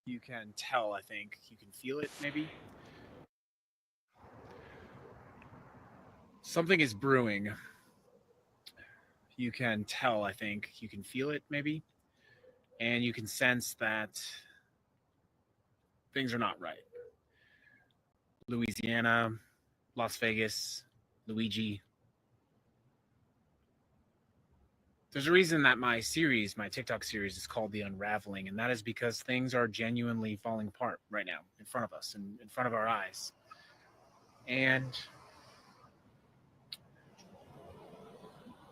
You can tell, I think. You can feel it, maybe. Something is brewing. You can tell, I think. You can feel it, maybe. And you can sense that things are not right. Louisiana, Las Vegas, Luigi. There's a reason that my TikTok series is called The Unraveling, and that is because things are genuinely falling apart right now in front of us and in front of our eyes. And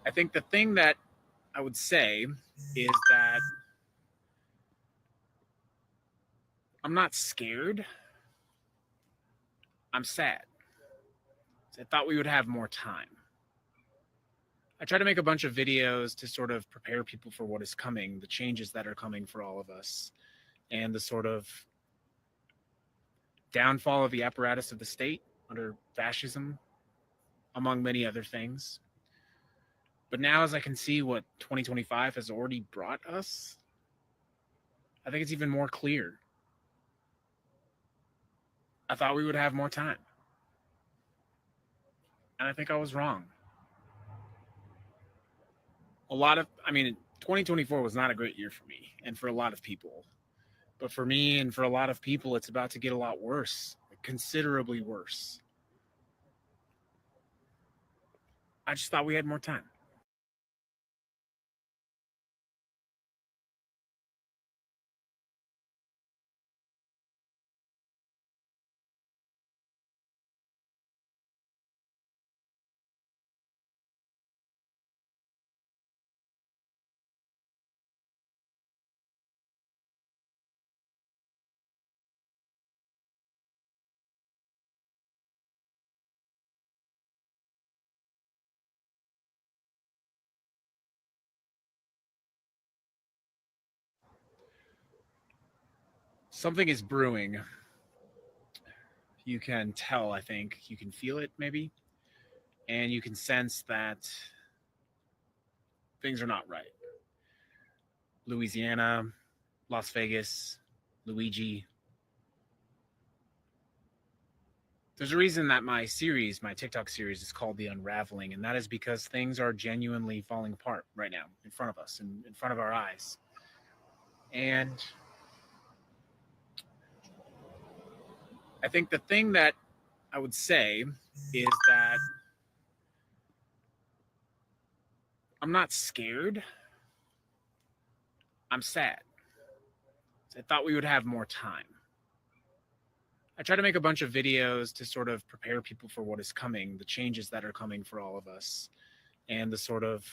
I think the thing that I would say is that I'm not scared. I'm sad. I thought we would have more time. I try to make a bunch of videos to sort of prepare people for what is coming, the changes that are coming for all of us, and the sort of downfall of the apparatus of the state under fascism, among many other things. But now, as I can see what 2025 has already brought us, I think it's even more clear. I thought we would have more time. And I think I was wrong. 2024 was not a great year for me and for a lot of people. But for me and for a lot of people, it's about to get a lot worse, considerably worse. I just thought we had more time. Something is brewing. You can tell, I think. You can feel it, maybe. And you can sense that things are not right. Louisiana, Las Vegas, Luigi. There's a reason that my TikTok series is called The Unraveling, and that is because things are genuinely falling apart right now in front of us and in front of our eyes. And I think the thing that I would say is that I'm not scared. I'm sad. I thought we would have more time. I try to make a bunch of videos to sort of prepare people for what is coming, the changes that are coming for all of us, and the sort of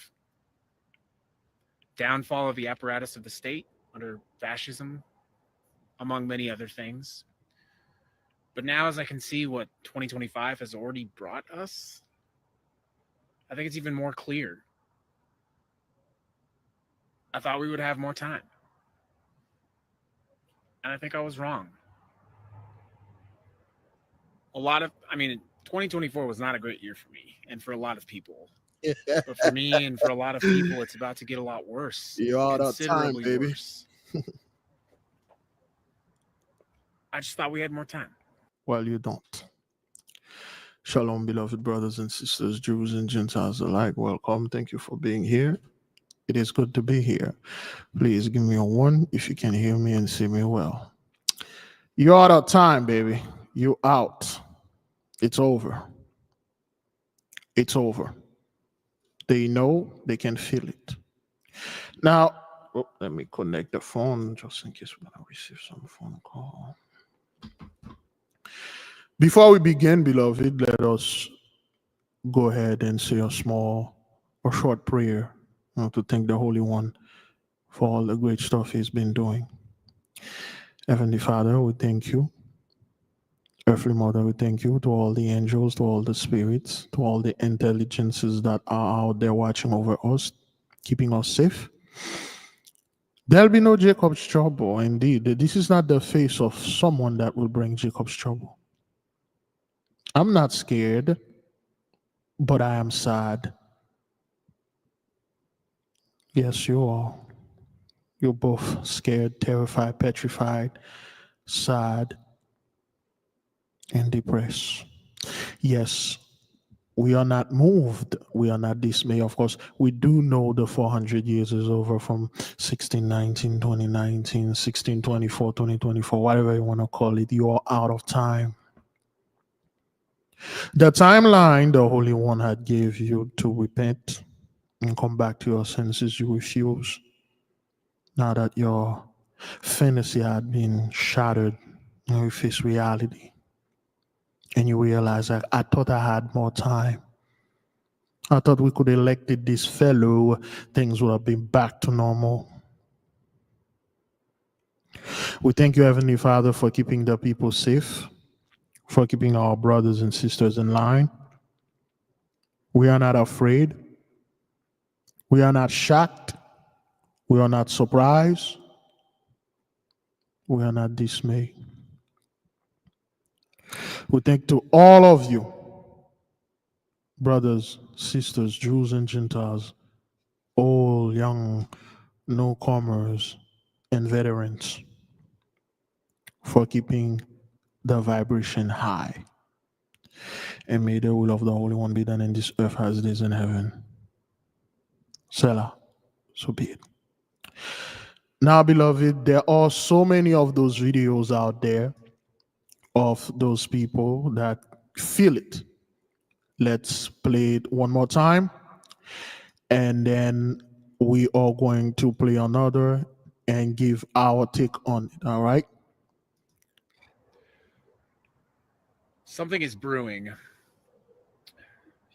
downfall of the apparatus of the state under fascism, among many other things. But now, as I can see what 2025 has already brought us, I think it's even more clear. I thought we would have more time. And I think I was wrong. 2024 was not a great year for me and for a lot of people. But for me and for a lot of people, it's about to get a lot worse. You're out of time, baby. Worse. I just thought we had more time. Well, you don't. Shalom, beloved brothers and sisters, Jews and Gentiles alike. Welcome. Thank you for being here. It is good to be here. Please give me a 1 if you can hear me and see me well. You're out of time, baby. You out. It's over. It's over. They know, they can feel it. Now, let me connect the phone just in case we're going to receive some phone call. Before we begin, beloved, let us go ahead and say a short prayer to thank the Holy One for all the great stuff he's been doing. Heavenly Father, we thank you. Earthly Mother, we thank you, to all the angels, to all the spirits, to all the intelligences that are out there watching over us, keeping us safe. There'll be no Jacob's trouble. Indeed, this is not the face of someone that will bring Jacob's trouble. I'm not scared, but I am sad. Yes, you are. You're both scared, terrified, petrified. sad, and depressed. Yes, we are not moved. We are not dismayed. Of course, we do know the 400 years is over from 1619, 2019, 1624, 2024, whatever you want to call it. You are out of time. The timeline the Holy One had gave you to repent and come back to your senses, you refuse. Now that your fantasy had been shattered, you face reality. And you realize, like, I thought I had more time. I thought we could elected this fellow, things would have been back to normal. We thank you, Heavenly Father, for keeping the people safe, for keeping our brothers and sisters in line. We are not afraid. We are not shocked. We are not surprised. We are not dismayed. We thank to all of you, brothers, sisters, Jews and Gentiles, all young newcomers and veterans, for keeping the vibration high. And may the will of the Holy One be done in this earth as it is in heaven. Selah, so be it. Now, beloved, there are so many of those videos out there of those people that feel it. Let's play it one more time, and then we are going to play another and give our take on it. All right? Something is brewing.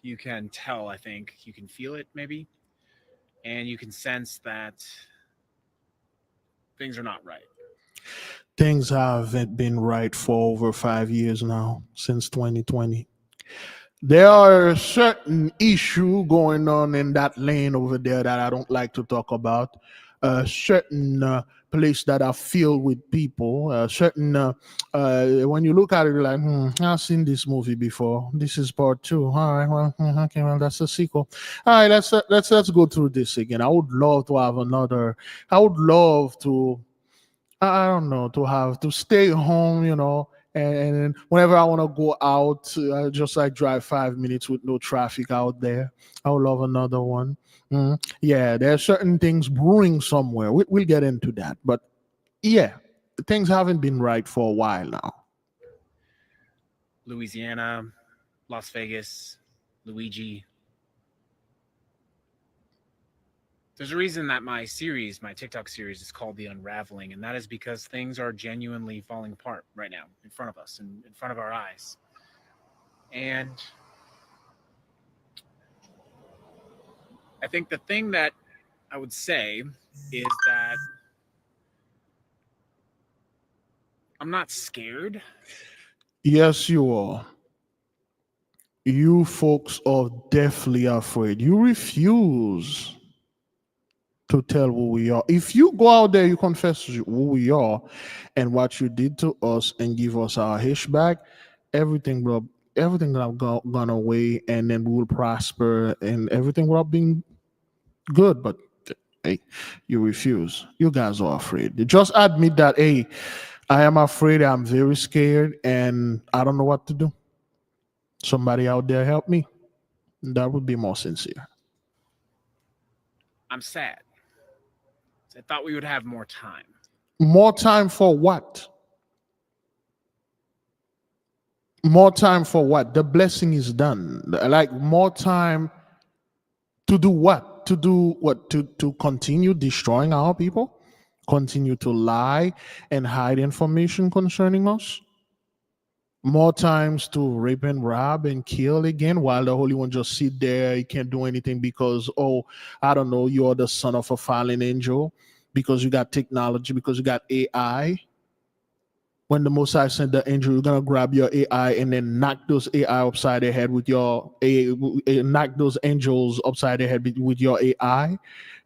You can tell, I think. You can feel it, maybe. And you can sense that things are not right. Things haven't been right for over 5 years now, since 2020. There are certain issue going on in that lane over there that I don't like to talk about. Certain place that are filled with people. When you look at it, you're like, I've seen this movie before. This is part 2. All right, well, okay, well, that's a sequel. All right, let's go through this again. I would love to have another. I would love to. I don't know, to stay home, and whenever I want to go out, just like drive 5 minutes with no traffic out there. I would love another one. Yeah, there are certain things brewing somewhere. We'll get into that. But yeah, things haven't been right for a while now. Louisiana, Las Vegas, Luigi. There's a reason that my TikTok series is called The Unraveling, and that is because things are genuinely falling apart right now in front of us and in front of our eyes. And I think the thing that I would say is that I'm not scared. Yes, you are. You folks are definitely afraid. You refuse to tell who we are. If you go out there, you confess who we are and what you did to us and give us our hash back, everything will have gone away, and then we will prosper and everything will have been good. But hey, you refuse. You guys are afraid. You just admit that, hey, I am afraid, I'm very scared, and I don't know what to do. Somebody out there help me. That would be more sincere. I'm sad. I thought we would have more time. More time for what? More time for what? The blessing is done. Like, more time to do what? To do what? To continue destroying our people? Continue to lie and hide information concerning us? More times to rape and rob and kill again, while the Holy One just sit there, he can't do anything because, oh, I don't know, you're the son of a fallen angel, because you got technology, because you got AI. When the Most High sent the angel, you're gonna grab your AI and then knock those AI upside their head with your knock those angels upside their head with your AI.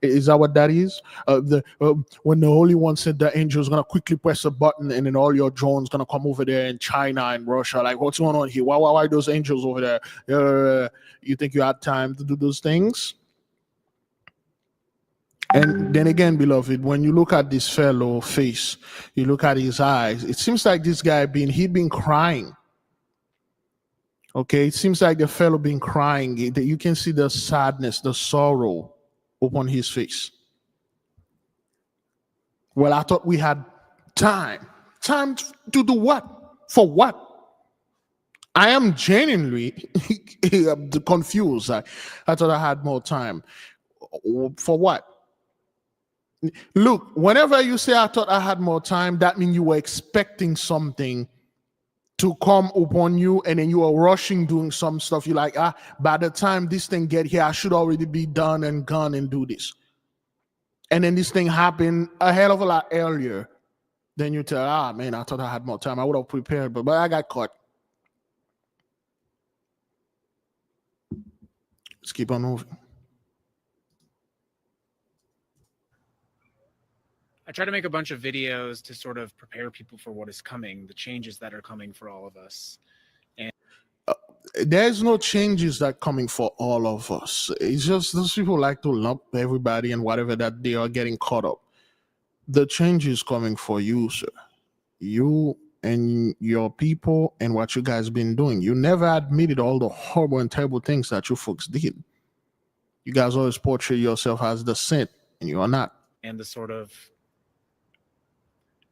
Is that what that is? When the Holy One said the angel is gonna quickly press a button and then all your drones gonna come over there in China and Russia. Like, what's going on here? Why those angels over there? You think you had time to do those things? And then again, beloved, when you look at this fellow face, you look at his eyes, it seems like this guy he'd been crying. Okay, it seems like the fellow been crying. You can see the sadness, the sorrow upon his face. Well, I thought we had time. Time to do what? For what? I am genuinely confused. I thought I had more time. For what? Look, whenever you say I thought I had more time, that means you were expecting something to come upon you, and then you are rushing doing some stuff. You're like, by the time this thing get here, I should already be done and gone and do this. And then this thing happened a hell of a lot earlier. Then you tell, man, I thought I had more time. I would have prepared, but I got caught. Let's keep on moving. I try to make a bunch of videos to sort of prepare people for what is coming, the changes that are coming for all of us. And there's no changes that coming for all of us. It's just those people like to lump everybody and whatever that they are getting caught up. The change is coming for you, sir. You and your people and what you guys been doing. You never admitted all the horrible and terrible things that you folks did. You guys always portray yourself as the saint, and you are not. And the sort of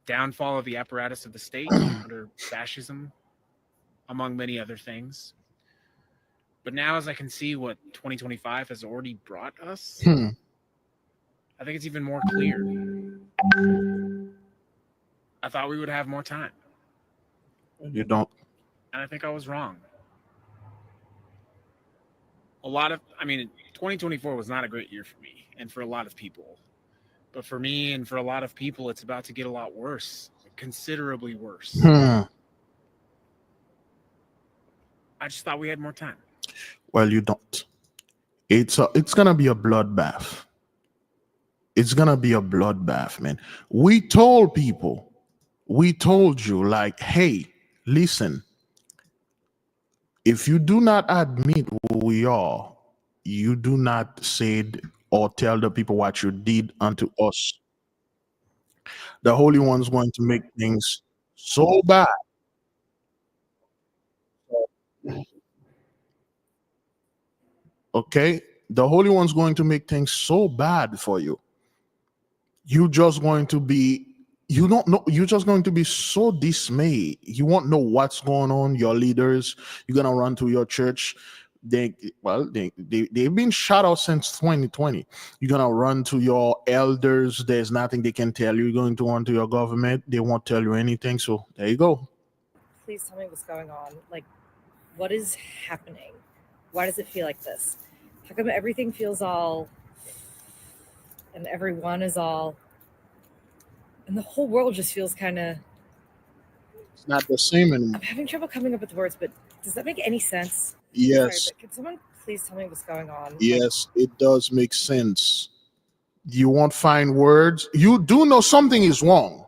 downfall of the apparatus of the state under fascism, among many other things. But now, as I can see what 2025 has already brought us, I think it's even more clear. I thought we would have more time. You don't. And I think I was wrong. 2024 was not a great year for me and for a lot of people. But for me and for a lot of people, it's about to get a lot worse, considerably worse. I just thought we had more time. Well, you don't. It's gonna be a bloodbath. It's gonna be a bloodbath, man. We told people, we told you, like, hey, listen, if you do not admit who we are, you do not say or tell the people what you did unto us, the Holy One's going to make things so bad. Okay? The Holy One's going to make things so bad for you. You're just going to be, you don't know, you're just going to be so dismayed. You won't know what's going on. Your leaders, you're going to run to your church. They've been shut out since 2020. You're going to run to your elders. There's nothing they can tell you. You're going to run to your government. They won't tell you anything. So there you go. Please tell me what's going on. Like, what is happening? Why does it feel like this? How come everything feels all, and everyone is all, and the whole world just feels kind of... It's not the same anymore. I'm having trouble coming up with words, but does that make any sense? Yes. Sorry, but can someone please tell me what's going on? Yes, it does make sense. You won't find words. You do know something is wrong.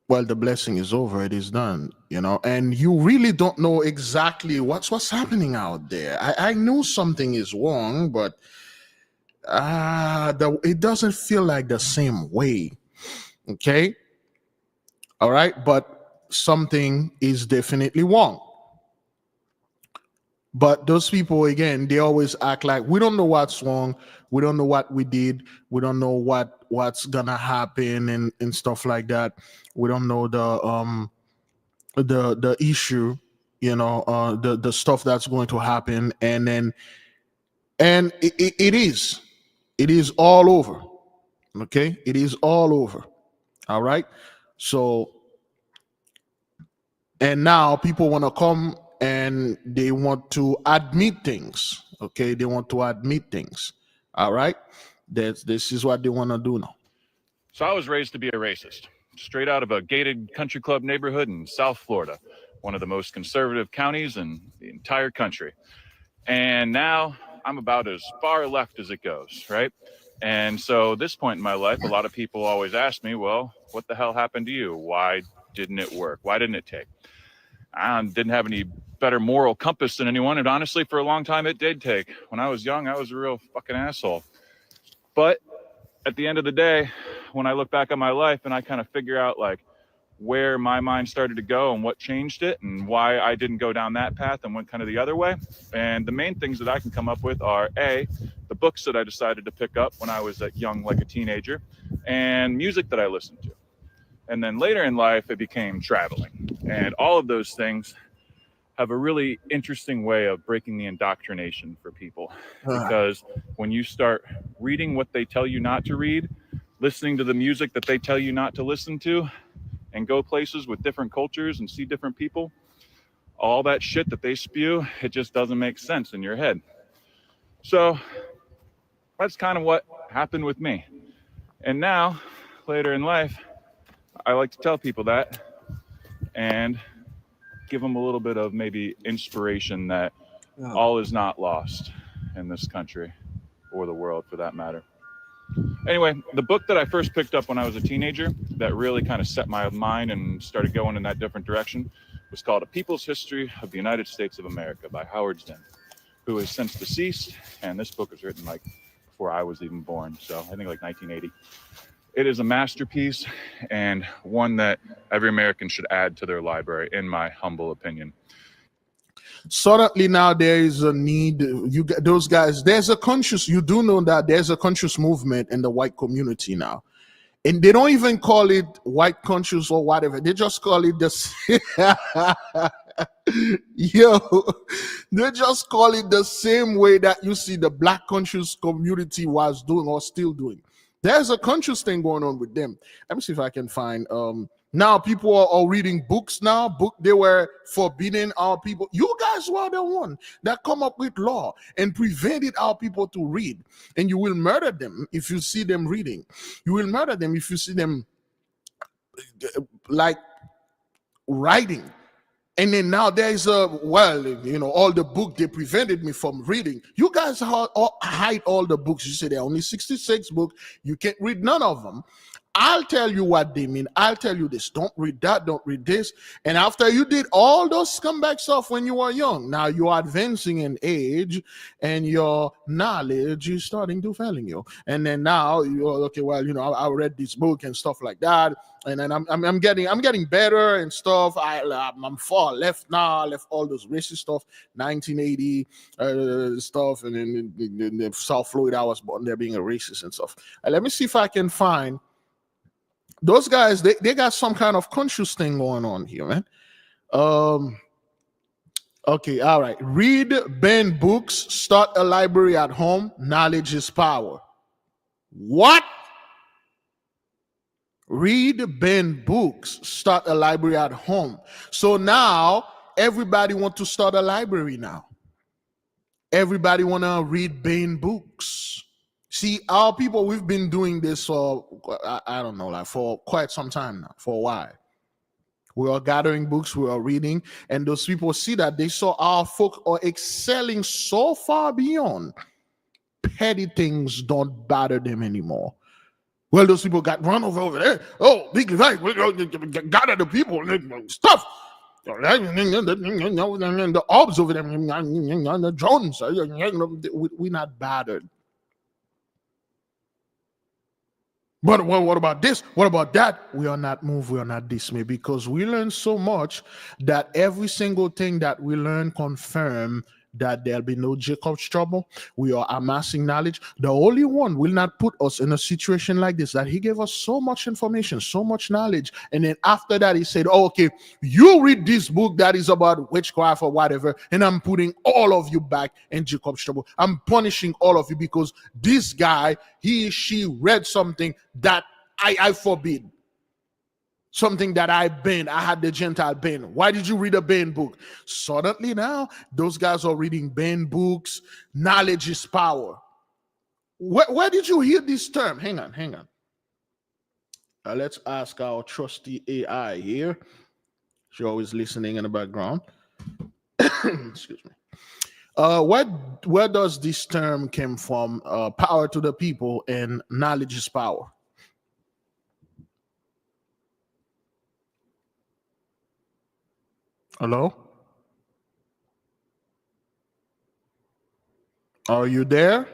Well, the blessing is over. It is done, and you really don't know exactly what's happening out there. I knew something is wrong, but it doesn't feel like the same way. Okay. All right. But something is definitely wrong. But those people, again, they always act like we don't know what's wrong. We don't know what we did. We don't know what's gonna happen and stuff like that. We don't know the issue, the stuff that's going to happen, and it is all over. Okay, it is all over. All right. So, and now people want to come and they want to admit things. Okay, they want to admit things. All right, this is what they want to do now. So I was raised to be a racist, straight out of a gated country club neighborhood in South Florida, one of the most conservative counties in the entire country. And now I'm about as far left as it goes, right? And so at this point in my life, a lot of people always ask me, well, what the hell happened to you? Why didn't it work? Why didn't it take? I didn't have any better moral compass than anyone. And honestly, for a long time, it did take. When I was young, I was a real fucking asshole. But at the end of the day, when I look back on my life and I kind of figure out like where my mind started to go and what changed it and why I didn't go down that path and went kind of the other way. And the main things that I can come up with are A, the books that I decided to pick up when I was young, like a teenager, and music that I listened to. And then later in life, it became traveling. And all of those things have a really interesting way of breaking the indoctrination for people. Because when you start reading what they tell you not to read, listening to the music that they tell you not to listen to, and go places with different cultures and see different people, all that shit that they spew, it just doesn't make sense in your head. So that's kind of what happened with me. And now, later in life, I like to tell people that and give them a little bit of maybe inspiration that all is not lost in this country or the world for that matter. Anyway, the book that I first picked up when I was a teenager that really kind of set my mind and started going in that different direction was called A People's History of the United States of America by Howard Zinn, who is since deceased. And this book was written like before I was even born. So I think like 1980. It is a masterpiece and one that every American should add to their library, in my humble opinion. Suddenly now there is a need. You get those guys. There's a conscious. You do know that there's a conscious movement in the white community now, and they don't even call it white conscious or whatever. They just call it the they just call it the same way that you see the black conscious community was doing or still doing. There's a conscious thing going on with them. Let me see if I can find. Now people are reading books now. They were forbidding our people. You guys were the one that come up with law and prevented our people to read. And you will murder them if you see them reading. You will murder them if you see them like writing. And then now there's all the book they prevented me from reading. You guys hide all the books. You say there are only 66 books. You can't read none of them. I'll tell you what they mean. I'll tell you this. Don't read that. Don't read this. And after you did all those scumbag stuff when you were young, now you're advancing in age and your knowledge is starting to failing you. And then now you're okay. Well, I read this book and stuff like that. And then I'm getting better and stuff. I'm far left now. I left all those racist stuff, 1980 stuff, and then in South Florida, I was born there being a racist and stuff. Let me see if I can find. Those guys, they got some kind of conscious thing going on here, man. Okay, all right. Read, ban books, start a library at home. Knowledge is power. What? Read, ban books, start a library at home. So now everybody want to start a library now. Everybody want to read, ban books. See, our people, we've been doing this for, I don't know, like for quite some time now, for a while. We are gathering books, we are reading, and those people see that they saw our folk are excelling so far beyond. Petty things don't bother them anymore. Well, those people got run over there. Oh, Biglevi, gather the people, stuff. The orbs over there, the drones, we're not bothered. But what about this? What about that? We are not moved, we are not dismayed, because we learn so much that every single thing that we learn confirm that there'll be no Jacob's trouble. We are amassing knowledge. The Holy One will not put us in a situation like this, that he gave us so much information, so much knowledge. And then after that, he said, oh, okay, you read this book that is about witchcraft or whatever, and I'm putting all of you back in Jacob's trouble. I'm punishing all of you because this guy, she read something that I forbid. Something that I had the Gentile ban. Why did you read a ban book? Suddenly now, those guys are reading ban books. Knowledge is power. Where did you hear this term? Hang on. Let's ask our trusty AI here. She's always listening in the background. Excuse me. Where does this term came from? Power to the people and knowledge is power. Hello? Are you there?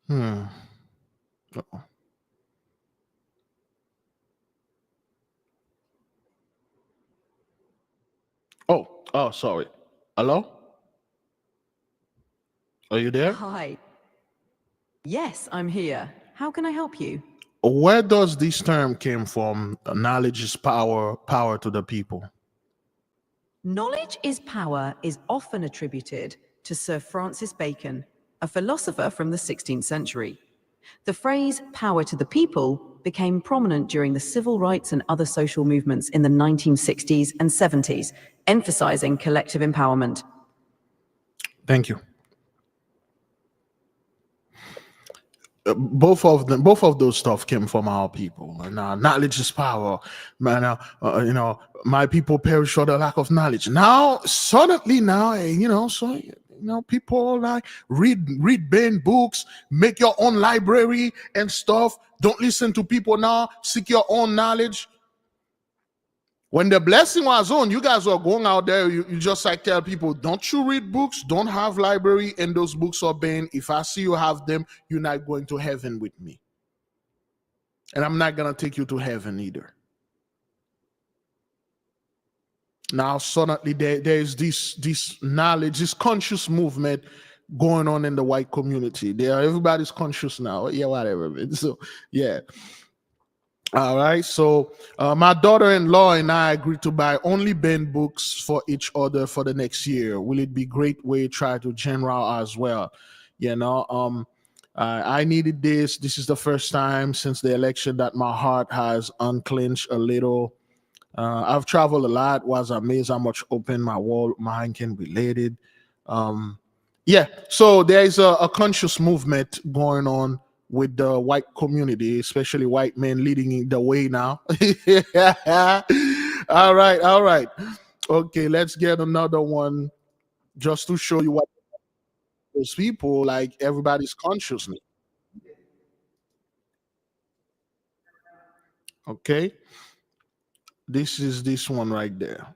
Hmm. Uh-oh. Oh, sorry. Hello? Are you there? Hi. Yes, I'm here. How can I help you? Where does this term came from? Knowledge is power, power to the people. Knowledge is power is often attributed to Sir Francis Bacon, a philosopher from the 16th century. The phrase power to the people became prominent during the civil rights and other social movements in the 1960s and 70s, emphasizing collective empowerment. Thank you. Both of those stuff came from our people. And knowledge is power, man. My people perish for the lack of knowledge. Now, suddenly, people like read banned books, make your own library and stuff. Don't listen to people now. Seek your own knowledge. When the blessing was on, you guys are going out there, you just like tell people, don't you read books, don't have library, and those books are banned. If I see you have them, you're not going to heaven with me. And I'm not going to take you to heaven either. Now, suddenly, there is this knowledge, this conscious movement going on in the white community. Everybody's conscious now. Yeah, whatever. So, yeah. All right, so my daughter-in-law and I agreed to buy only banned books for each other for the next year. Will it be great way to try to general as well? I needed this. This is the first time since the election that my heart has unclenched a little. I've traveled a lot. Was amazed how much open my mind can relate it. So there is a conscious movement going on with the white community, especially white men leading the way now. All right. Okay, let's get another one just to show you what those people, like everybody's consciousness. Okay, this is this one right there.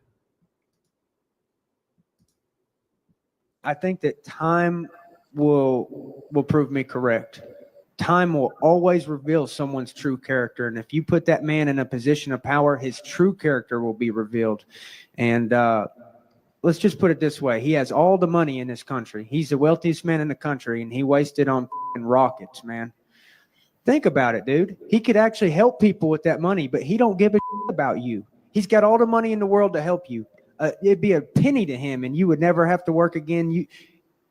I think that time will prove me correct. Time will always reveal someone's true character. And if you put that man in a position of power, his true character will be revealed. And let's just put it this way. He has all the money in this country. He's the wealthiest man in the country, and he wasted on rockets, man. Think about it, dude. He could actually help people with that money, but he don't give a about you. He's got all the money in the world to help you. It'd be a penny to him, and you would never have to work again.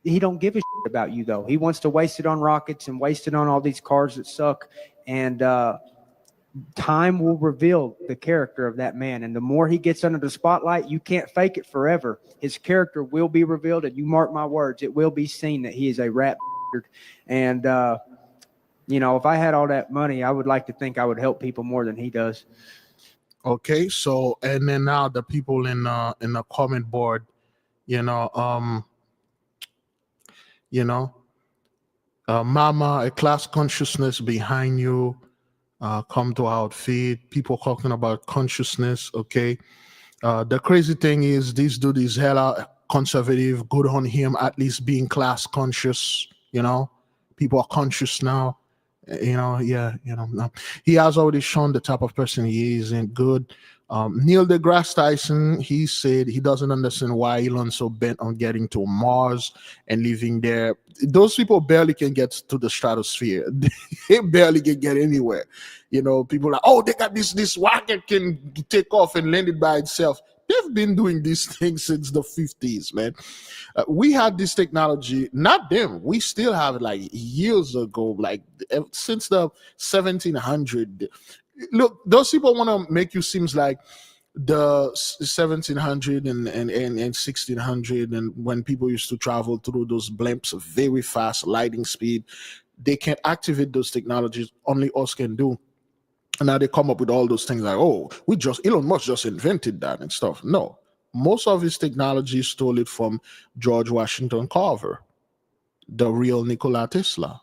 He don't give a shit about you, though. He wants to waste it on rockets and waste it on all these cars that suck. And time will reveal the character of that man. And the more he gets under the spotlight, you can't fake it forever. His character will be revealed, and you mark my words, it will be seen that he is a rat. And, if I had all that money, I would like to think I would help people more than he does. Okay, so, and then now the people in the comment board, mama, a class consciousness behind you, come to our feed. People talking about consciousness. Okay, the crazy thing is this dude is hella conservative. Good on him, at least being class conscious. People are conscious now. He has already shown the type of person he is, and good. Neil deGrasse Tyson, he said he doesn't understand why Elon's so bent on getting to Mars and living there. Those people barely can get to the stratosphere. They barely can get anywhere. People are, oh, they got this rocket can take off and land it by itself. They've been doing these things since the 50s, man. We had this technology, not them. We still have it like years ago, like since the 1700s. Look, those people want to make you seems like the 1700 and 1600, and when people used to travel through those blimps of very fast lightning speed, they can't activate those technologies. Only us can do. And now they come up with all those things like, oh, Elon Musk just invented that and stuff. No, most of his technology stole it from George Washington Carver, the real Nikola Tesla.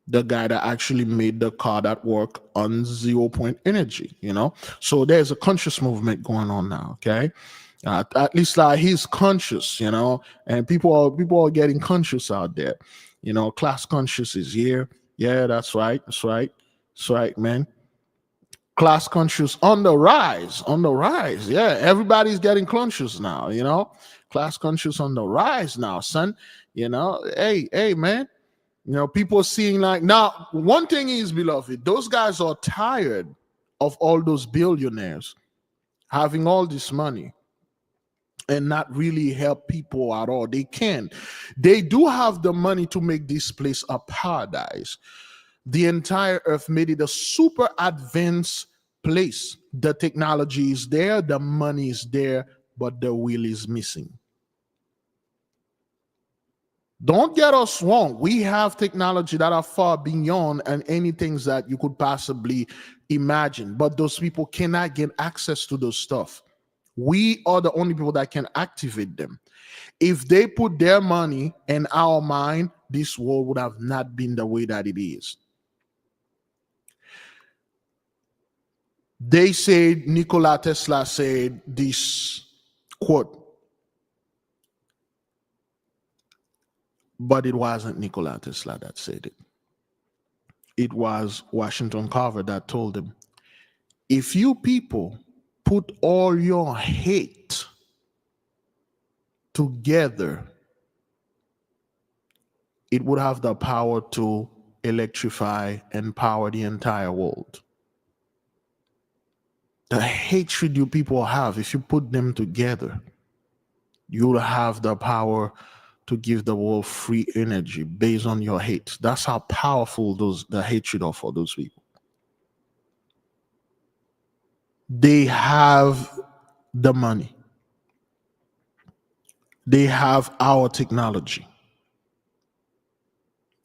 the guy that actually made the car that work on 0 point energy, So there's a conscious movement going on now, okay? At least like he's conscious, and people are getting conscious out there. Class conscious is here. Yeah, that's right. That's right, man. Class conscious on the rise, Yeah, everybody's getting conscious now, Class conscious on the rise now, son. Hey, man. People seeing like now. One thing is, beloved, those guys are tired of all those billionaires having all this money and not really help people at all. They can. They do have the money to make this place a paradise. The entire earth made it a super advanced place. The technology is there, the money is there, but the will is missing. Don't get us wrong. We have technology that are far beyond and anything that you could possibly imagine, but those people cannot get access to those stuff. We are the only people that can activate them. If they put their money in our mind, this world would have not been the way that it is. They said, Nikola Tesla said this quote, but it wasn't Nikola Tesla that said it. It was Washington Carver that told him, if you people put all your hate together, it would have the power to electrify and power the entire world. The hatred you people have, if you put them together, you'll have the power to give the world free energy based on your hate. That's how powerful the hatred are for those people. They have the money. They have our technology.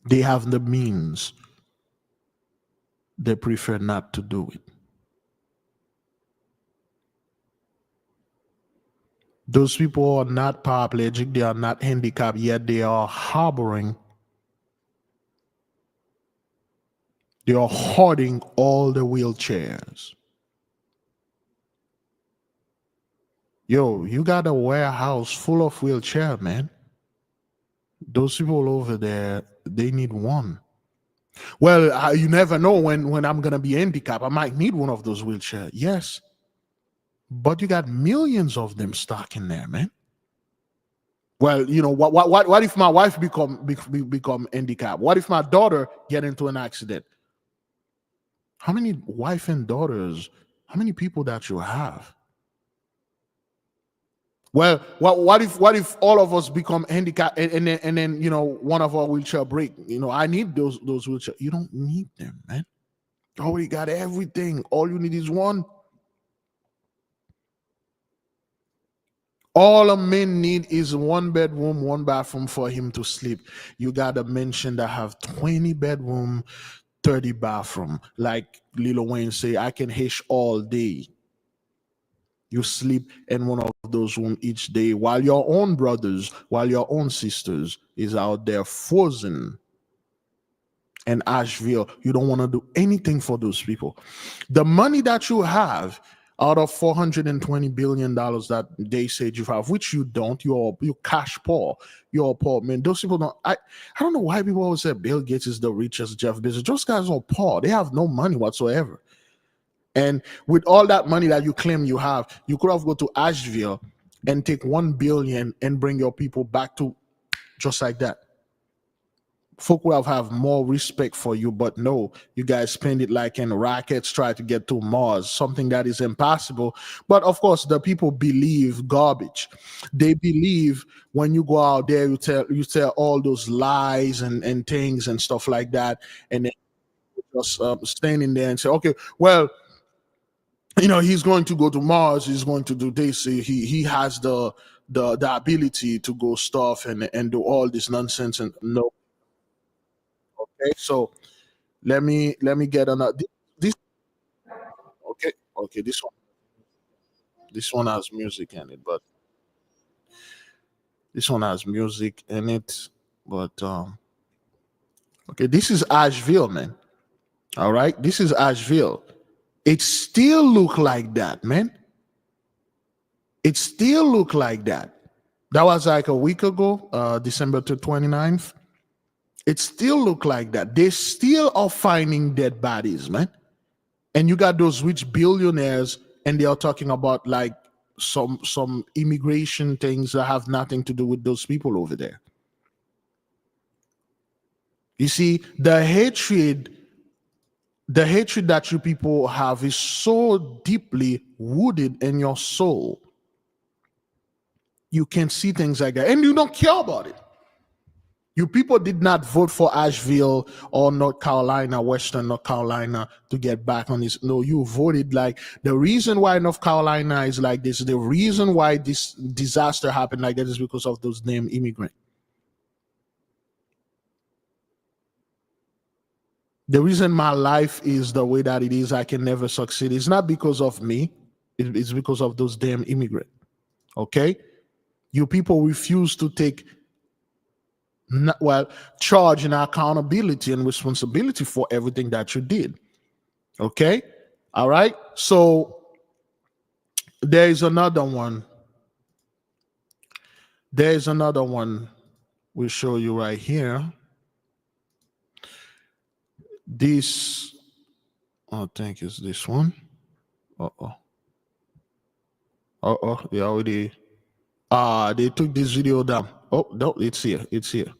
They have the means. They prefer not to do it. Those people are not paraplegic, they are not handicapped, yet they are harboring, they are hoarding all the wheelchairs. Yo, you got a warehouse full of wheelchairs, man. Those people over there, they need one. Well, you never know when I'm going to be handicapped. I might need one of those wheelchairs. Yes. But you got millions of them stuck in there, man. Well, what if my wife become handicapped? What if my daughter get into an accident? How many wife and daughters, how many people that you have? Well, what if all of us become handicapped and then one of our wheelchair break? I need those wheelchair. You don't need them, man. You already got everything. All you need is one. All a man need is 1 bedroom, 1 bathroom for him to sleep. You got a mansion that have 20 bedroom, 30 bathroom. Like Lil Wayne say, I can hish all day. You sleep in one of those rooms each day while your own brothers, while your own sisters is out there frozen in Ashville. You don't want to do anything for those people. The money that you have out of $420 billion that they said you have, which you don't, you're cash poor. You're poor, man. Those people don't. I don't know why people always say Bill Gates is the richest, Jeff Bezos. Those guys are poor. They have no money whatsoever. And with all that money that you claim you have, you could have go to Ashville and take 1 billion and bring your people back to just like that. Folk would have more respect for you, but no, you guys spend it like in rockets, try to get to Mars, something that is impossible. But of course, the people believe garbage. They believe when you go out there, you tell all those lies and things and stuff like that, and then just standing there and say, okay, well, he's going to go to Mars, he's going to do this, he has the ability to go stuff and do all this nonsense. And no. Okay, so let me get another this. Okay, this one has music in it, but this one has music in it, but Okay, this is Ashville, man. All right, this is Ashville. It still look like that, man. It still look like that. That was like a week ago, December 29th. It still look like that. They still are finding dead bodies, man. And you got those rich billionaires, and they are talking about like some immigration things that have nothing to do with those people over there. You see, the hatred that you people have is so deeply rooted in your soul. You can see things like that, and you don't care about it. You people did not vote for Asheville or North Carolina, Western North Carolina, to get back on this. No, you voted like the reason why North Carolina is like this, the reason why this disaster happened like that is because of those damn immigrants. The reason my life is the way that it is, I can never succeed, it's not because of me, it's because of those damn immigrants. Okay? You people refuse to take charge and accountability and responsibility for everything that you did. Okay? All right? So there is another one. There's another one we'll show you right here. This, I think it's this one. They already, they took this video down. Oh, no, it's here. It's here.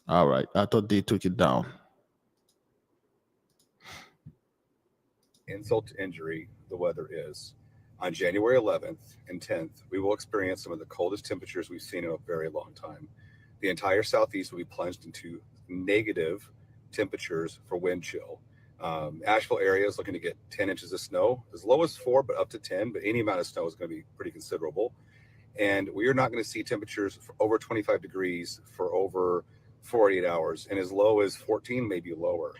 All right. I thought they took it down. Insult to injury, the weather is. On January 11th and 10th, we will experience some of the coldest temperatures we've seen in a very long time. The entire Southeast will be plunged into negative temperatures for wind chill. Asheville area is looking to get 10 inches of snow, as low as 4, but up to 10. But any amount of snow is going to be pretty considerable. And we are not going to see temperatures for over 25 degrees for over 48 hours, and as low as 14, maybe lower.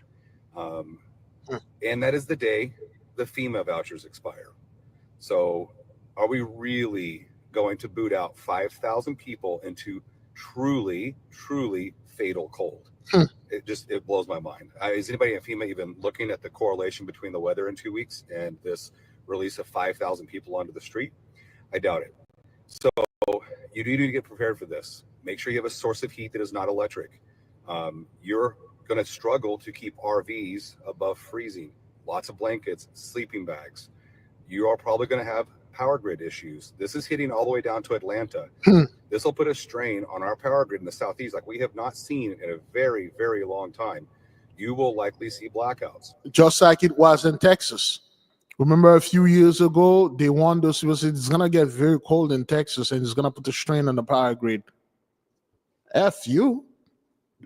And that is the day the FEMA vouchers expire. So are we really going to boot out 5,000 people into truly, truly fatal cold? It blows my mind. Is anybody in FEMA even looking at the correlation between the weather in 2 weeks and this release of 5,000 people onto the street? I doubt it. So you do need to get prepared for this. Make sure you have a source of heat that is not electric. You're going to struggle to keep RVs above freezing. Lots of blankets, sleeping bags. You are probably going to have power grid issues. This is hitting all the way down to Atlanta. This will put a strain on our power grid in the Southeast like we have not seen in a very, very long time. You will likely see blackouts. Just like it was in Texas. Remember a few years ago, they warned us, it's going to get very cold in Texas and it's going to put a strain on the power grid. F you.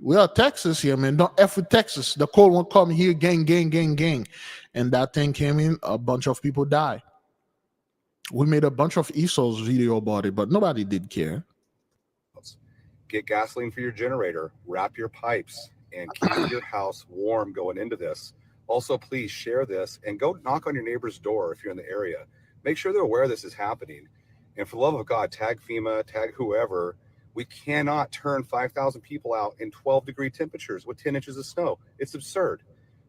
We are Texas here, man. Don't F with Texas. The cold won't come here, gang, gang, gang, gang. And that thing came in, a bunch of people died. We made a bunch of ESOS video about it, but nobody did care. Get gasoline for your generator, wrap your pipes, and keep your house warm going into this. Also, please share this and go knock on your neighbor's door if you're in the area. Make sure they're aware this is happening. And for the love of God, tag FEMA, tag whoever. We cannot turn 5,000 people out in 12-degree temperatures with 10 inches of snow. It's absurd.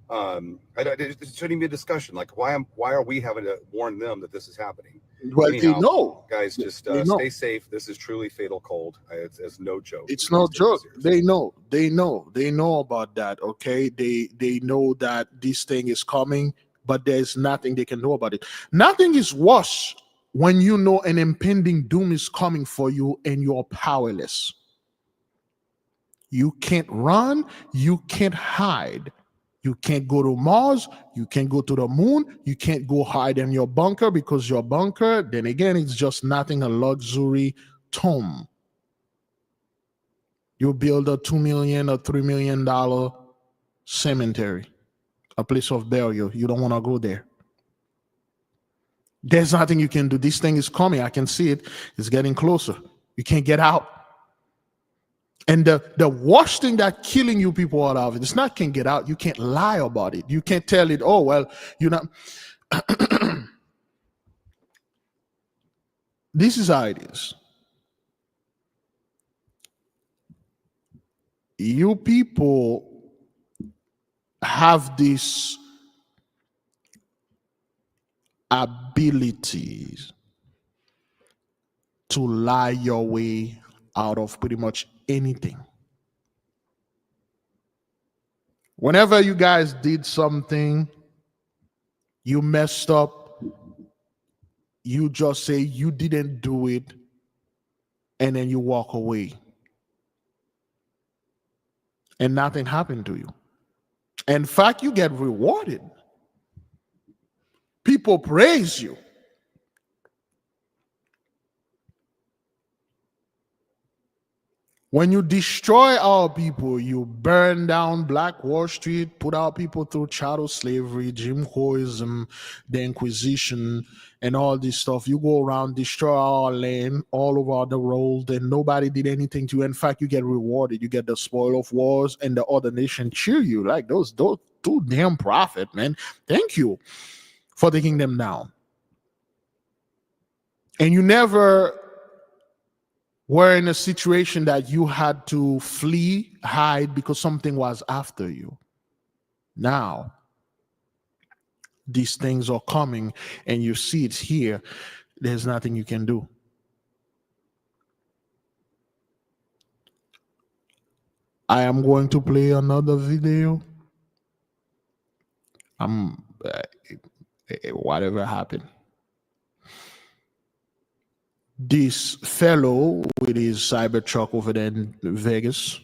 It shouldn't even be a discussion. Like, why are we having to warn them that this is happening? Well, Anyhow, they know. Guys, just stay safe. This is truly fatal cold. It's no joke. It's no joke. They know. They know about that. Okay, they know that this thing is coming, but there's nothing they can do about it. Nothing is worse when you know an impending doom is coming for you and you're powerless. You can't run. You can't hide. You can't go to Mars. You can't go to the moon. You can't go hide in your bunker because your bunker, then again, it's just nothing, a luxury tomb. You build a $2 million or $3 million cemetery, a place of burial. You don't want to go there. There's nothing you can do. This thing is coming. I can see it. It's getting closer. You can't get out. And the worst thing that killing you people out of it, it's not can't get out. You can't lie about it. You can't tell it, oh, well, you're not. This is how it is. You people have this ability to lie your way out of pretty much anything. Whenever you guys did something, you messed up, you just say you didn't do it, and then you walk away. And nothing happened to you. In fact, you get rewarded. People praise you. When you destroy our people, you burn down Black Wall Street, put our people through chattel slavery, Jim Crowism, the Inquisition, and all this stuff. You go around, destroy our land all over the world, and nobody did anything to you. In fact, you get rewarded. You get the spoil of wars, and the other nation cheer you. Like those two damn prophet, man. Thank you for taking them down. And you never were in a situation that you had to flee, hide because something was after you. Now, these things are coming and you see it's here. There's nothing you can do. I am going to play another video. Whatever happened. This fellow with his Cybertruck over there in Vegas,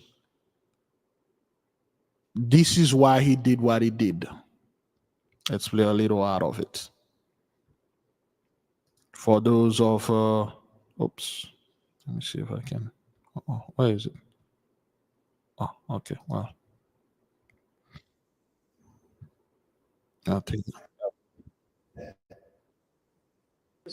this is why he did what he did. Let's play a little out of it. For those of, oops, let me see if I can. Oh, where is it? Oh, okay, well. I'll take it.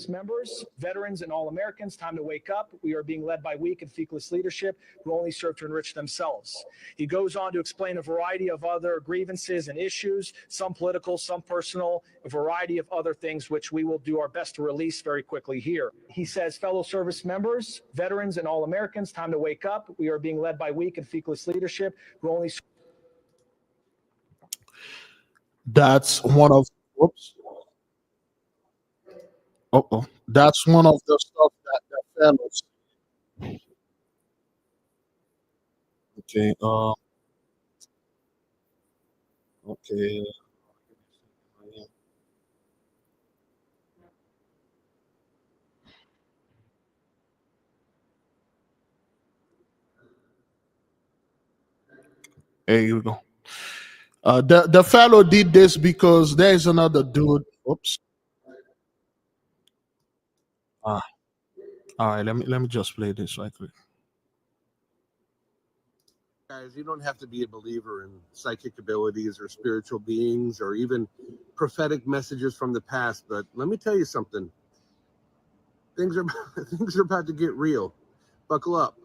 Members, veterans, and all Americans, time to wake up. We are being led by weak and feckless leadership who only serve to enrich themselves. He goes on to explain a variety of other grievances and issues, some political, some personal, a variety of other things which we will do our best to release very quickly here. He says, fellow service members, veterans, and all Americans, time to wake up. We are being led by weak and feckless leadership who only. That's one of, whoops. Oh, that's one of the stuff that fellows. Okay, okay. There you go. The fellow did this because there's another dude. Oops. All right. Let me just play this right quick. Guys, you don't have to be a believer in psychic abilities or spiritual beings or even prophetic messages from the past, but let me tell you something. Things are about to get real. Buckle up.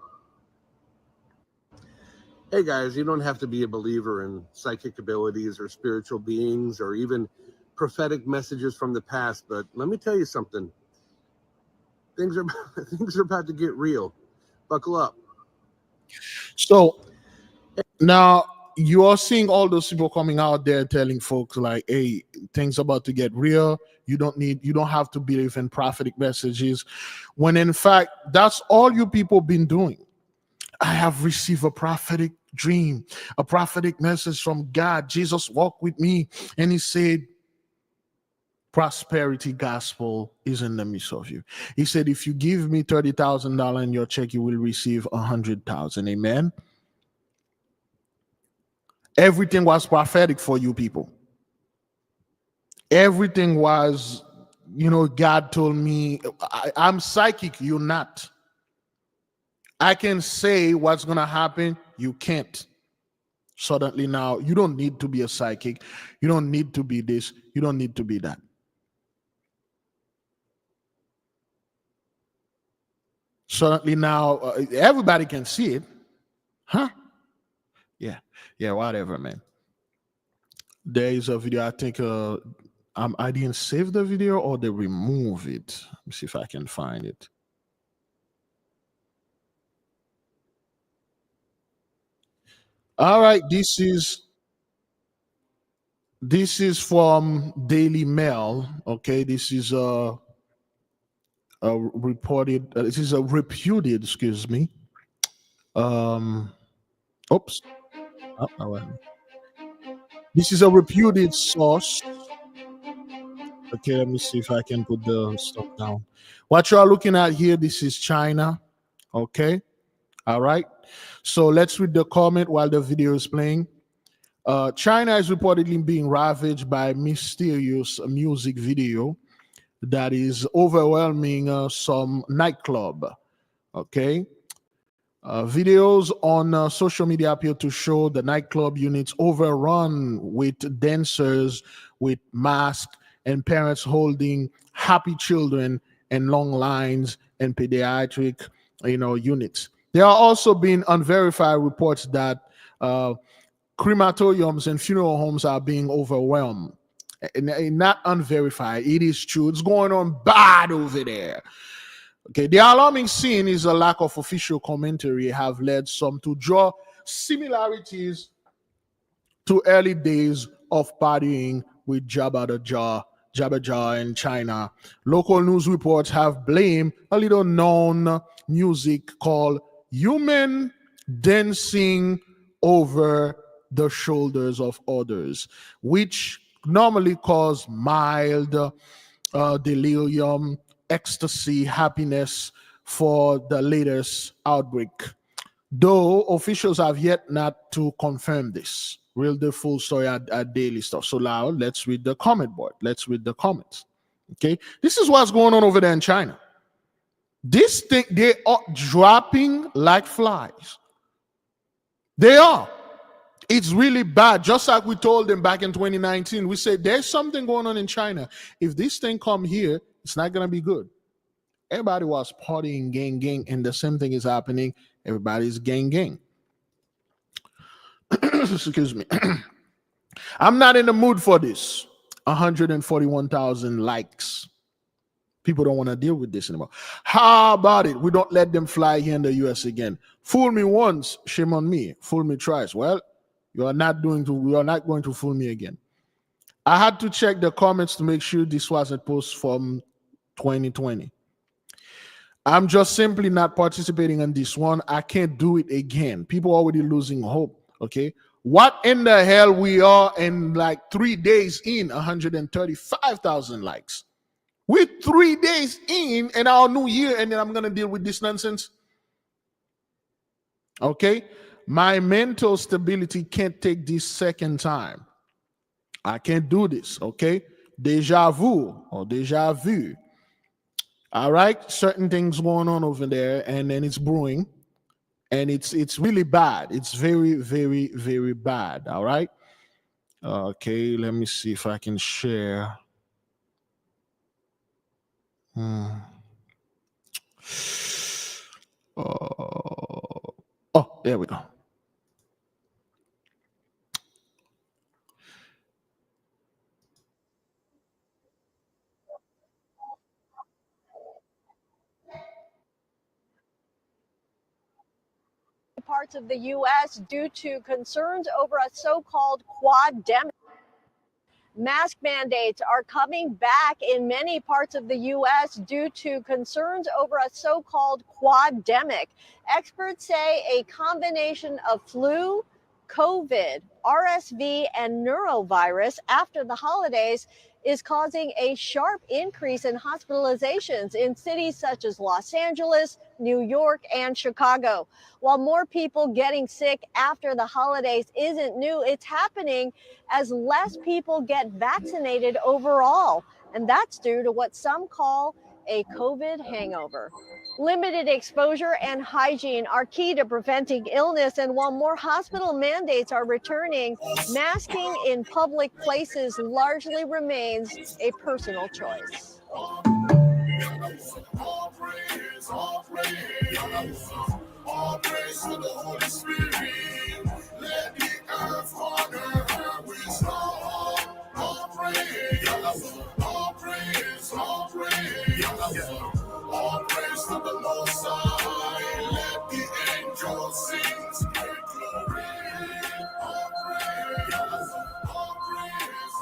Hey guys, you don't have to be a believer in psychic abilities or spiritual beings or even prophetic messages from the past, but let me tell you something. Things are about to get real. Buckle up. So now you are seeing all those people coming out there telling folks like, hey, things about to get real. You don't have to believe in prophetic messages, when in fact that's all you people been doing. I have received a prophetic dream, a prophetic message from God. Jesus walked with me and he said, prosperity gospel is in the midst of you. He said, if you give me $30,000 in your check, you will receive 100,000. Amen. Everything was prophetic for you people. Everything was, God told me, I'm psychic, you're not. I can say what's going to happen. You can't. Suddenly now, you don't need to be a psychic. You don't need to be this. You don't need to be that. Suddenly now, everybody can see it. Huh? Yeah, whatever, man. There is a video, I think, I didn't save the video or they remove it. Let me see if I can find it. All right, this is This is from Daily Mail. Okay, this is a reported. This is a reputed. Excuse me. Oops. Oh, well. This is a reputed source. Okay, let me see if I can put the stuff down. What you are looking at here, this is China. Okay. All right. So let's read the comment while the video is playing. China is reportedly being ravaged by mysterious music video that is overwhelming some nightclub. Okay. Videos on social media appear to show the nightclub units overrun with dancers with masks and parents holding happy children and long lines and pediatric, units. There are also been unverified reports that crematoriums and funeral homes are being overwhelmed. And not unverified. It is true. It's going on bad over there. Okay, the alarming scene is a lack of official commentary have led some to draw similarities to early days of partying with Jabba the Jah in China. Local news reports have blamed a little known music called human dancing over the shoulders of others, which normally cause mild delirium, ecstasy, happiness for the latest outbreak. Though officials have yet not to confirm this. Real the full story at Daily Stuff. So now let's read the comment board. Let's read the comments. Okay, this is what's going on over there in China. This thing, they are dropping like flies. They are. It's really bad. Just like we told them back in 2019, we said there's something going on in China. If this thing come here, it's not gonna be good. Everybody was partying, gang, and the same thing is happening. Everybody's gang. Excuse me. I'm not in the mood for this. 141,000 likes. People don't want to deal with this anymore. How about it? We don't let them fly here in the US again. Fool me once, shame on me. Fool me twice. Well, you are not going to fool me again. I had to check the comments to make sure this wasn't post from 2020. I'm just simply not participating in this one. I can't do it again. People are already losing hope. Okay. What in the hell we are in like 3 days in 135,000 likes. We're 3 days in our new year, and then I'm going to deal with this nonsense. Okay. My mental stability can't take this second time. I can't do this. Okay. Deja vu or deja vu. All right. Certain things going on over there, and then it's brewing. And it's really bad. It's very, very, very bad. All right. Okay, let me see if I can share. Oh, there we go. Parts of the U.S. due to concerns over a so-called quademic. Mask mandates are coming back in many parts of the U.S. due to concerns over a so-called quademic. Experts say a combination of flu, COVID, RSV, and neurovirus after the holidays is causing a sharp increase in hospitalizations in cities such as Los Angeles, New York, and Chicago. While more people getting sick after the holidays isn't new, it's happening as less people get vaccinated overall. And that's due to what some call a COVID hangover. Limited exposure and hygiene are key to preventing illness. And while more hospital mandates are returning, masking in public places largely remains a personal choice. All praise to the Holy Spirit. Let the earth honor her wisdom. All praise, all praise, all praise. All praise to the Most High. Let the angels sing great glory. All praise, all praise,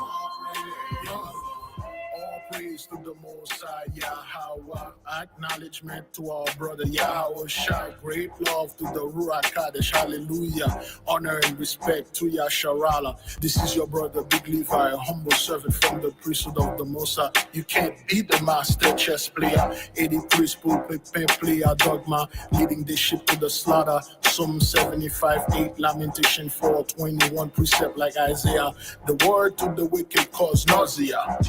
Acknowledgement to our brother Yahweh Shai. Great love to the Ruach Kadesh. Hallelujah. Honor and respect to Yasharala. This is your brother Big Levi, a humble servant from the priesthood of the Mosa. You can't beat the master chess player. 80 priest, pulpit, pen player, dogma, leading the ship to the slaughter. Psalm 75:8, Lamentation 4:21, precept like Isaiah. The word to the wicked cause nausea.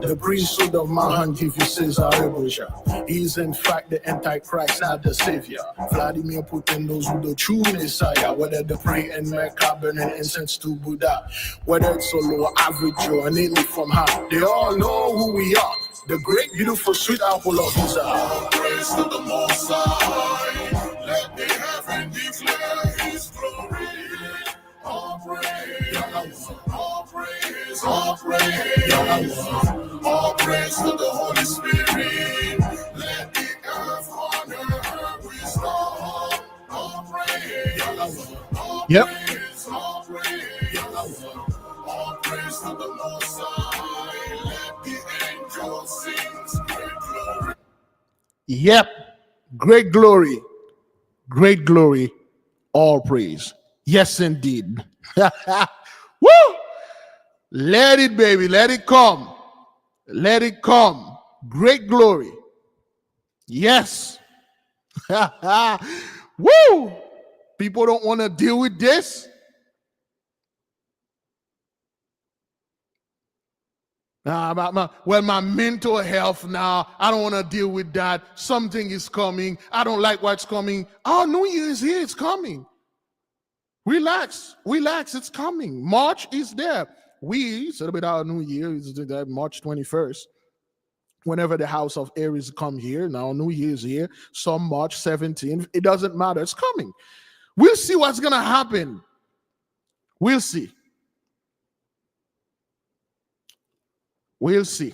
The priesthood of Mahan give you Caesar Rebusha. He is in fact the Antichrist, not the Savior. Vladimir Putin knows who the true Messiah. Whether they pray in Mecca, burning incense to Buddha, whether it's solo, average, or an alien from high, they all know who we are. The great, beautiful, sweet apple of his eye. All praise to the Most High. Let the heaven declare His glory. All praise, all praise, all praise, all praise to the Holy Spirit. Let the earth honor her wisdom. All praise, all praise, all praise, all praise to the Most High. Let the angels sing great glory. Yep. Great glory. Great glory. All praise. Yes, indeed. Woo! Let it, baby. Let it come. Let it come. Great glory. Yes. Woo! People don't want to deal with this. My mental health now, I don't want to deal with that. Something is coming. I don't like what's coming. Oh, New Year is here. It's coming. Relax, it's coming. March is there. We celebrate our New Year, it's March 21st. Whenever the house of Aries come here, now New Year is here, some March 17th, it doesn't matter, it's coming. We'll see what's going to happen. We'll see. We'll see.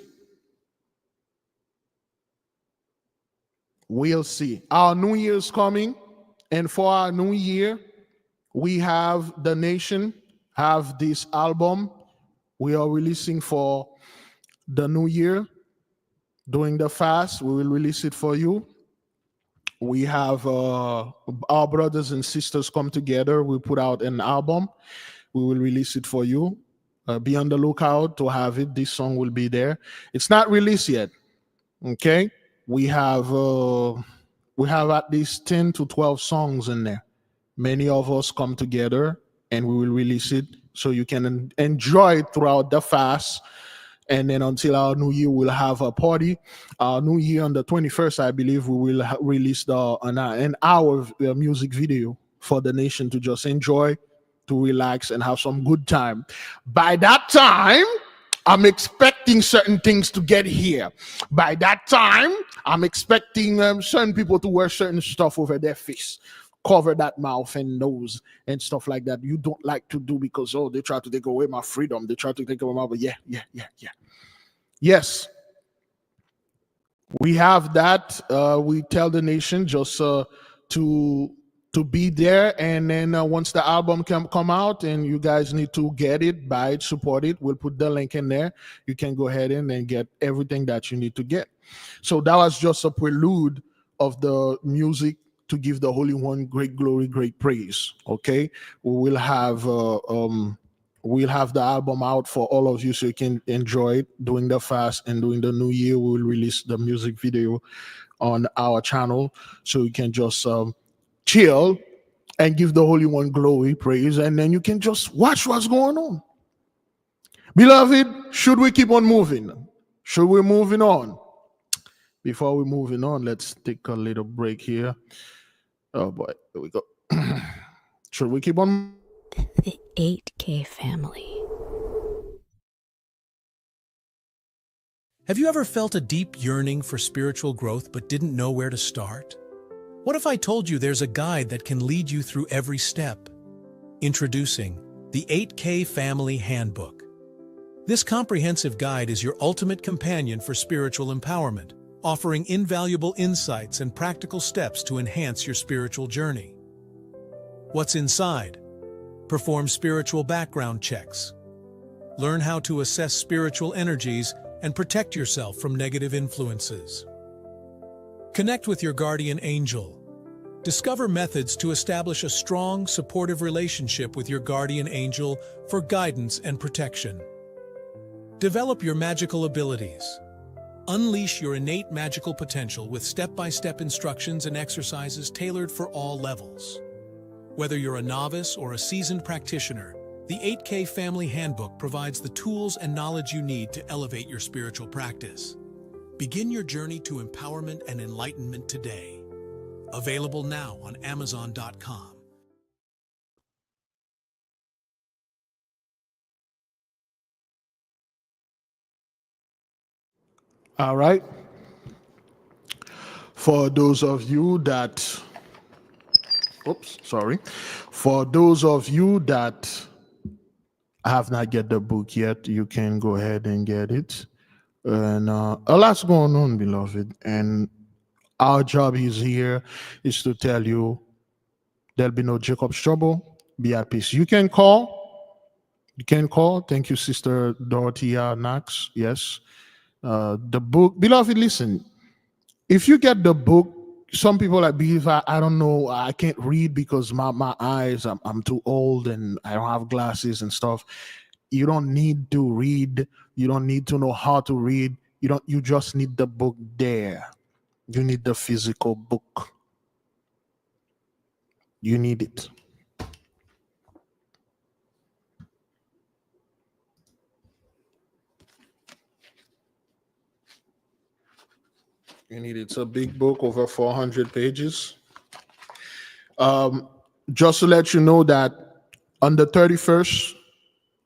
We'll see. Our New Year is coming, and for our New Year, we have the nation have this album we are releasing for the new year. During the fast, we will release it for you. We have our brothers and sisters come together. We put out an album. We will release it for you. Be on the lookout to have it. This song will be there. It's not released yet. Okay? We have at least 10 to 12 songs in there. Many of us come together and we will release it so you can enjoy it throughout the fast. And then until our New Year, we'll have a party. Our New Year on the 21st, I believe, we will release an hour music video for the nation to just enjoy, to relax, and have some good time. By that time, I'm expecting certain things to get here. By that time, I'm expecting certain people to wear certain stuff over their face. Cover that mouth and nose and stuff like that. You don't like to do because, they try to take away my freedom. They try to take away my, but yeah. Yes. We have that. We tell the nation just to be there. And then once the album come out and you guys need to get it, buy it, support it, we'll put the link in there. You can go ahead and get everything that you need to get. So that was just a prelude of the music to give the Holy One great glory, great praise. Okay, we'll have the album out for all of you so you can enjoy it during the fast, and during the New Year we will release the music video on our channel so you can just chill and give the Holy One glory, praise, and then you can just watch what's going on. Beloved, should we keep on moving? Should we moving on? Before we're moving on, let's take a little break here. Oh boy, here we go. Should we keep on? The 8K family. Have you ever felt a deep yearning for spiritual growth but didn't know where to start? What if I told you there's a guide that can lead you through every step? Introducing the 8K Family Handbook. This comprehensive guide is your ultimate companion for spiritual empowerment, offering invaluable insights and practical steps to enhance your spiritual journey. What's inside? Perform spiritual background checks. Learn how to assess spiritual energies and protect yourself from negative influences. Connect with your guardian angel. Discover methods to establish a strong, supportive relationship with your guardian angel for guidance and protection. Develop your magical abilities. Unleash your innate magical potential with step-by-step instructions and exercises tailored for all levels. Whether you're a novice or a seasoned practitioner, the 8K Family Handbook provides the tools and knowledge you need to elevate your spiritual practice. Begin your journey to empowerment and enlightenment today. Available now on Amazon.com. All right. For those of you that, for those of you that have not get the book yet, you can go ahead and get it. And a lot's going on, beloved. And our job is here is to tell you there'll be no Jacob's trouble. Be at peace. You can call. You can call. Thank you, Sister Dorothea Knox. Yes. The book, beloved, listen. If you get the book, some people like believe I don't know, I can't read because my eyes, I'm too old and I don't have glasses and stuff. You don't need to read. You don't need to know how to read. You just need the book there. You need the physical book. You need it. You need it. It's a big book, over 400 pages. Just to let you know that on the 31st,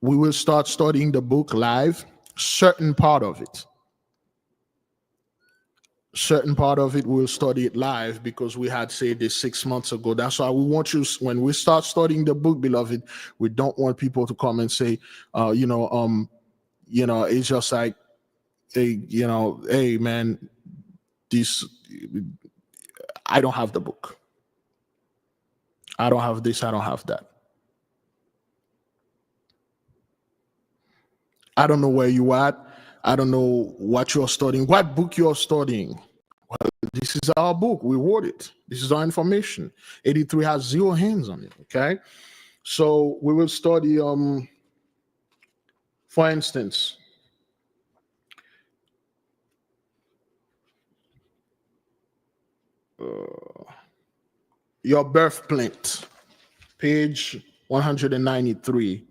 we will start studying the book live. Certain part of it we'll study it live because we had said this 6 months ago. That's why we want you, when we start studying the book, beloved, we don't want people to come and say, it's just like, hey man, I don't have the book. I don't have this, I don't have that. I don't know where you at. I don't know what you're studying, what book you're studying. Well, this is our book. We wrote it. This is our information. 83 has 0 hands on it, okay? So we will study, for instance, your birth plant, page 193.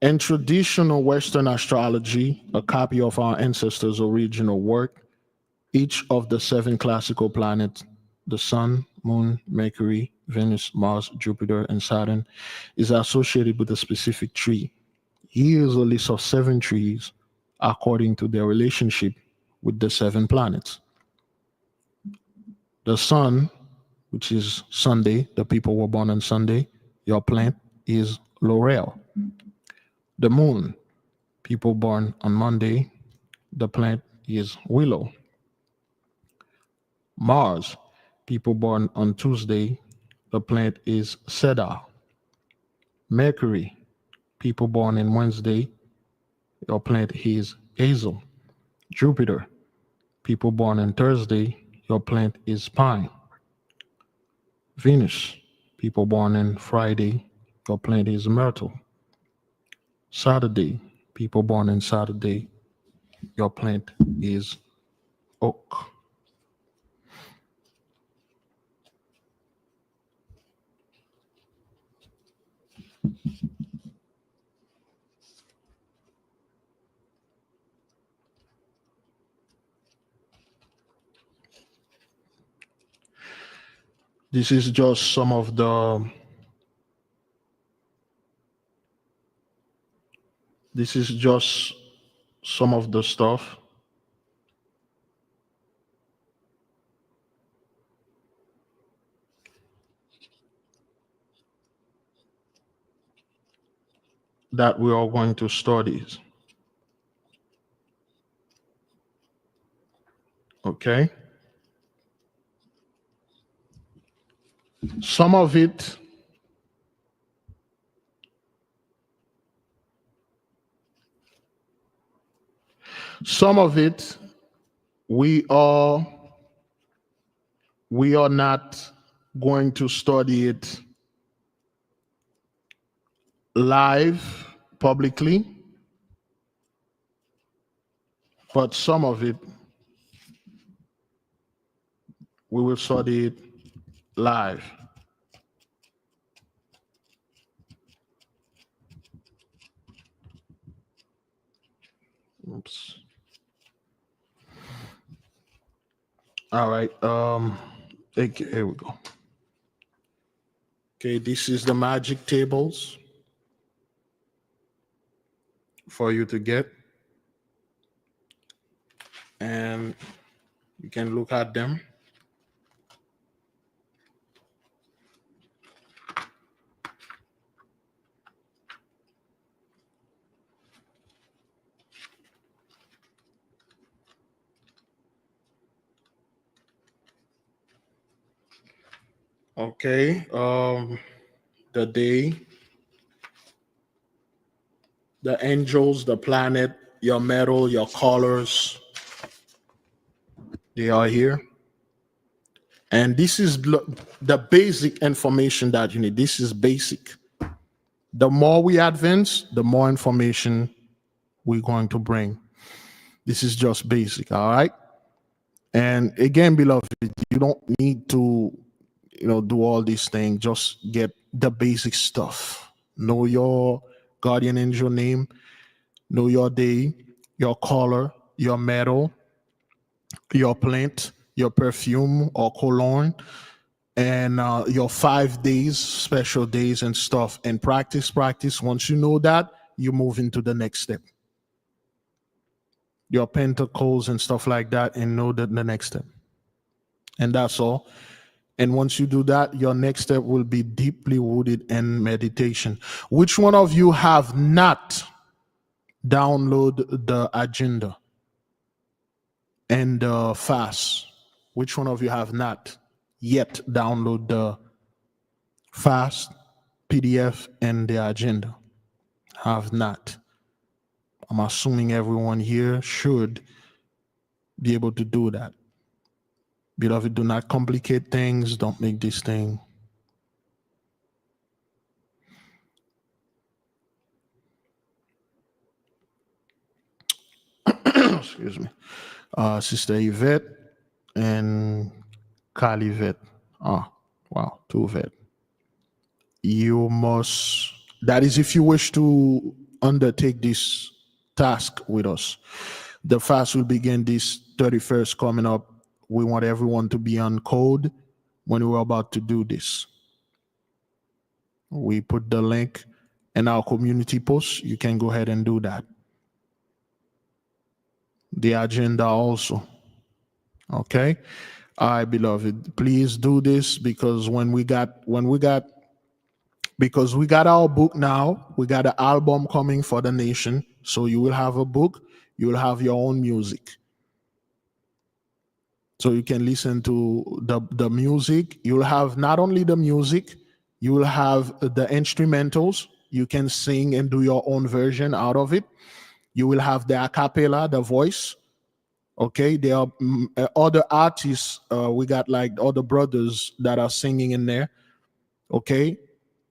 In traditional Western astrology, a copy of our ancestors' original work, each of the 7 classical planets, the Sun, Moon, Mercury, Venus, Mars, Jupiter, and Saturn, is associated with a specific tree. Here is a list of 7 trees according to their relationship with the 7 planets. The Sun, which is Sunday, the people were born on Sunday, your plant is Laurel. The Moon, people born on Monday, the plant is Willow. Mars, people born on Tuesday, the plant is Cedar. Mercury, people born on Wednesday, your plant is Hazel. Jupiter, people born on Thursday, your plant is Pine. Venus, people born on Friday, your plant is Myrtle. Saturday, people born on Saturday, your plant is Oak. This is just some of the stuff that we are going to study. Okay? Some of it Some of it we are not going to study it live publicly, but some of it we will study it live. Oops. All right. Okay, here we go. Okay, this is the magic tables for you to get, and you can look at them. Okay, the day, the angels, the planet, your metal, your colors, they are here. And this is the basic information that you need. This is basic. The more we advance, the more information we're going to bring. This is just basic, all right? And again, beloved, you don't need to, do all these things. Just get the basic stuff. Know your guardian angel name, know your day, your color, your metal, your plant, your perfume or cologne, and your 5 days, special days and stuff. And practice. Once you know that, you move into the next step. Your pentacles and stuff like that, and know that the next step. And that's all. And once you do that, your next step will be deeply rooted in meditation. Which one of you have not downloaded the agenda and the fast? Which one of you have not yet downloaded the fast PDF and the agenda? Have not. I'm assuming everyone here should be able to do that. Beloved, do not complicate things. Don't make this thing. Excuse me. Sister Yvette and Kali Yvette. Ah, wow, 2 Yvette. You must, that is if you wish to undertake this task with us. The fast will begin this 31st coming up. We want everyone to be on code when we're about to do this. We put the link in our community post. You can go ahead and do that. The agenda also. Okay? All right, beloved. Please do this because because we got our book now, we got an album coming for the nation. So you will have a book, you will have your own music. So you can listen to the music. You'll have not only the music, you will have the instrumentals. You can sing and do your own version out of it. You will have the a cappella, the voice. Okay, there are other artists. We got like other brothers that are singing in there. Okay,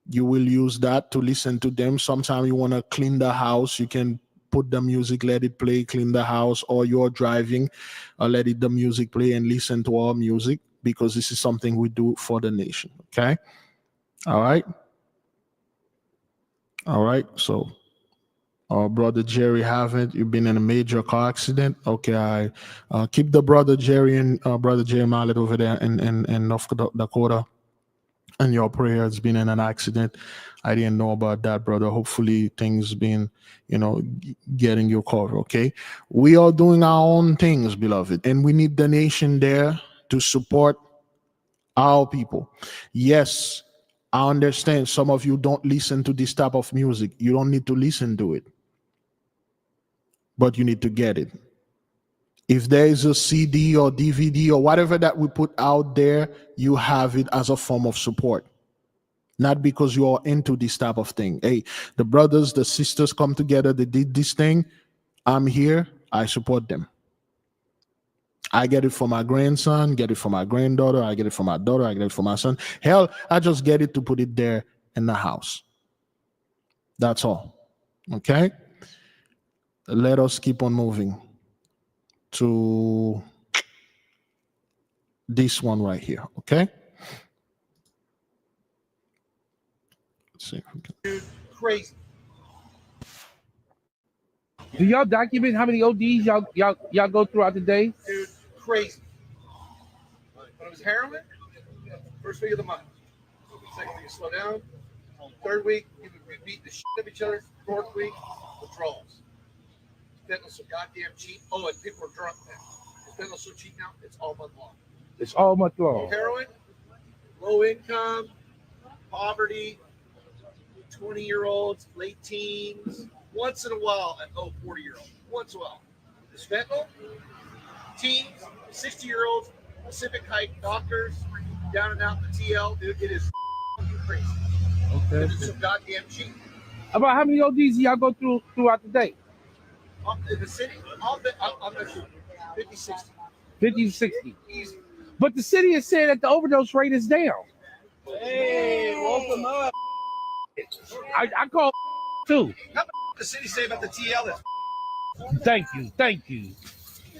you will use that to listen to them. Sometimes you want to clean the house. You can put the music, let it play, clean the house, or you're driving, let the music play and listen to our music, because this is something we do for the nation. Okay. All right. All right. So our brother Jerry haven't. You've been in a major car accident. Okay. I keep the brother Jerry and brother Jerry Mallet over there in North Dakota. And your prayer has been in an accident. I didn't know about that, brother. Hopefully things been, getting you covered, okay? We are doing our own things, beloved. And we need the nation there to support our people. Yes, I understand some of you don't listen to this type of music. You don't need to listen to it. But you need to get it. If there is a CD or DVD or whatever that we put out there, you have it as a form of support. Not because you are into this type of thing. Hey, the brothers, the sisters come together, they did this thing. I'm here. I support them. I get it for my grandson, get it for my granddaughter, I get it for my daughter, I get it for my son. Hell, I just get it to put it there in the house. That's all. Okay? Let us keep on moving to this one right here. Okay? Let's see if we can. Crazy. Do y'all document how many ODs y'all go throughout the day? Dude, crazy. When it was heroin, first week of the month. Second week, you slow down. Third week, you beat the shit out of each other. Fourth week, withdrawals. Fentanyl's so goddamn cheap. Oh, and people are drunk now. Fentanyl's so cheap now, it's all month long. It's all month long. Heroin, low income, poverty, 20-year-olds, late teens. Once in a while, 40-year-old. Once in a while. This fentanyl, teens, 60-year-olds, Pacific Height doctors, down and out in the TL, dude, it is crazy. Okay. It's so goddamn cheap. About how many ODs y'all go throughout the day? In the city, I'm not sure. 50, 60. 50, 60. Easy. But the city is saying that the overdose rate is down. Hey, welcome up. I call too. How much the city say about the TL? Thank you.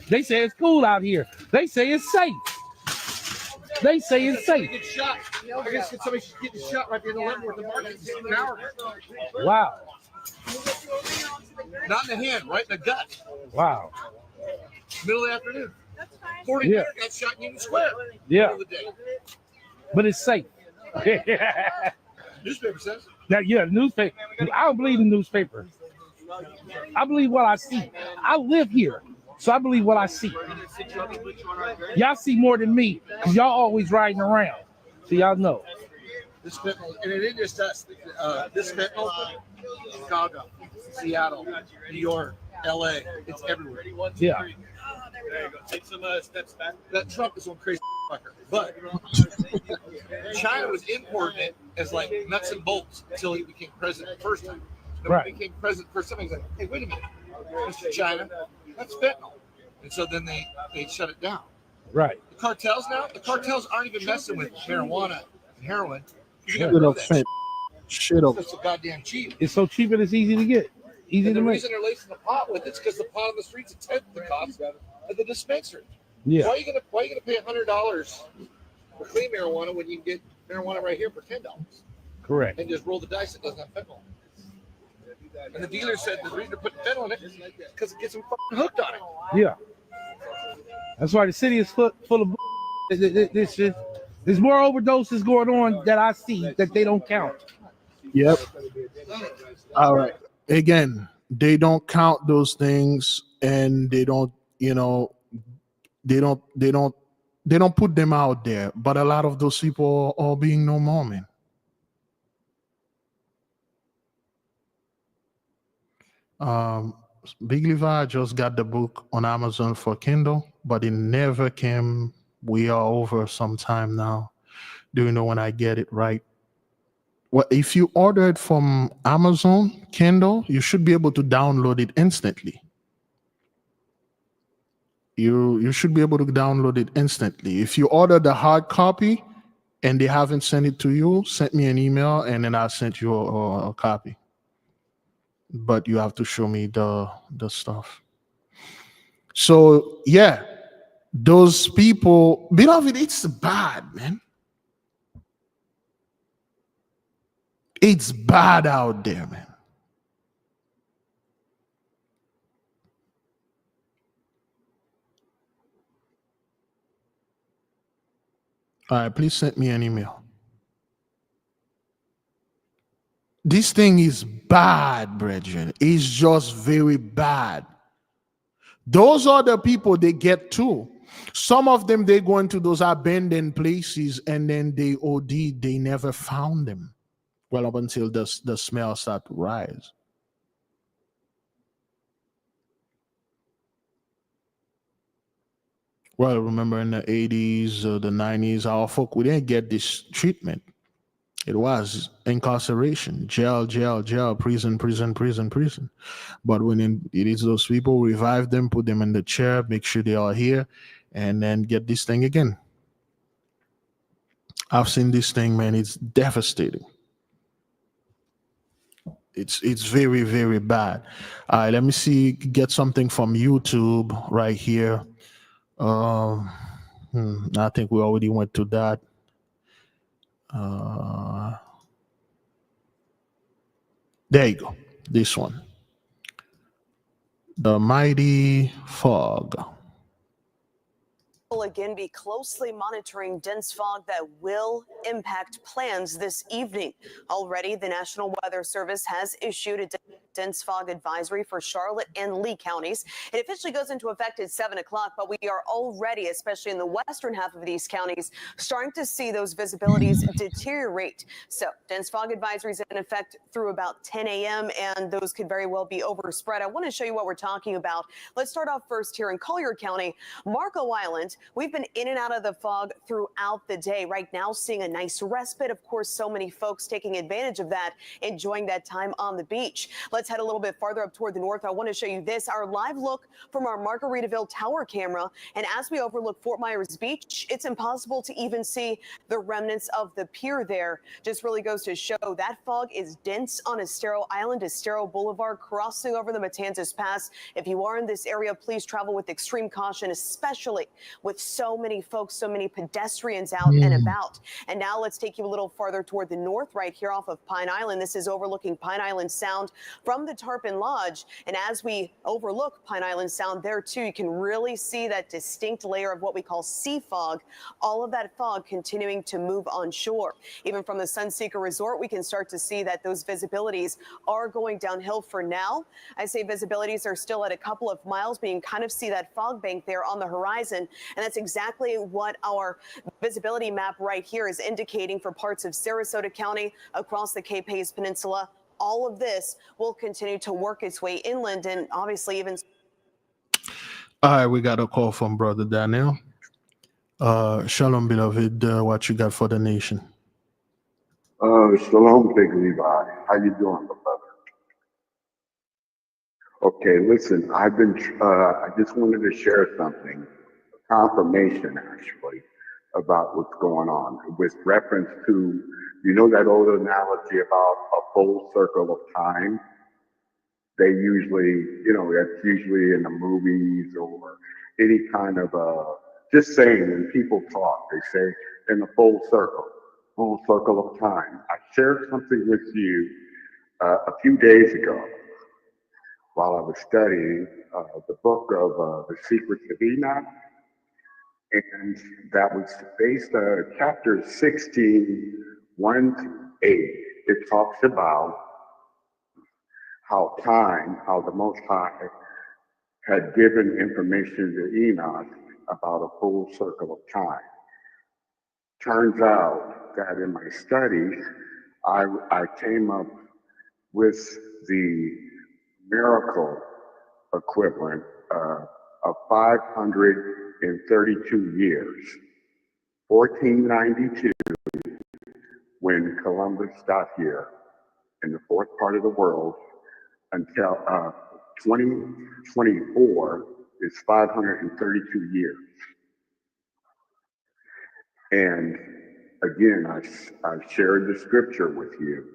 They say it's cool out here. They say it's safe. They say it's safe. Get shot. I guess somebody should get shot right there in the Leavenworth market. An hour. Wow. Not in the hand, right in the gut. Wow. Middle of the afternoon. 40 Yeah. got shot in Union Square. Yeah. Middle of the day. But it's safe. Newspaper says. Now, yeah, newspaper. I don't believe in newspaper. I believe what I see. I live here, so I believe what I see. Y'all see more than me, because y'all always riding around. So y'all know. This fentanyl, and it isn't just us. This fentanyl, Chicago, Seattle, New York, LA, it's everywhere. Yeah. There you go. Take some steps back. That Trump is one crazy fucker. But China was importing it as like nuts and bolts until he became president the first time. Then when he became president the first time, he's like, hey, wait a minute, Mr. China, that's fentanyl. And so then they shut it down. Right. The cartels aren't even messing with marijuana and heroin. Shit up. It's so goddamn cheap. It's so cheap and it's easy to get. Easy And to the make. reason they're lacing the pot with it's because the pot on the streets is 10th the cost of the dispensary. Yeah. Why are you gonna pay $100 for clean marijuana when you can get marijuana right here for $10 Correct. and just roll the dice that doesn't have fentanyl? And the dealer said the reason they're putting fentanyl in it is because it gets them fucking hooked on it. Yeah. That's why the city is full of this shit. There's more overdoses going on that I see that they don't count. Yep. All right. Again, they don't count those things, and they don't, they don't put them out there. But a lot of those people are being no more, man. Big Levi just got the book on Amazon for Kindle, but it never came. We are over some time now. Do you know when I get it right? Well, if you order it from Amazon Kindle, you should be able to download it instantly. You should be able to download it instantly. If you order the hard copy and they haven't sent it to you, send me an email and then I'll send you a copy. But you have to show me the stuff. So yeah, those people, beloved, it's bad, man. It's bad out there, man. All right, please send me an email. This thing is bad, brethren. It's just very bad. Those are the people they get to. Some of them, they go into those abandoned places and then they OD. They never found them. Well, up until the smell start to rise. Well, remember in the 80s, the 90s, our folk, we didn't get this treatment. It was incarceration, jail, prison. But when it is those people, revive them, put them in the chair, make sure they are here, and then get this thing again. I've seen this thing, man. It's devastating. It's very, very bad. All right, let me see. Get something from YouTube right here. I think we already went to that. There you go. This one. The mighty fog. Will again be closely monitoring dense fog that will impact plans this evening. Already, the National Weather Service has issued a dense fog advisory for Charlotte and Lee counties. It officially goes into effect at 7 o'clock, but we are already, especially in the western half of these counties, starting to see those visibilities deteriorate. So dense fog advisories in effect through about 10 a.m., and those could very well be overspread. I want to show you what we're talking about. Let's start off first here in Collier County, Marco Island. We've been in and out of the fog throughout the day. Right now, seeing a nice respite. Of course, so many folks taking advantage of that, enjoying that time on the beach. Let's head a little bit farther up toward the north. I want to show you this, our live look from our Margaritaville tower camera. And as we overlook Fort Myers Beach, it's impossible to even see the remnants of the pier there. Just really goes to show that fog is dense on Estero Island, Estero Boulevard, crossing over the Matanzas Pass. If you are in this area, please travel with extreme caution, especially with so many folks, so many pedestrians out and about. And now let's take you a little farther toward the north, right here off of Pine Island. This is overlooking Pine Island Sound from the Tarpon Lodge. And as we overlook Pine Island Sound there too, you can really see that distinct layer of what we call sea fog. All of that fog continuing to move on shore. Even from the Sunseeker Resort, we can start to see that those visibilities are going downhill for now. I say visibilities are still at a couple of miles, but you can kind of see that fog bank there on the horizon. And that's exactly what our visibility map right here is indicating for parts of Sarasota County, across the Cape Hayes Peninsula. All of this will continue to work its way inland, and obviously even. All right, we got a call from Brother Daniel. Shalom, beloved. What you got for the nation? Shalom, Big Levi. How you doing, brother? Okay, listen, I just wanted to share something, confirmation actually, about what's going on with reference to, you know, that old analogy about a full circle of time. They usually, you know, that's usually in the movies or any kind of, just saying when people talk, they say in a full circle of time. I shared something with you a few days ago while I was studying the book of The Secrets of Enoch. And that was based on chapter 16, 1 to 8. It talks about how the Most High had given information to Enoch about a full circle of time. Turns out that in my studies, I came up with the miracle equivalent of 532 years, 1492, when Columbus got here in the fourth part of the world, until 2024 is 532 years. And again, I shared the scripture with you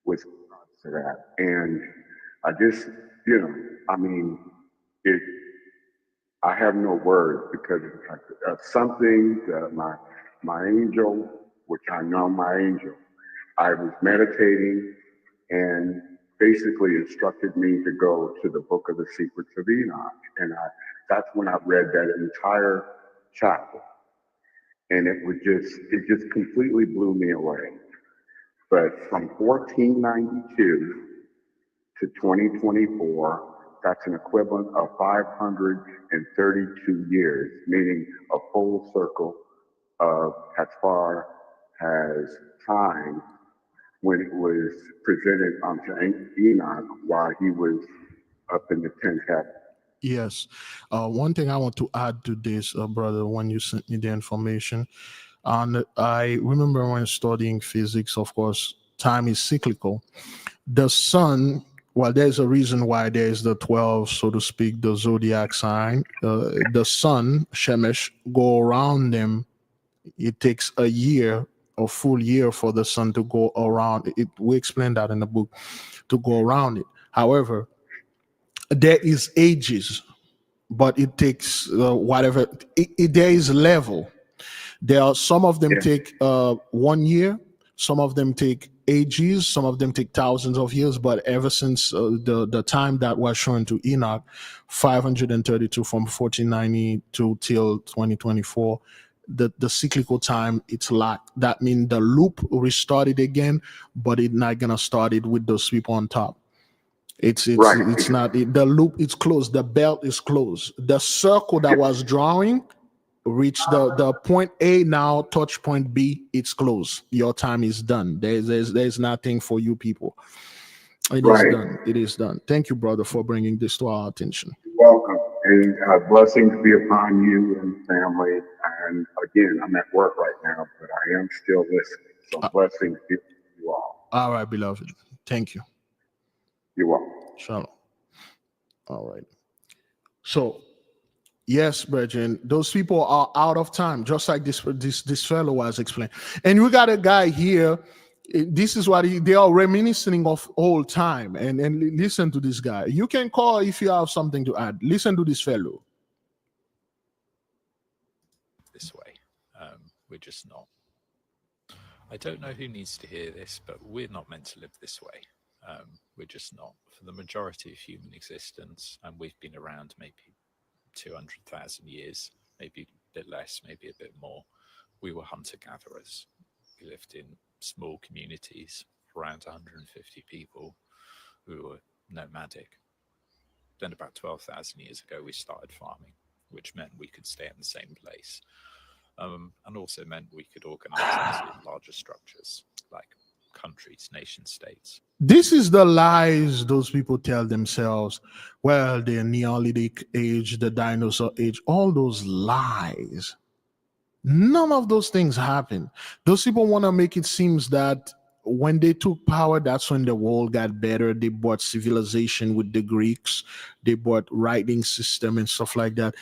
with regards to that. And I just, you know, I mean, I have no words because it's something that my angel, which I know my angel, I was meditating and basically instructed me to go to the book of the Secrets of Enoch. And that's when I read that entire chapter. And it just completely blew me away. But from 1492 to 2024, that's an equivalent of 532 years, meaning a full circle of as far as time when it was presented unto Enoch while he was up in the 10th heaven. Yes. One thing I want to add to this, brother, when you sent me the information, And I remember when studying physics, of course, time is cyclical. The sun, well, there's a reason why there's the 12, so to speak, the zodiac sign. The sun, Shemesh, go around them. It takes a year, a full year for the sun to go around it. We explain that in the book, to go around it. However, there is ages, but it takes whatever. There is level. There are some of them take 1 year, some of them take ages, some of them take thousands of years. But ever since the time that was shown to Enoch, 532 from 1492 till 2024, the cyclical time, it's locked. That means the loop restarted again, but it's not gonna start it with those people on top. It's not the loop. It's closed. The belt is closed. The circle that was drawing reached the point A, now touch point B. It's closed. Your time is done. There's nothing for you people. It is done. It is done. Thank you, brother, for bringing this to our attention. You're welcome. And blessings be upon you and family. And again, I'm at work right now, but I am still listening. So blessings be upon you all. All right, beloved. Thank you. You're welcome. Shalom. All right. So, yes, brethren, those people are out of time, just like this fellow was explained. And we got a guy here. This is what they are reminiscing of old time. And listen to this guy. You can call if you have something to add. Listen to this fellow. This way. We're just not. I don't know who needs to hear this, but we're not meant to live this way. We're just not. For the majority of human existence, and we've been around maybe 200,000 years, maybe a bit less, maybe a bit more. We were hunter-gatherers. We lived in small communities, around 150 people who were nomadic. Then about 12,000 years ago, we started farming, which meant we could stay in the same place. And also meant we could organize into larger structures like countries, nation states. This is the lies those people tell themselves. Well, the Neolithic age, the dinosaur age, all those lies. None of those things happen. Those people want to make it seem that when they took power, that's when the world got better. They brought civilization with the Greeks. They brought writing system and stuff like that.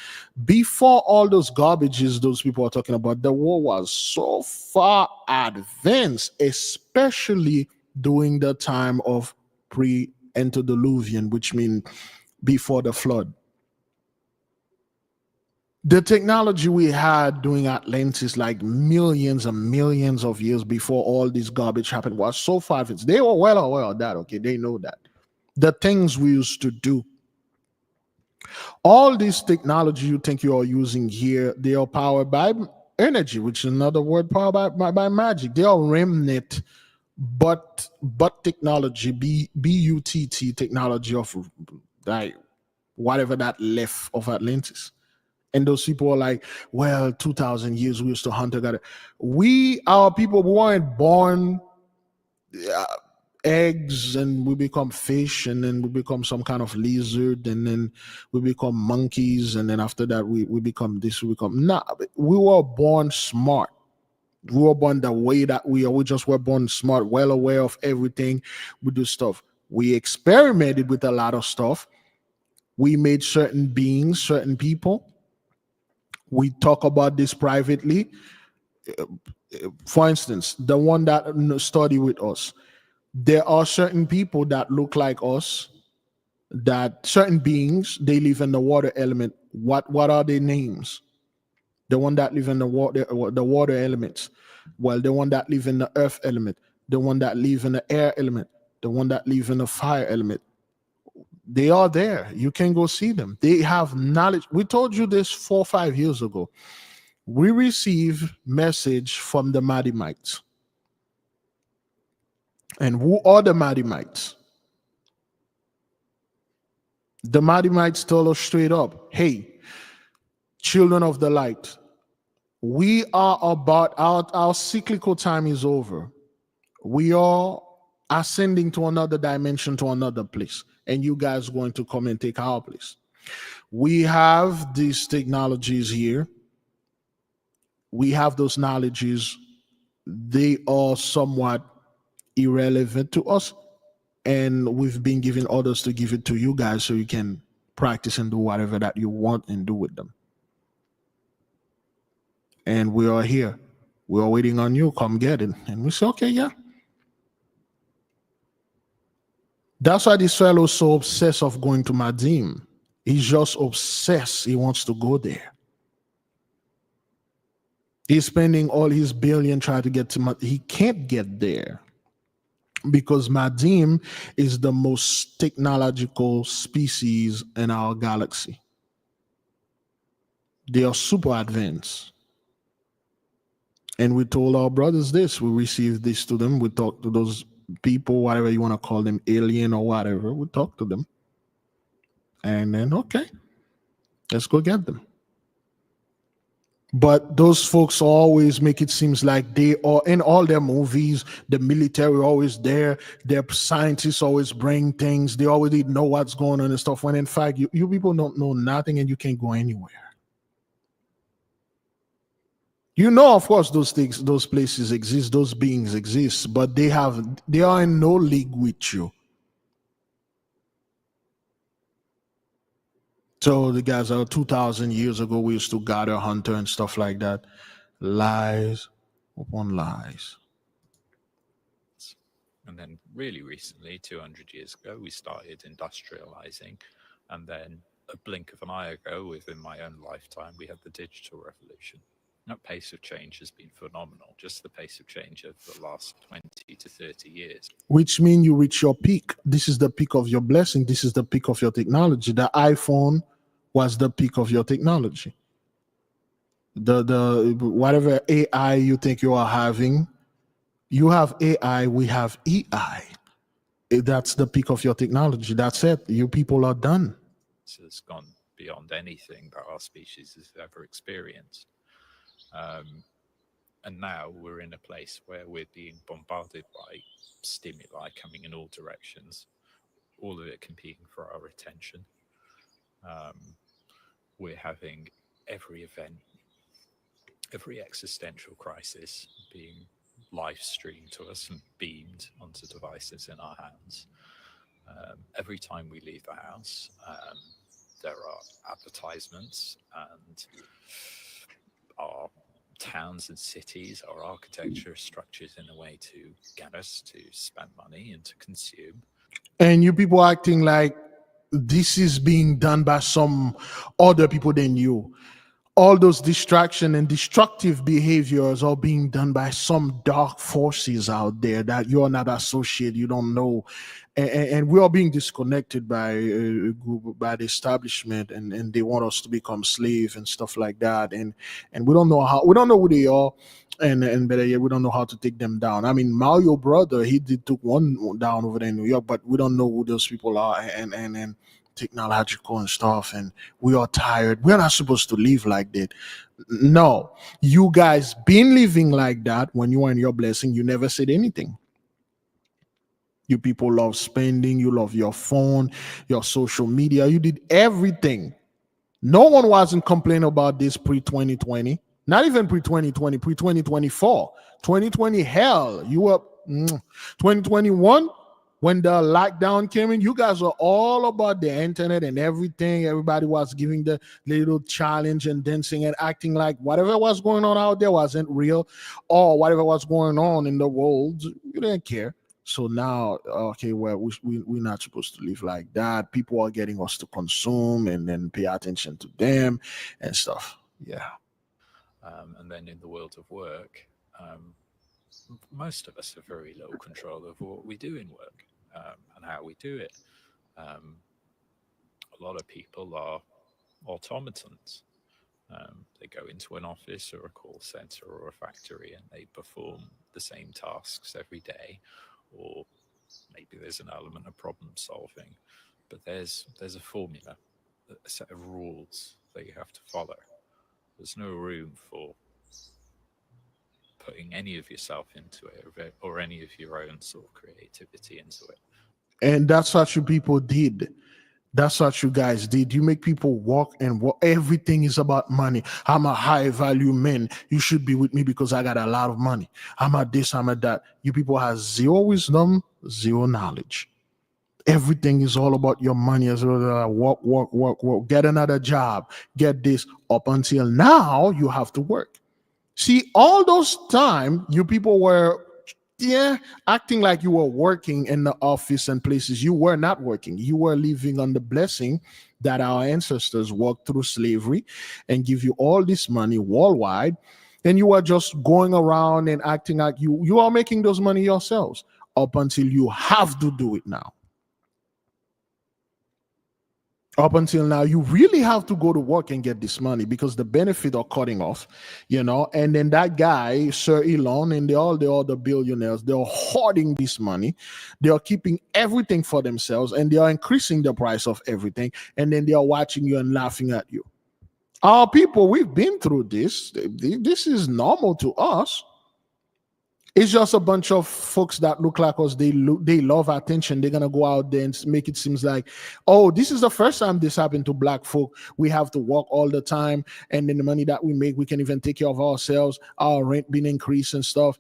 Before all those garbages those people are talking about, the world was so far advanced, especially during the time of pre-antediluvian, which means before the flood. The technology we had during Atlantis, like millions and millions of years before all this garbage happened, was so far advanced. They were well aware of that, okay? They know that. The things we used to do. All this technology you think you are using here, they are powered by energy, which is another word, powered by magic. They are remnant, but technology, B-U-T-T technology of like whatever that left of Atlantis. And those people are like, well, 2,000 years we used to hunt together. Our people weren't born eggs and we become fish and then we become some kind of lizard and then we become monkeys and then after that we become this, we become. Nah, we were born smart. We were born the way that we are. We just were born smart, well aware of everything. We do stuff. We experimented with a lot of stuff. We made certain beings, certain people. We talk about this privately. For instance, the one that study with us, there are certain people that look like us, that certain beings, they live in the water element. What are their names? The one that live in the water elements. Well, the one that live in the earth element, the one that live in the air element, the one that live in the fire element. They are there. You can go see them. They have knowledge. We told you this 4 or 5 years ago. We receive message from the Madimites. And who are the Madimites? The Madimites tell us straight up, hey, children of the light, we are about, our cyclical time is over. We are ascending to another dimension, to another place. And you guys are going to come and take our place. We have these technologies here. we have those knowledges, they are somewhat irrelevant to us, and we've been giving orders to give it to you guys so you can practice and do whatever that you want and do with them. And we are here. We are waiting on you. Come get it. And we say, okay, yeah. That's why this fellow is so obsessed of going to Madim. He's just obsessed. He wants to go there. He's spending all his billion trying to get to Madim. He can't get there because Madim is the most technological species in our galaxy. They are super advanced. And we told our brothers this. We received this to them. We talked to those people, whatever you want to call them, alien or whatever. We talked to them. And then, okay, let's go get them. But those folks always make it seem like they are, in all their movies, the military always there, their scientists always bring things, they already know what's going on and stuff, when in fact, you people don't know nothing and you can't go anywhere. You know, of course, those things, those places exist, those beings exist, but they are in no league with you. So the guys are 2,000 years ago, we used to gather, hunter and stuff like that. Lies upon lies. And then really recently, 200 years ago, we started industrializing. And then a blink of an eye ago, within my own lifetime, we had the digital revolution. That pace of change has been phenomenal, just the pace of change over the last 20 to 30 years. Which means you reach your peak. This is the peak of your blessing. This is the peak of your technology. The iPhone was the peak of your technology. The whatever AI you think you are having, you have AI, we have EI. That's the peak of your technology. That's it. You people are done. This has gone beyond anything that our species has ever experienced. And now we're in a place where we're being bombarded by stimuli coming in all directions, all of it competing for our attention. We're having every event, every existential crisis being live streamed to us and beamed onto devices in our hands. Every time we leave the house, there are advertisements, and our towns and cities, our architecture is structured in a way to get us to spend money and to consume. And you people acting like this is being done by some other people than you. All those distraction and destructive behaviors are being done by some dark forces out there that you're not associated, you don't know. And we are being disconnected by the establishment, and they want us to become slaves and stuff like that. And we don't know who they are, and better yet, we don't know how to take them down. I mean, Mario brother, he took one down over there in New York, but we don't know who those people are, and technological and stuff, and we are tired. We're not supposed to live like that. No, you guys been living like that. When you were in your blessing, you never said anything. You people love spending, you love your phone, your social media, you did everything. No one wasn't complaining about this pre-2020, not even pre-2020, pre-2024. 2020, hell, you were 2021. When the lockdown came in, you guys are all about the internet and everything. Everybody was giving the little challenge and dancing and acting like whatever was going on out there wasn't real, or whatever was going on in the world, you didn't care. So now, okay, well, we're not supposed to live like that. People are getting us to consume and then pay attention to them and stuff. Yeah. And then in the world of work, most of us have very little control over what we do in work. And how we do it. A lot of people are automatons. They go into an office or a call center or a factory and they perform the same tasks every day, or maybe there's an element of problem solving, but there's a formula, a set of rules that you have to follow. There's no room for putting any of yourself into it, or any of your own sort of creativity into it. And that's what you people did. That's what you guys did. You make people walk and walk. Everything is about money. I'm a high value man. You should be with me because I got a lot of money. I'm at this, I'm at that. You people have zero wisdom, zero knowledge. Everything is all about your money. As well, work. Get another job. Get this. Up until now, you have to work. See, all those time, you people were acting like you were working in the office and places. You were not working. You were living on the blessing that our ancestors walked through slavery and give you all this money worldwide. And you are just going around and acting like you are making those money yourselves up until you have to do it now. Up until now, you really have to go to work and get this money because the benefit are cutting off, and then that guy, Sir Elon, and all the other billionaires, they're hoarding this money. They are keeping everything for themselves and they are increasing the price of everything. And then they are watching you and laughing at you. Our people, we've been through this. This is normal to us. It's just a bunch of folks that look like us. They love attention. They're gonna go out there and make it seem like, oh, this is the first time this happened to black folk. We have to work all the time, and then the money that we make, we can even take care of ourselves. Our rent being increased and stuff.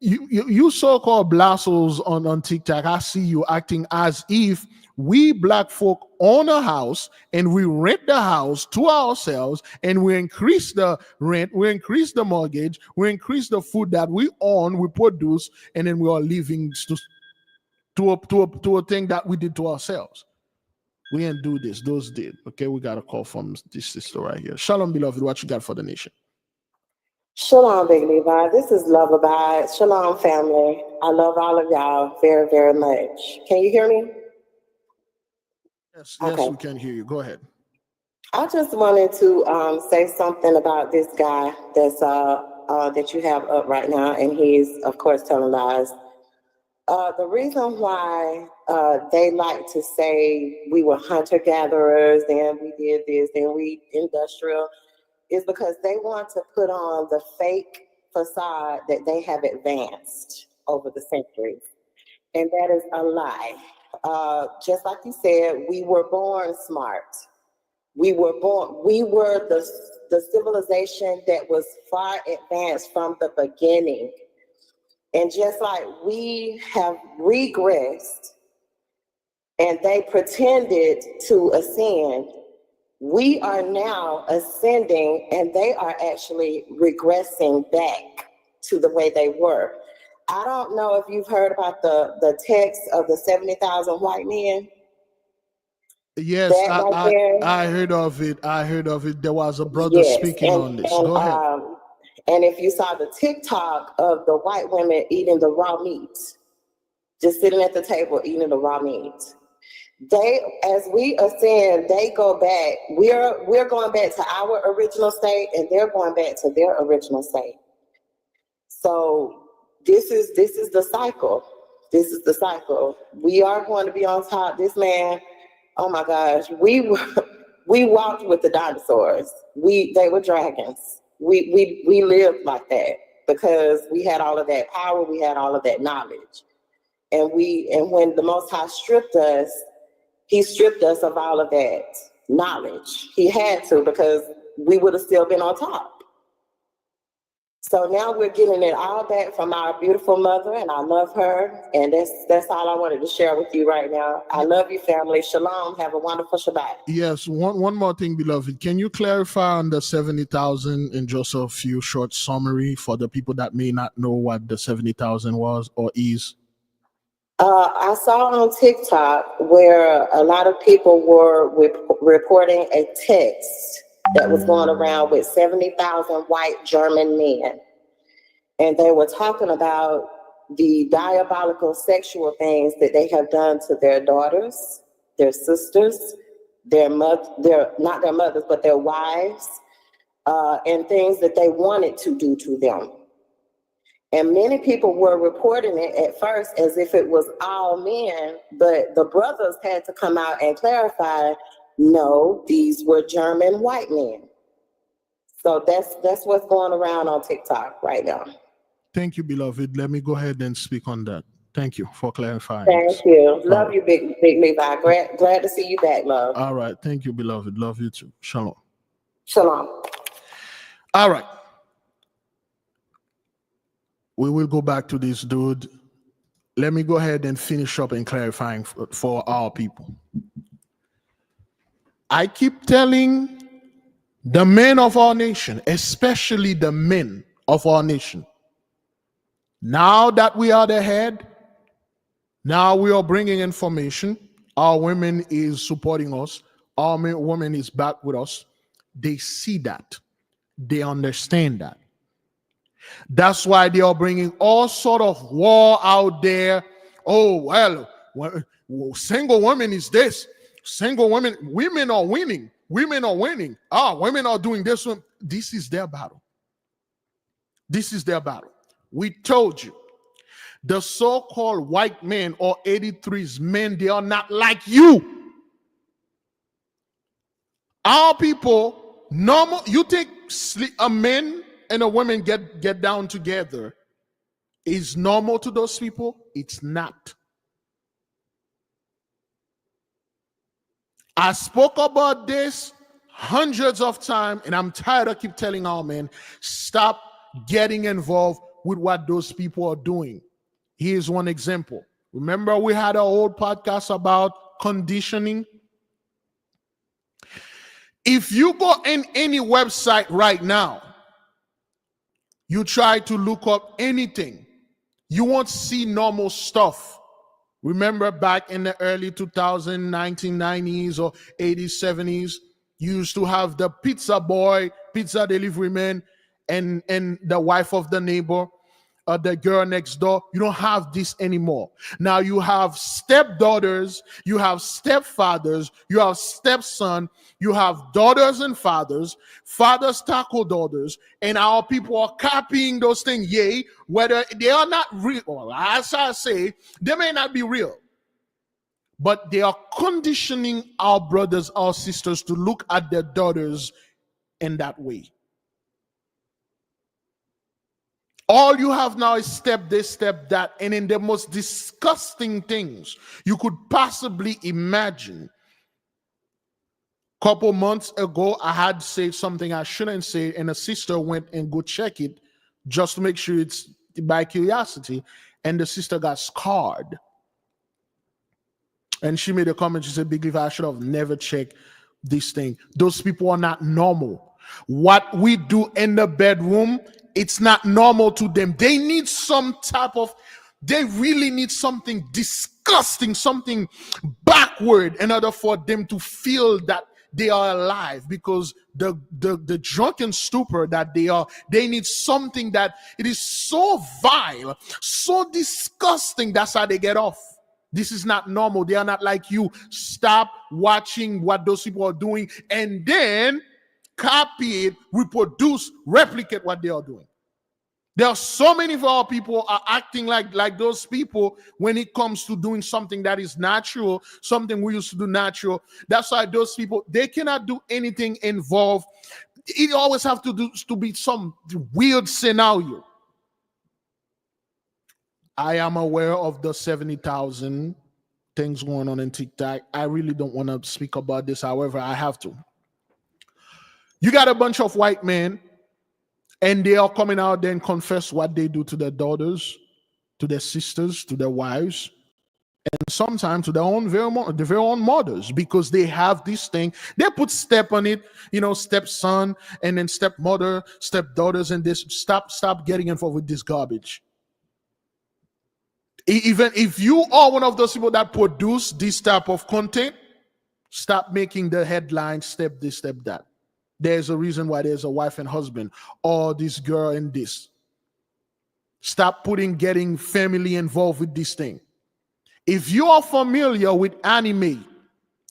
You so-called blassos on TikTok, I see you acting as if we black folk own a house and we rent the house to ourselves and we increase the rent, we increase the mortgage, we increase the food that we own, we produce, and then we are living to a thing that we did to ourselves. We didn't do this, those did. Okay, we got a call from this sister right here. Shalom, beloved, what you got for the nation? Shalom, Big Levi. This is Love Abide. Shalom, family. I love all of y'all very, very much. Can you hear me? Yes, Okay. We can hear you. Go ahead. I just wanted to say something about this guy that's that you have up right now, and he's, of course, telling lies. The reason why they like to say we were hunter-gatherers, and we did this, and we industrial, is because they want to put on the fake facade that they have advanced over the centuries. And that is a lie. Just like you said, we were born smart. We were the civilization that was far advanced from the beginning. And just like we have regressed and they pretended to ascend, we are now ascending and they are actually regressing back to the way they were. I don't know if you've heard about the text of the 70,000 white men. Yes, I heard of it. There was a brother speaking on this. Go ahead. And if you saw the TikTok of the white women eating the raw meat, just sitting at the table eating the raw meat. As we ascend, they go back. We're going back to our original state, and they're going back to their original state. So this is the cycle. This is the cycle. We are going to be on top. This man, oh my gosh, we walked with the dinosaurs. They were dragons. We lived like that because we had all of that power. We had all of that knowledge, and when the Most High stripped us. He stripped us of all of that knowledge. He had to, because we would have still been on top. So now we're getting it all back from our beautiful mother, and I love her. And that's all I wanted to share with you right now. I love you, family. Shalom. Have a wonderful Shabbat. Yes, one more thing, beloved. Can you clarify on the 70,000 in just a few short summary for the people that may not know what the 70,000 was or is? I saw on TikTok where a lot of people were reporting a text that was going around with 70,000 white German men. And they were talking about the diabolical sexual things that they have done to their daughters, their sisters, not their mothers, but their wives, and things that they wanted to do to them. And many people were reporting it at first as if it was all men, but the brothers had to come out and clarify, no, these were German white men. So that's what's going around on TikTok right now. Thank you, beloved. Let me go ahead and speak on that. Thank you for clarifying. Thank you. Love you, Big Levi. Glad to see you back, love. All right. Thank you, beloved. Love you too. Shalom. Shalom. All right. We will go back to this dude. Let me go ahead and finish up and clarifying for our people. I keep telling the men of our nation, especially the men of our nation, now that we are the head, now we are bringing information. Our women is supporting us. Our women is back with us. They see that. They understand that. That's why they are bringing all sort of war out there. Oh, well, single women is this. Single women are winning. Women are winning. Women are doing this one. This is their battle. This is their battle. We told you. The so-called white men or 83's men, they are not like you. Our people, normal, you think a man and a woman get down together is normal to those people? It's not. I spoke about this hundreds of times, and I'm tired of keep telling our men, stop getting involved with what those people are doing. Here's one example. Remember we had an old podcast about conditioning? If you go in any website right now, you try to look up anything, you won't see normal stuff. Remember back in the early 2000s, 1990s or 80s, 70s, you used to have the pizza boy, pizza delivery man, and the wife of the neighbor, the girl next door. You don't have this anymore. Now you have stepdaughters, you have stepfathers, you have stepson, you have daughters and fathers, fathers tackle daughters, and our people are copying those things. Yea, whether they are not real, or as I say, they may not be real, but they are conditioning our brothers, our sisters to look at their daughters in that way. All you have now is step this, step that, and in the most disgusting things you could possibly imagine. Couple months ago, I had said something I shouldn't say, and a sister went and go check it just to make sure it's by curiosity, and the sister got scarred. And she made a comment. She said, "Big Levi, I should have never checked this thing." Those people are not normal. What we do in the bedroom, it's not normal to them. They need some type of, they really need something disgusting, something backward in order for them to feel that they are alive, because the drunken stupor that they are, they need something that it is so vile, so disgusting. That's how they get off. This is not normal. They are not like you. Stop watching what those people are doing and then copy it, reproduce, replicate what they are doing. There are so many of our people are acting like those people when it comes to doing something that is natural, something we used to do natural. That's why those people, they cannot do anything involved. It always have to be some weird scenario. I am aware of the 70,000 things going on in TikTok. I really don't want to speak about this. However, I have to. You got a bunch of white men, and they are coming out there and confess what they do to their daughters, to their sisters, to their wives, and sometimes to their own very own mothers, because they have this thing. They put step on it, stepson, and then stepmother, stepdaughters, and this. Stop getting involved with this garbage. Even if you are one of those people that produce this type of content, stop making the headline step this, step that. There's a reason why there's a wife and husband, or this girl and this. Stop getting family involved with this thing. If you are familiar with anime,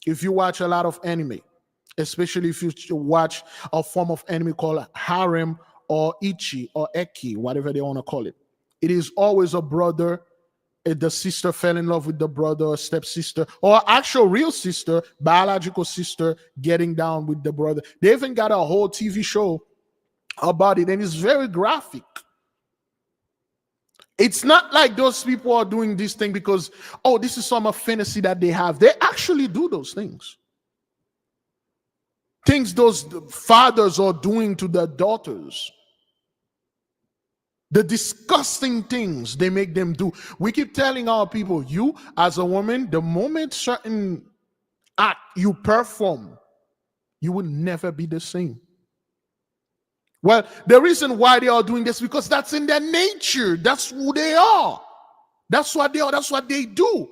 if you watch a lot of anime, especially if you watch a form of anime called harem or ichi or eki, whatever they want to call it, it is always a brother. The sister fell in love with the brother or stepsister, or actual real sister, biological sister, getting down with the brother. They even got a whole TV show about it, and it's very graphic. It's not like those people are doing this thing because, oh, this is some fantasy that they have. They actually do those things. Things those fathers are doing to their daughters. The disgusting things they make them do. We keep telling our people, you as a woman, the moment certain act you perform, you will never be the same. Well, the reason why they are doing this because that's in their nature. That's who they are. That's what they are. That's what they do.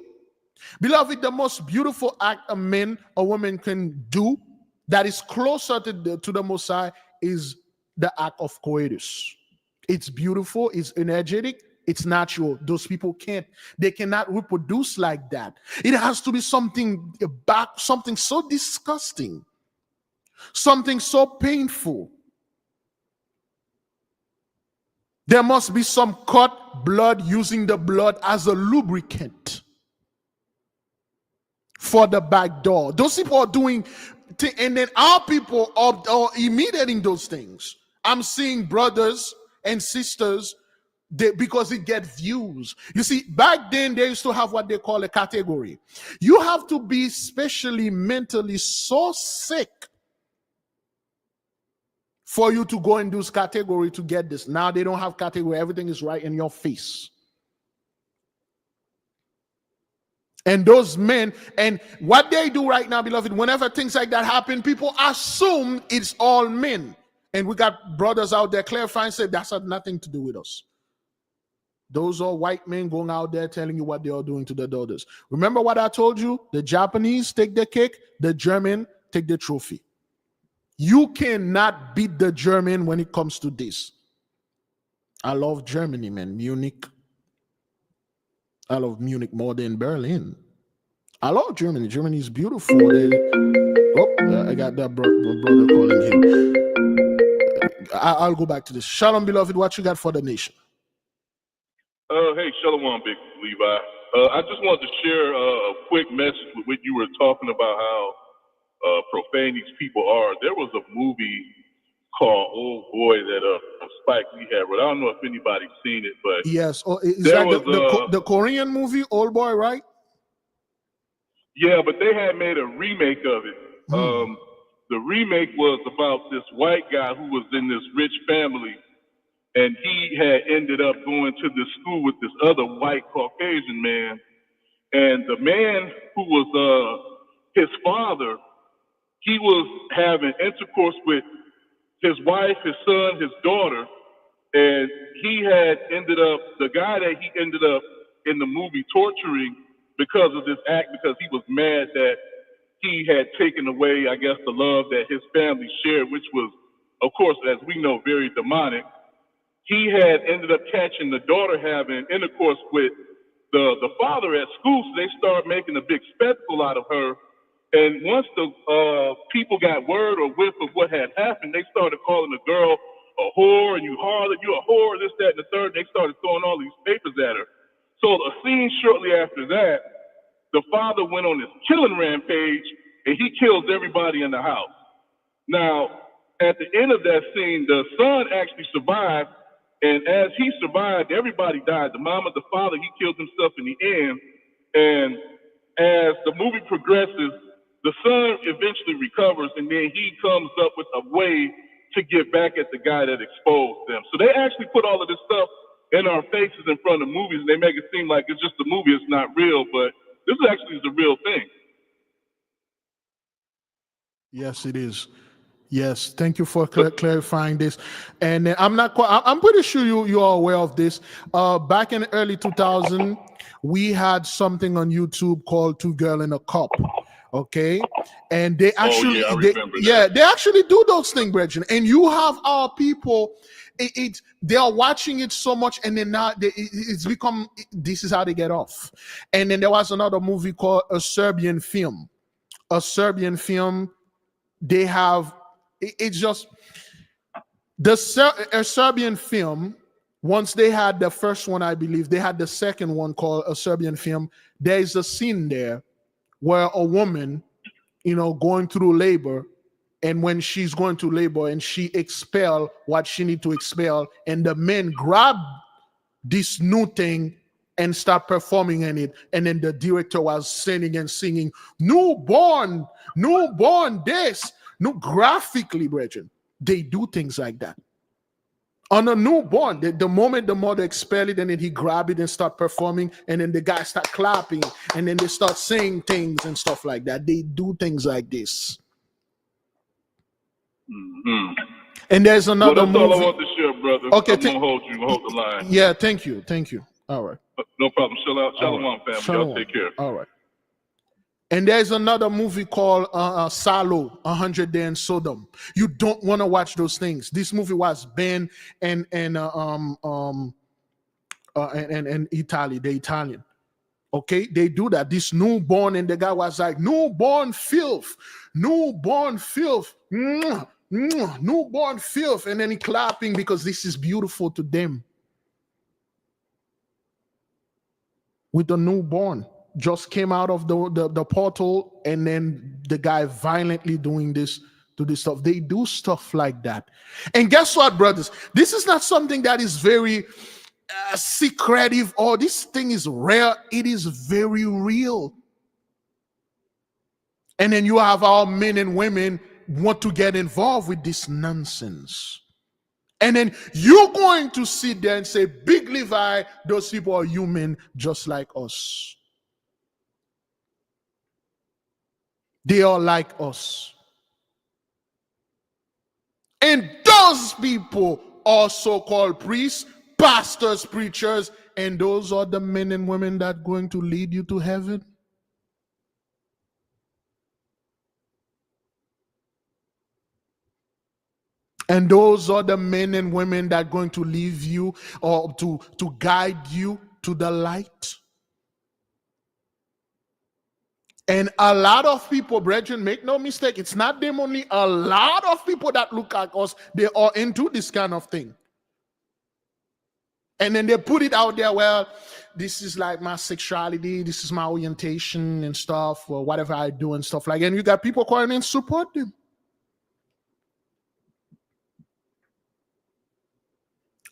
Beloved, the most beautiful act a man or woman can do that is closer to the Most High is the act of coitus. It's beautiful. It's energetic. It's natural. Those people they cannot reproduce like that. It has to be something so disgusting, something so painful. There must be some cut blood using the blood as a lubricant for the back door. Those people are doing, and then our people are imitating those things. I'm seeing brothers and sisters because it gets views. You see, back then they used to have what they call a category. You have to be especially mentally so sick for you to go and do this category to get this. Now they don't have category. Everything is right in your face. And those men, and what they do right now, beloved, whenever things like that happen, people assume it's all men. And we got brothers out there clarifying, say that's had nothing to do with us. Those are white men going out there telling you what they are doing to their daughters. Remember what I told you? The Japanese take the cake, the German take the trophy. You cannot beat the German when it comes to this. I love Germany, man. Munich. I love Munich more than Berlin. I love Germany. Germany is beautiful. I got that brother calling him. I'll go back to this. Shalom, beloved. What you got for the nation? Hey, Shalom, Big Levi. I just wanted to share a quick message with what you were talking about, how profane these people are. There was a movie called Old Boy that Spike Lee had, but I don't know if anybody's seen it. But yes, is that the Korean movie Old Boy, right? Yeah, but they had made a remake of it. The remake was about this white guy who was in this rich family, and he had ended up going to this school with this other white Caucasian man, and the man who was his father, he was having intercourse with his wife, his son, his daughter, and he had ended up, the guy that he ended up in the movie torturing because of this act, because he was mad that he had taken away, I guess, the love that his family shared, which was, of course, as we know, very demonic. He had ended up catching the daughter having intercourse with the father at school, so they started making a big spectacle out of her. And once the people got word or whiff of what had happened, they started calling the girl a whore, and you harlot, you a whore, this, that, and the third. They started throwing all these papers at her. So a scene shortly after that, the father went on this killing rampage, and he kills everybody in the house. Now, at the end of that scene, the son actually survived, and as he survived, everybody died. The mama, the father, he killed himself in the end. And as the movie progresses, the son eventually recovers, and then he comes up with a way to get back at the guy that exposed them. So they actually put all of this stuff in our faces in front of movies, and they make it seem like it's just a movie, it's not real, but this actually is a real thing. Yes, it is. Yes, thank you for clarifying this. And I'm pretty sure you are aware of this. Back in early 2000, we had something on YouTube called Two Girl in a Cup. Okay, and they actually, they actually do those things, Brethren. And you have our people, they are watching it so much, and then now it's become, this is how they get off. And then there was another movie called A Serbian Film. They have, it's just a Serbian film. Once they had the first one, I believe they had the second one called A Serbian Film. There is a scene there where a woman, going through labor, and when she's going through labor and she expel what she need to expel, and the men grab this new thing and start performing in it. And then the director was singing and singing, newborn this, no, graphically, brethren. They do things like that. On a newborn, the moment the mother expel it, and then he grab it and start performing, and then the guy start clapping, and then they start saying things and stuff like that. They do things like this. Mm-hmm. And there's another Well, that's movie. all I want to share, brother. Okay, I'm gonna hold the line. Yeah, thank you. All right. No problem. Shalom, All right. family. Shalom. Y'all take care. All right. And there's another movie called Salo, 100 Days in Sodom. You don't want to watch those things. This movie was banned in Italy, the Italian. Okay, they do that. This newborn, and the guy was like, newborn filth, newborn filth, newborn filth, and then he clapping because this is beautiful to them. With the newborn. Just came out of the portal, and then the guy violently doing this to this stuff. They do stuff like that. And guess what, brothers? This is not something that is very secretive, or this thing is rare. It is very real. And then you have our men and women want to get involved with this nonsense. And then you're going to sit there and say, Big Levi, those people are human just like us. They are like us. And those people are so-called priests, pastors, preachers, and those are the men and women that are going to lead you to heaven. And those are the men and women that are going to leave you or to guide you to the light. And a lot of people, brethren, make no mistake, it's not them only. A lot of people that look at us, they are into this kind of thing. And then they put it out there, well, this is like my sexuality, this is my orientation and stuff, or whatever I do and stuff like that. And you got people calling in support them.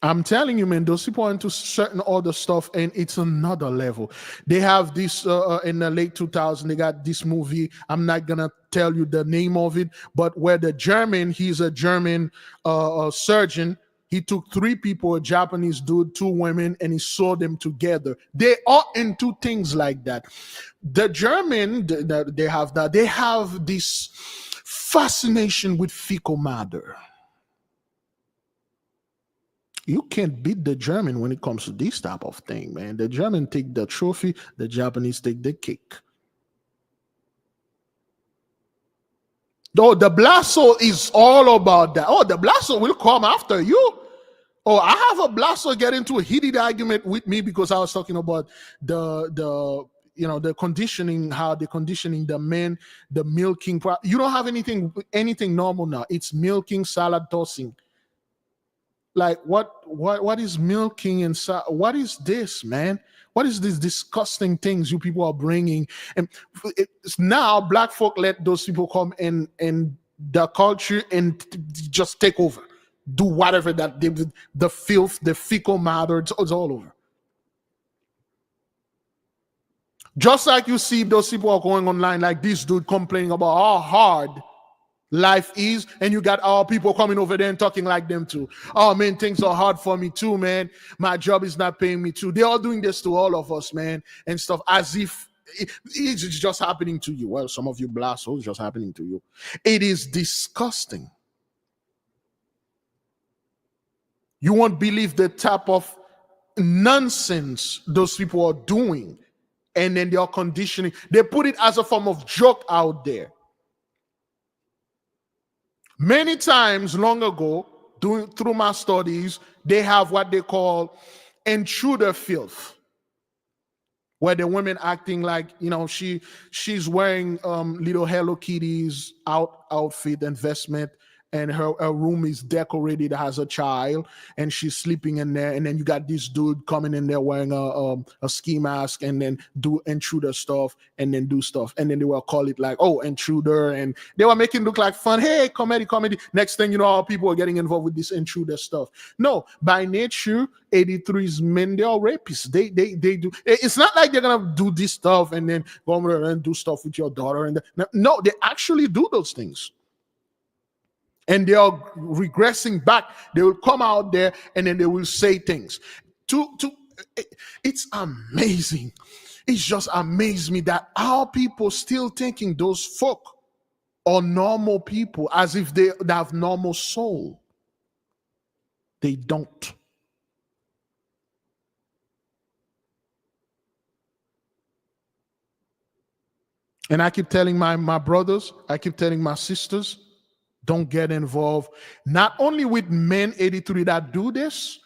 I'm telling you, man, those people are into certain other stuff, and it's another level. They have this in the late 2000s. They got this movie. I'm not gonna tell you the name of it, but where the German, he's a German surgeon. He took 3 people, a Japanese dude, 2 women, and he sewed them together. They are into things like that. The German, they have this fascination with fecal matter. You can't beat the German when it comes to this type of thing, man. The German take the trophy, the Japanese take the cake. Though the blasto is all about that. Oh, the blasto will come after you. Oh, I have a blasto get into a heated argument with me because I was talking about the conditioning, how they're conditioning the men, the milking. You don't have anything normal now. It's milking, salad tossing. Like what is milking and what is this, man? What is these disgusting things you people are bringing? And it's now black folk let those people come in the culture and just take over, do whatever that they, the filth, the fecal matter, it's all over. Just like you see those people are going online like this dude complaining about how hard life is, and you got all people coming over there and talking like them too. Oh man, things are hard for me too, man. My job is not paying me too. They're all doing this to all of us, man, and stuff, as if it's just happening to you. Well, some of you blast, so it's just happening to you. It is disgusting. You won't believe the type of nonsense those people are doing, and then they are conditioning. They put it as a form of joke out there. Many times long ago, through my studies, they have what they call intruder filth, where the women acting like, she's wearing little Hello Kitties outfit and vestment, and her room is decorated as a child, and she's sleeping in there. And then you got this dude coming in there wearing a ski mask, and then do intruder stuff, and then do stuff, and then they will call it like, oh, intruder, and they were making it look like fun. Hey, comedy. Next thing you know, all people are getting involved with this intruder stuff. No, by nature, 83's men, they are rapists. They do. It's not like they're gonna do this stuff and then go over and do stuff with your daughter. And no, they actually do those things. And they are regressing back. They will come out there and then they will say things. It's amazing. It's just amazed me that our people still thinking those folk are normal people, as if they have normal soul. They don't. And I keep telling my brothers, I keep telling my sisters, don't get involved, not only with men 83 that do this,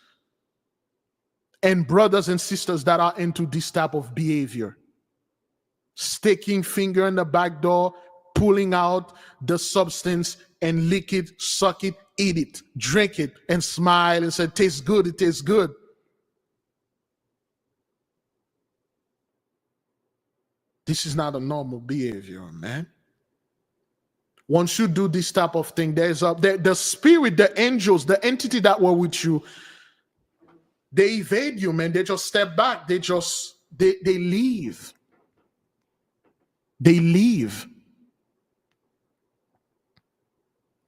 and brothers and sisters that are into this type of behavior. Sticking finger in the back door, pulling out the substance and lick it, suck it, eat it, drink it, and smile and say, it tastes good, it tastes good. This is not a normal behavior, man. Once you do this type of thing, there's the spirit, the angels, the entity that were with you, they evade you, man. They just step back. They leave. They leave.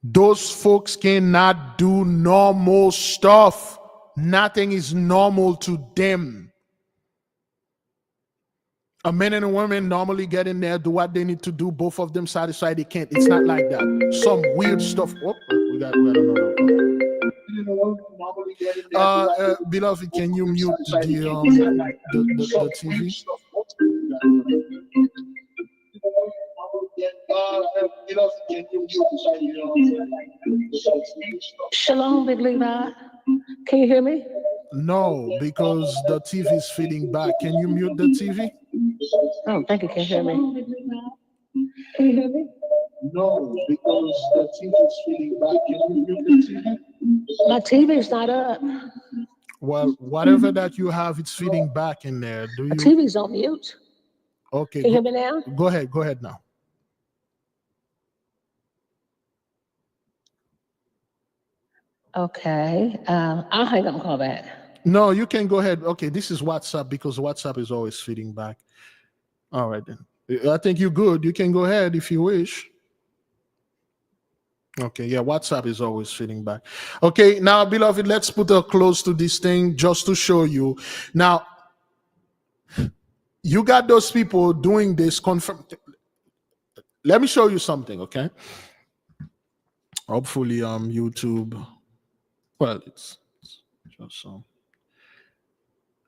Those folks cannot do normal stuff. Nothing is normal to them. A man and a woman normally get in there, do what they need to do. Both of them satisfied. They can't. It's not like that. Some weird stuff. Oh, we got another. Beloved, can you mute the TV? Shalom, Big Levi. Can you hear me? No, because the TV is feeding back. Can you mute the TV? I don't think you can hear me. Can you hear me? No, because the TV is feeding back. Can you mute the TV? My TV's not up. Well, whatever that you have, it's feeding back in there. Do you? My TV's on mute. Okay. Can you hear me now? Go ahead now. Okay. I'll hang up and call back. No, you can go ahead. Okay, this is WhatsApp because WhatsApp is always feeding back. All right, then. I think you're good. You can go ahead if you wish. Okay, yeah, WhatsApp is always feeding back. Okay, now, beloved, let's put a close to this thing just to show you. Now, you got those people doing this. Let me show you something, okay? Hopefully, YouTube. Well, it's just so.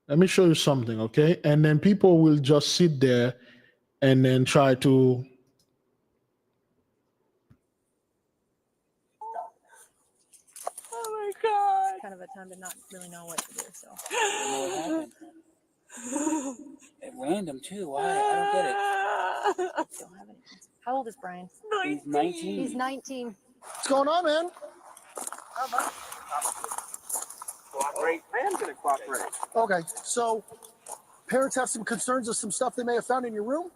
Let me show you something, okay? And then people will just sit there and then try to. Oh my God. It's kind of a time to not really know what to do. So. At random too. Why? I don't get it. Don't have any. How old is Brian? He's 19. He's 19. What's going on, man? Cooperate. I am going to cooperate. Okay, so parents have some concerns of some stuff they may have found in your room?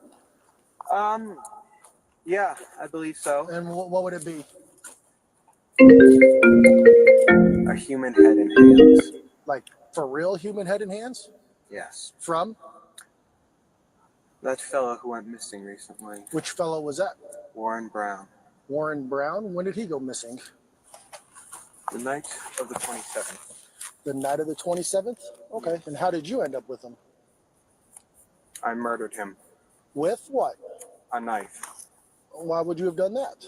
Yeah, I believe so. And what would it be? A human head and hands. Like, for real human head and hands? Yes. From? That fellow who went missing recently. Which fellow was that? Warren Brown. Warren Brown? When did he go missing? The night of the 27th. The night of the 27th? Okay. And how did you end up with him? I murdered him. With what? A knife. Why would you have done that?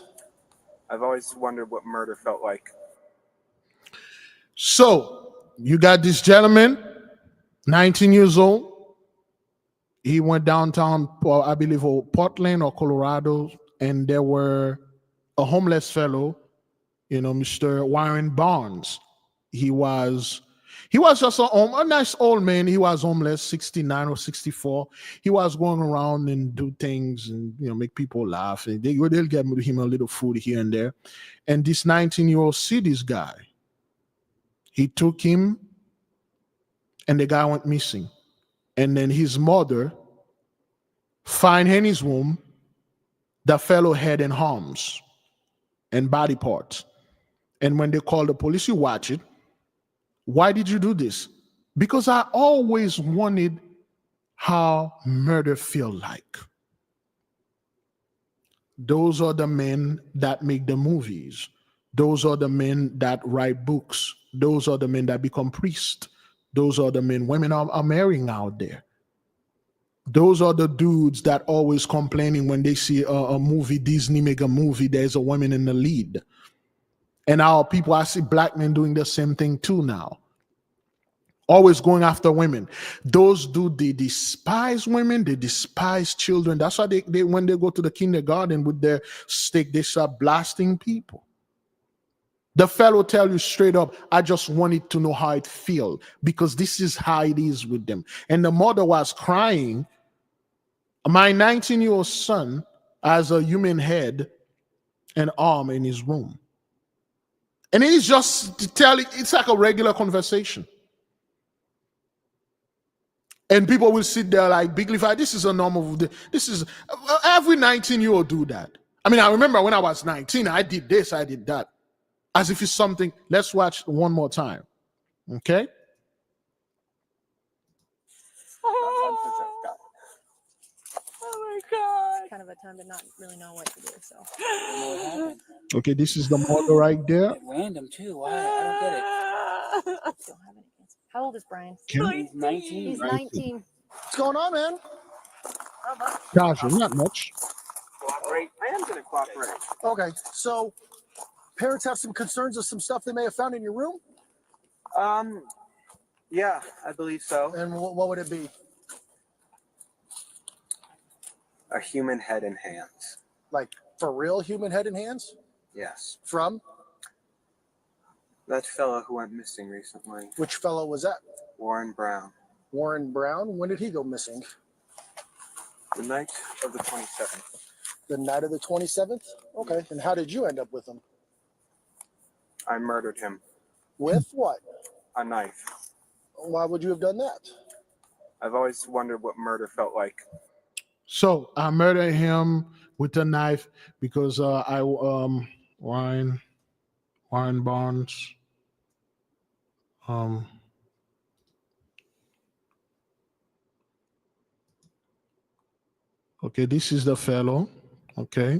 I've always wondered what murder felt like. So, you got this gentleman, 19 years old. He went downtown, I believe, Portland or Colorado, and there were a homeless fellow, Mr. Warren Barnes. He was He was just a nice old man. He was homeless, 69 or 64. He was going around and do things and make people laugh. And they'll get him a little food here and there. And this 19-year-old see this guy. He took him, and the guy went missing. And then his mother find in his room the fellow head and arms and body parts. And when they call the police, you watch it. Why did you do this? Because I always wanted how murder feel like. Those are the men that make the movies. Those are the men that write books. Those are the men that become priests. Those are the men women are marrying out there. Those are the dudes that always complaining when they see a movie, Disney make a movie, there's a woman in the lead. And our people, I see black men doing the same thing too now. Always going after women. Those dudes, they despise women, they despise children. That's why they when they go to the kindergarten with their stick, they start blasting people. The fellow tell you straight up, I just wanted to know how it feels, because this is how it is with them. And the mother was crying. My 19-year-old son has a human head and arm in his room. And he's just telling, it's like a regular conversation. And people will sit there like, Big Levi, this is a normal, this is, every 19-year-old do that. I mean, I remember when I was 19, I did this, I did that. As if it's something. Let's watch one more time. Okay? Oh my God. It's kind of a time to not really know what to do, so. Okay, this is the mother right there. Random too. Why? I don't get it. Don't have any kids. How old is Brian? Okay. He's 19. He's 19. What's going on, man? Casual, not much. Cooperate. I am going to cooperate. Okay, so parents have some concerns of some stuff they may have found in your room? Yeah, I believe so. And what would it be? A human head and hands. Like, for real human head and hands? Yes. From? That fellow who went missing recently. Which fellow was that? Warren Brown. Warren Brown? When did he go missing? The night of the 27th. The night of the 27th? Okay, and how did you end up with him? I murdered him. With what? A knife. Why would you have done that? I've always wondered what murder felt like. So I murdered him with a knife because Warren Barnes. Okay, this is the fellow. Okay,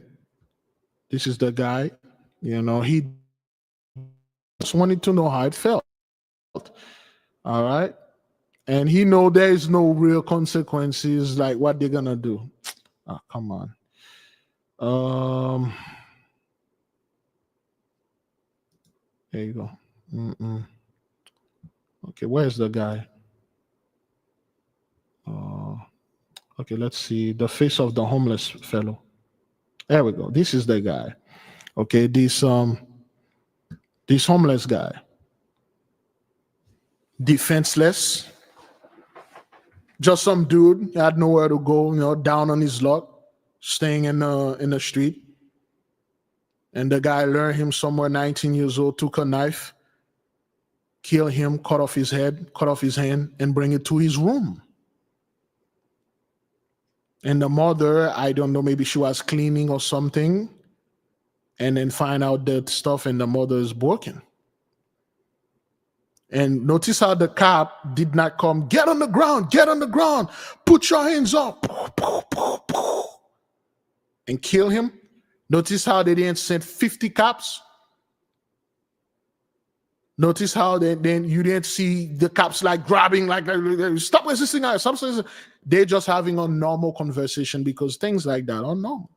this is the guy. He just wanted to know how it felt. All right. And he know there is no real consequences, like what they're gonna do. Oh, come on. There you go. Okay, where's the guy? Okay, let's see the face of the homeless fellow. There we go. This is the guy. Okay, this homeless guy. Defenseless. Just some dude had nowhere to go, down on his luck, staying in the street. And the guy lured him somewhere, 19 years old, took a knife, killed him, cut off his head, cut off his hand, and bring it to his room. And the mother, I don't know, maybe she was cleaning or something, and then find out that stuff, and the mother is broken. And notice how the cop did not come, get on the ground, put your hands up, and kill him. Notice how they didn't send 50 cops. Notice how then you didn't see the cops like grabbing, like stop resisting. They're just having a normal conversation because things like that are normal.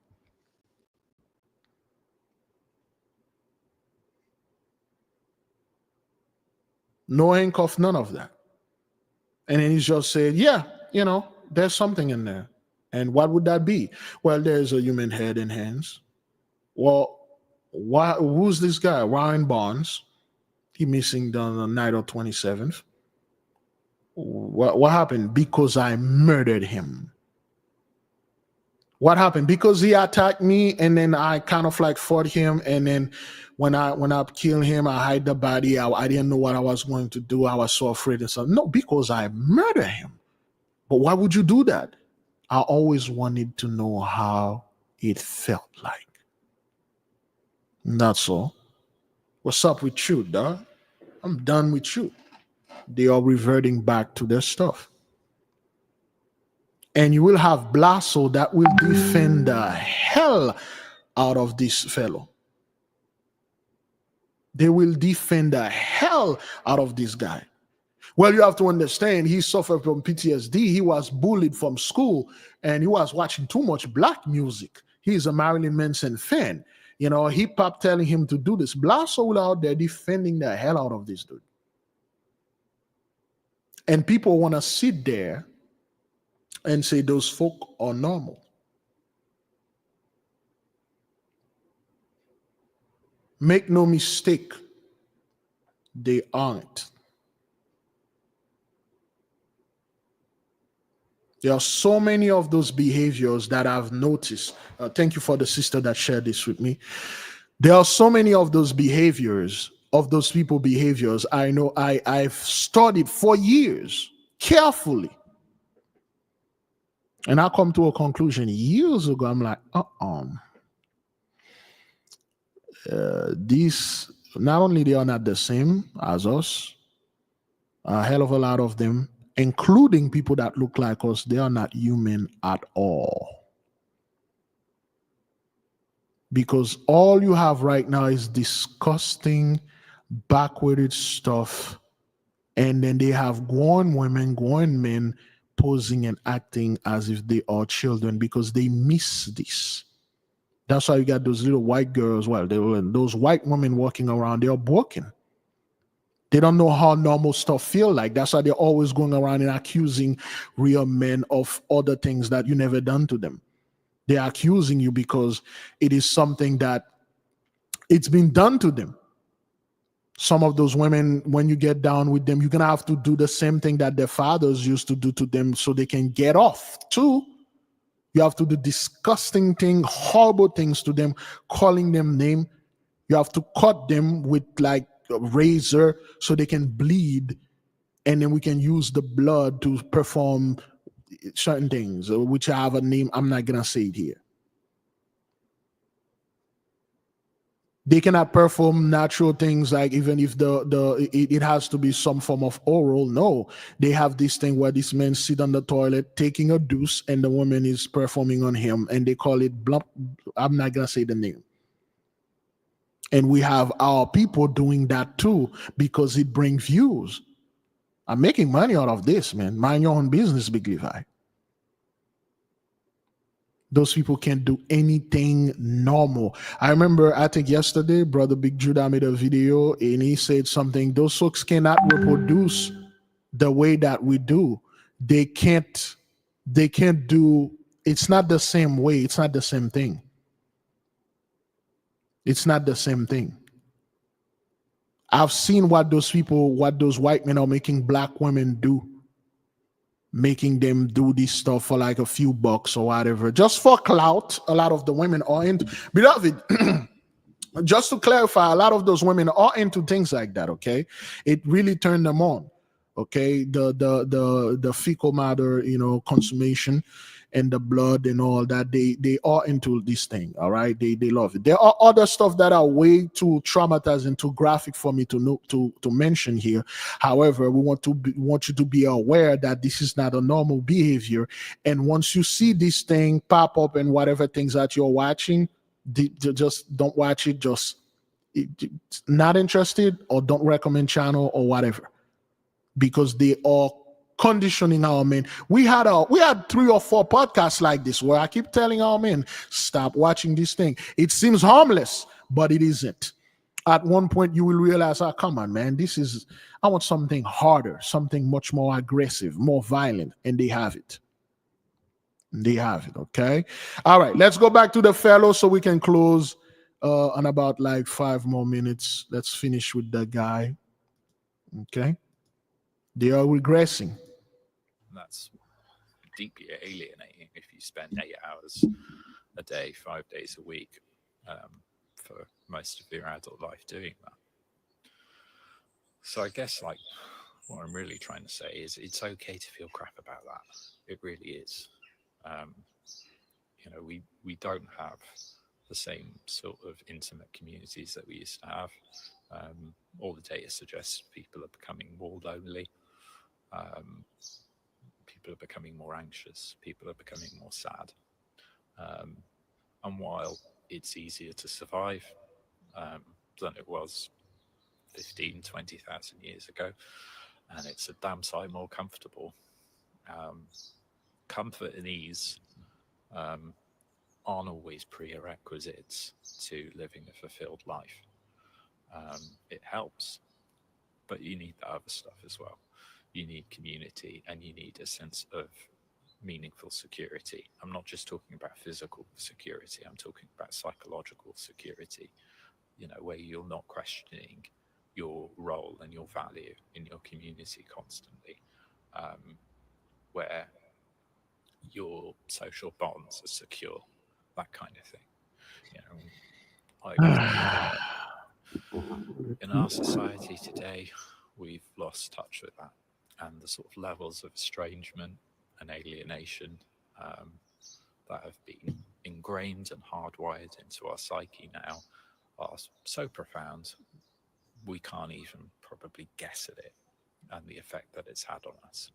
No handcuff, none of that. And then he just said, yeah, there's something in there. And what would that be? Well, there's a human head and hands. Well, who's this guy? Warren Barnes. He missing the night of 27th. What happened? Because I murdered him. What happened? Because he attacked me, and then I kind of like fought him, and then when I killed him, I hide the body. I didn't know what I was going to do. I was so afraid and stuff. No, because I murdered him. But why would you do that? I always wanted to know how it felt like. And that's all. What's up with you, dog? I'm done with you. They are reverting back to their stuff. And you will have Blasso that will defend the hell out of this fellow. They will defend the hell out of this guy. Well, you have to understand, he suffered from PTSD. He was bullied from school, and he was watching too much black music. He's a Marilyn Manson fan. You know, hip hop telling him to do this. Blasso will out there defending the hell out of this dude. And people want to sit there and say those folk are normal. Make no mistake, they aren't. There are so many of those behaviors that I've noticed. Thank you for the sister that shared this with me. There are so many of those behaviors, of those people behaviors. I know I've studied for years, carefully. And I come to a conclusion years ago. I'm like, these, not only they are not the same as us, a hell of a lot of them, including people that look like us, they are not human at all. Because all you have right now is disgusting, backwarded stuff. And then they have grown women, grown men posing and acting as if they are children because they miss this. That's why you got those little white girls. Well, those white women walking around, they are broken. They don't know how normal stuff feel like. That's why they're always going around and accusing real men of other things that you never done to them. They're accusing you because it is something that it's been done to them. Some of those women, when you get down with them, you're going to have to do the same thing that their fathers used to do to them so they can get off too. You have to do disgusting things, horrible things to them, calling them name. You have to cut them with like a razor so they can bleed, and then we can use the blood to perform certain things, which have a name. I'm not gonna say it here. They cannot perform natural things, like even if it has to be some form of oral. No, they have this thing where this man sit on the toilet taking a deuce and the woman is performing on him, and they call it blump. I'm not gonna say the name. And we have our people doing that too because it brings views. I'm making money out of this, man. Mind your own business, Big Levi. Those people can't do anything normal. I remember, I think yesterday, Brother Big Judah made a video and he said something. Those folks cannot reproduce the way that we do. They can't do, it's not the same way. It's not the same thing. It's not the same thing. I've seen what those people, what those white men are making black women do. Making them do this stuff for like a few bucks or whatever. Just for clout, a lot of the women are into. Beloved, just to clarify, a lot of those women are into things like that, okay? It really turned them on, okay? The fecal matter, consummation and the blood and all that, they are into this thing, all right? They love it. There are other stuff that are way too traumatizing, too graphic for me to mention here. However, we want you to be aware that this is not a normal behavior. And once you see this thing pop up and whatever things that you're watching, just don't watch it. Just not interested, or don't recommend channel or whatever, because they are conditioning our men. We had 3 or 4 podcasts like this where I keep telling our men, stop watching this thing. It seems harmless, but it isn't. At one point you will realize, come on, man, I want something harder, something much more aggressive, more violent, and they have it. They have it, okay? All right, let's go back to the fellow so we can close in about like 5 more minutes. Let's finish with the guy, okay? They are regressing. that's deeply alienating if you spend 8 hours a day, 5 days a week, for most of your adult life doing that. So I guess like what I'm really trying to say is it's okay to feel crap about that. It really is. You know, we don't have the same sort of intimate communities that we used to have. All the data suggests people are becoming more lonely. People are becoming more anxious. People are becoming more sad. And while it's easier to survive than it was 15, 20,000 years ago, and it's a damn sight more comfortable, comfort and ease aren't always prerequisites to living a fulfilled life. It helps, but you need the other stuff as well. You need community, and you need a sense of meaningful security. I'm not just talking about physical security, I'm talking about psychological security, you know, where you're not questioning your role and your value in your community constantly, where your social bonds are secure, that kind of thing. You know, in our society today, we've lost touch with that, and the sort of levels of estrangement and alienation that have been ingrained and hardwired into our psyche now are so profound, we can't even probably guess at it and the effect that it's had on us.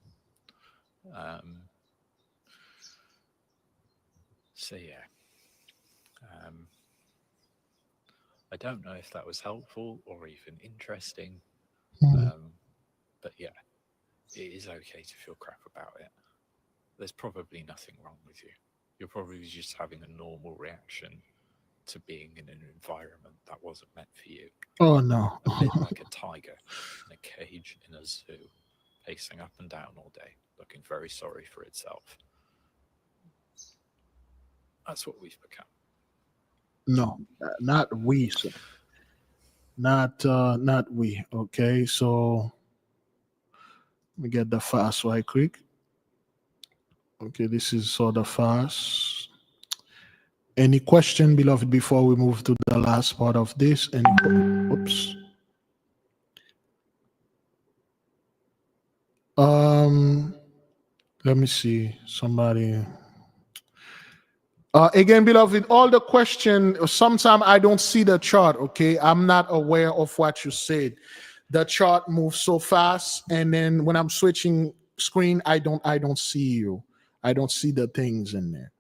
So yeah, I don't know if that was helpful or even interesting, but yeah, it is okay to feel crap about it. There's probably nothing wrong with you. You're probably just having a normal reaction to being in an environment that wasn't meant for you. Oh no. A bit like a tiger in a cage in a zoo, pacing up and down all day, looking very sorry for itself. That's what we've become. No, not we, sir. Not we. Okay, so let me get the fast right quick. Okay, this is sort of fast. Any question, beloved, before we move to the last part of this? Oops. Let me see. Somebody. Again, beloved, all the question, sometimes I don't see the chart, okay? I'm not aware of what you said. The chart moves so fast, and then when I'm switching screen, I don't see you. I don't see the things in there.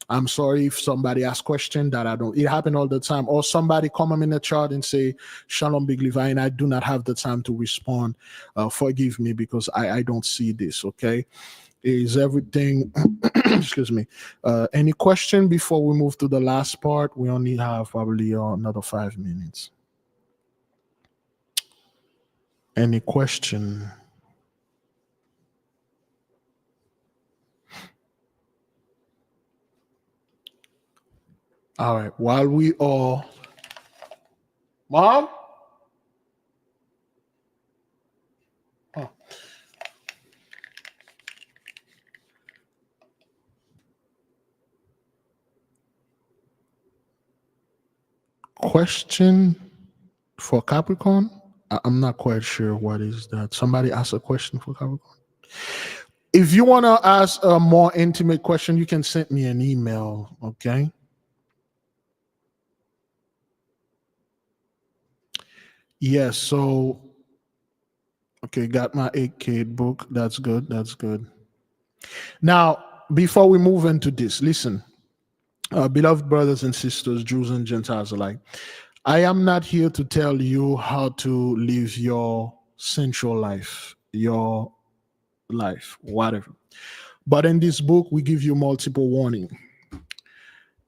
I'm sorry if somebody asks question that I don't. It happens all the time. Or somebody come in the chat and say, Shalom Big Levi, and I do not have the time to respond. Forgive me because I don't see this, okay? Is everything, excuse me. Any question before we move to the last part? We only have probably another 5 minutes. Any question? All right, while we all, Mom? Oh. Question for Capricorn? I'm not quite sure what is that. Somebody asked a question for Capricorn. If you want to ask a more intimate question, you can send me an email, okay? Yes, so, okay, got my 8K book. That's good, that's good. Now, before we move into this, listen, beloved brothers and sisters, Jews and Gentiles alike, I am not here to tell you how to live your sensual life, your life, whatever. But in this book, we give you multiple warning.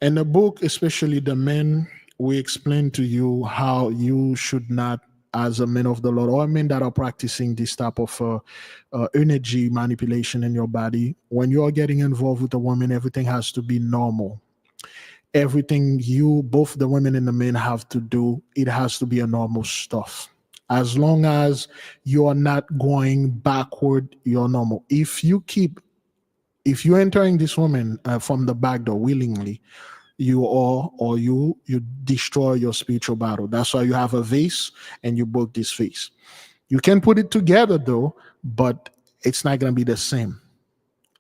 In the book, especially the men, we explain to you how you should not, as a man of the Lord, or men that are practicing this type of energy manipulation in your body, when you are getting involved with a woman, everything has to be normal. Everything you, both the women and the men, have to do, it has to be a normal stuff. As long as you are not going backward, you're normal. If you keep If you're entering this woman from the back door willingly, you destroy your spiritual battle. That's why you have a vase and you broke this vase. You can put it together though, but it's not going to be the same.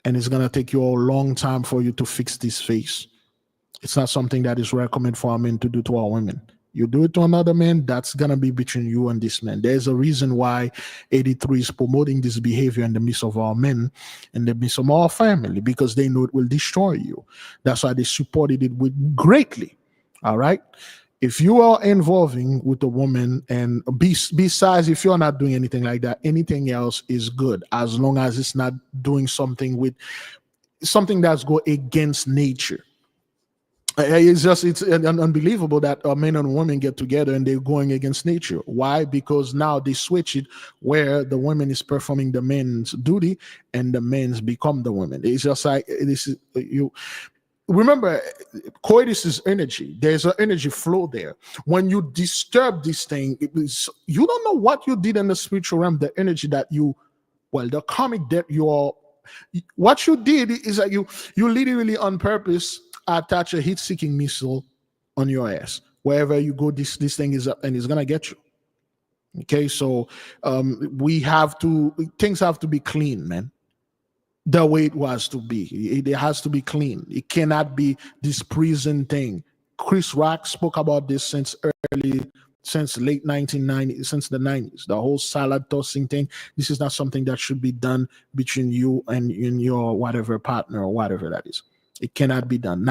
And it's going to take you a long time for you to fix this vase. It's not something that is recommended for a man to do to our women. You do it to another man, that's going to be between you and this man. There's a reason why 83 is promoting this behavior in the midst of our men, in the midst of our family, because they know it will destroy you. That's why they supported it with greatly. All right? If you are involving with a woman, and besides, if you're not doing anything like that, anything else is good, as long as it's not doing something that's go against nature. It's unbelievable that a man and woman get together and they're going against nature. Why? Because now they switch it where the woman is performing the man's duty and the men's become the women. It's just like this is you. Remember, coitus is energy. There's an energy flow there. When you disturb this thing, you don't know what you did in the spiritual realm. The energy that the karmic debt what you did is that you literally on purpose attach a heat-seeking missile on your ass. Wherever you go, this thing is up and it's gonna get you. Okay, so things have to be clean, man. The way it was to be. It has to be clean. It cannot be this prison thing. Chris Rock spoke about this since late 1990s, since the 90s. The whole salad tossing thing. This is not something that should be done between you and your whatever partner or whatever that is. It cannot be done.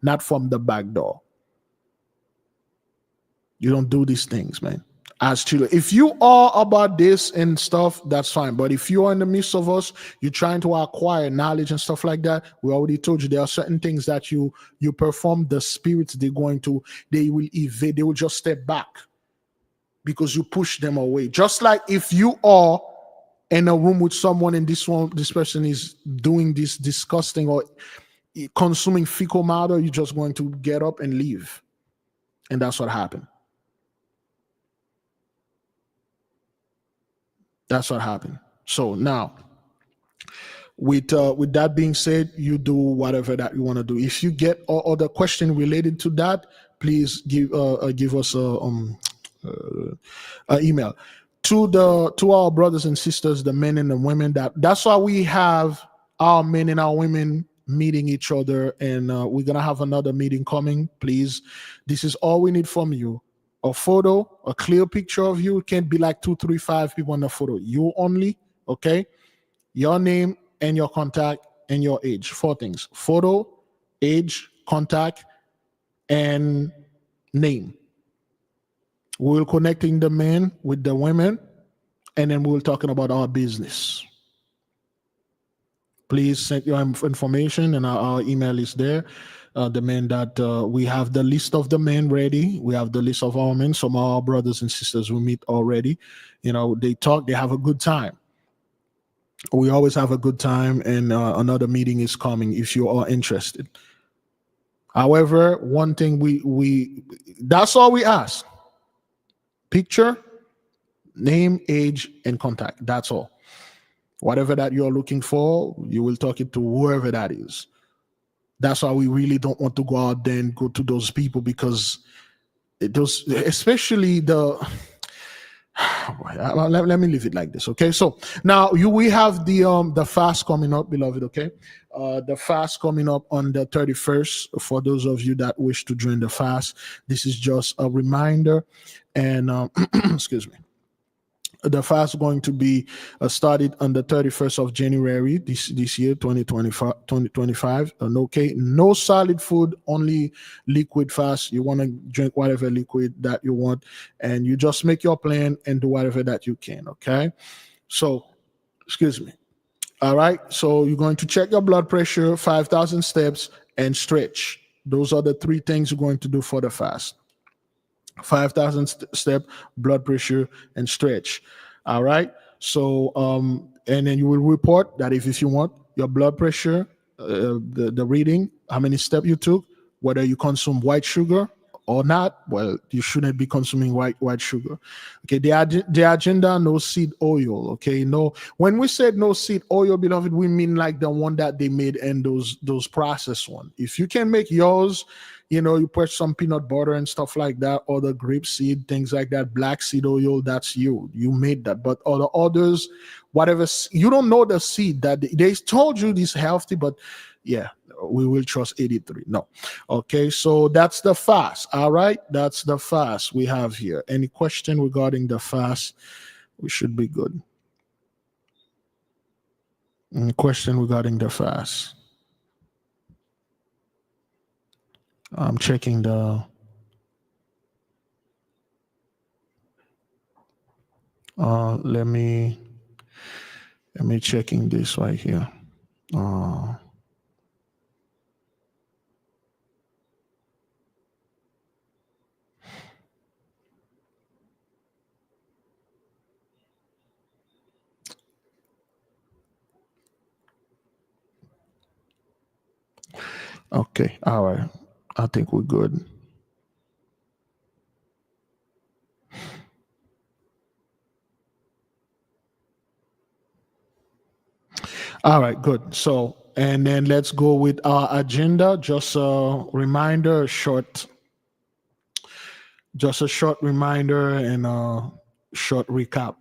Not from the back door. You don't do these things, man. As children, if you are about this and stuff, that's fine. But if you are in the midst of us, you're trying to acquire knowledge and stuff like that. We already told you there are certain things that you perform. The spirits they will evade. They will just step back because you push them away. Just like if you are in a room with someone and this person is doing this disgusting or consuming fecal matter, you're just going to get up and leave. And that's what happened. That's what happened. So now, with that being said, you do whatever that you want to do. If you get other question related to that, please give us a email to our brothers and sisters, the men and the women. That's why we have our men and our women meeting each other, and we're gonna have another meeting coming. Please, this is all we need from you. A photo, a clear picture of you. It can't be like 2, 3, 5 people in the photo. You only, okay? Your name and your contact and your age. 4 things: photo, age, contact, and name. We're connecting the men with the women, and then we're talking about our business. Please send your information, and our email is there. The men that we have the list of the men ready. We have the list of our men. Some of our brothers and sisters will meet already. They talk, they have a good time. We always have a good time, and another meeting is coming if you are interested. However, one thing that's all we ask: picture, name, age, and contact. That's all. Whatever that you're looking for, you will talk it to whoever that is. That's why we really don't want to go out there and go to those people, because especially let me leave it like this, okay? So now we have the fast coming up, beloved, okay? The fast coming up on the 31st. For those of you that wish to join the fast, this is just a reminder. And excuse me. The fast is going to be started on the 31st of January this year, 2025. Okay, no solid food, only liquid fast. You want to drink whatever liquid that you want, and you just make your plan and do whatever that you can. Okay, so excuse me. All right, so you're going to check your blood pressure, 5,000 steps, and stretch. Those are the 3 things you're going to do for the fast. 5,000 step, blood pressure, and stretch. All right. So and then you will report that if you want your blood pressure, the reading, how many steps you took, whether you consume white sugar or not, well, you shouldn't be consuming white sugar. Okay, the agenda, no seed oil. Okay, no. When we said no seed oil, beloved, we mean like the one that they made and those processed one. If you can make yours, you put some peanut butter and stuff like that, or the grape seed, things like that, black seed oil, that's you made that. But all the others, whatever, you don't know the seed that they told you this healthy, but yeah, we will trust 83. No. Okay, so that's the fast. All right, that's the fast we have here. Any question regarding the fast? We should be good. Any question regarding the fast? I'm checking the let me checking this right here. Okay, all right. I think we're good. All right, good. So, and then let's go with our agenda. Just a reminder, just a short reminder and a short recap.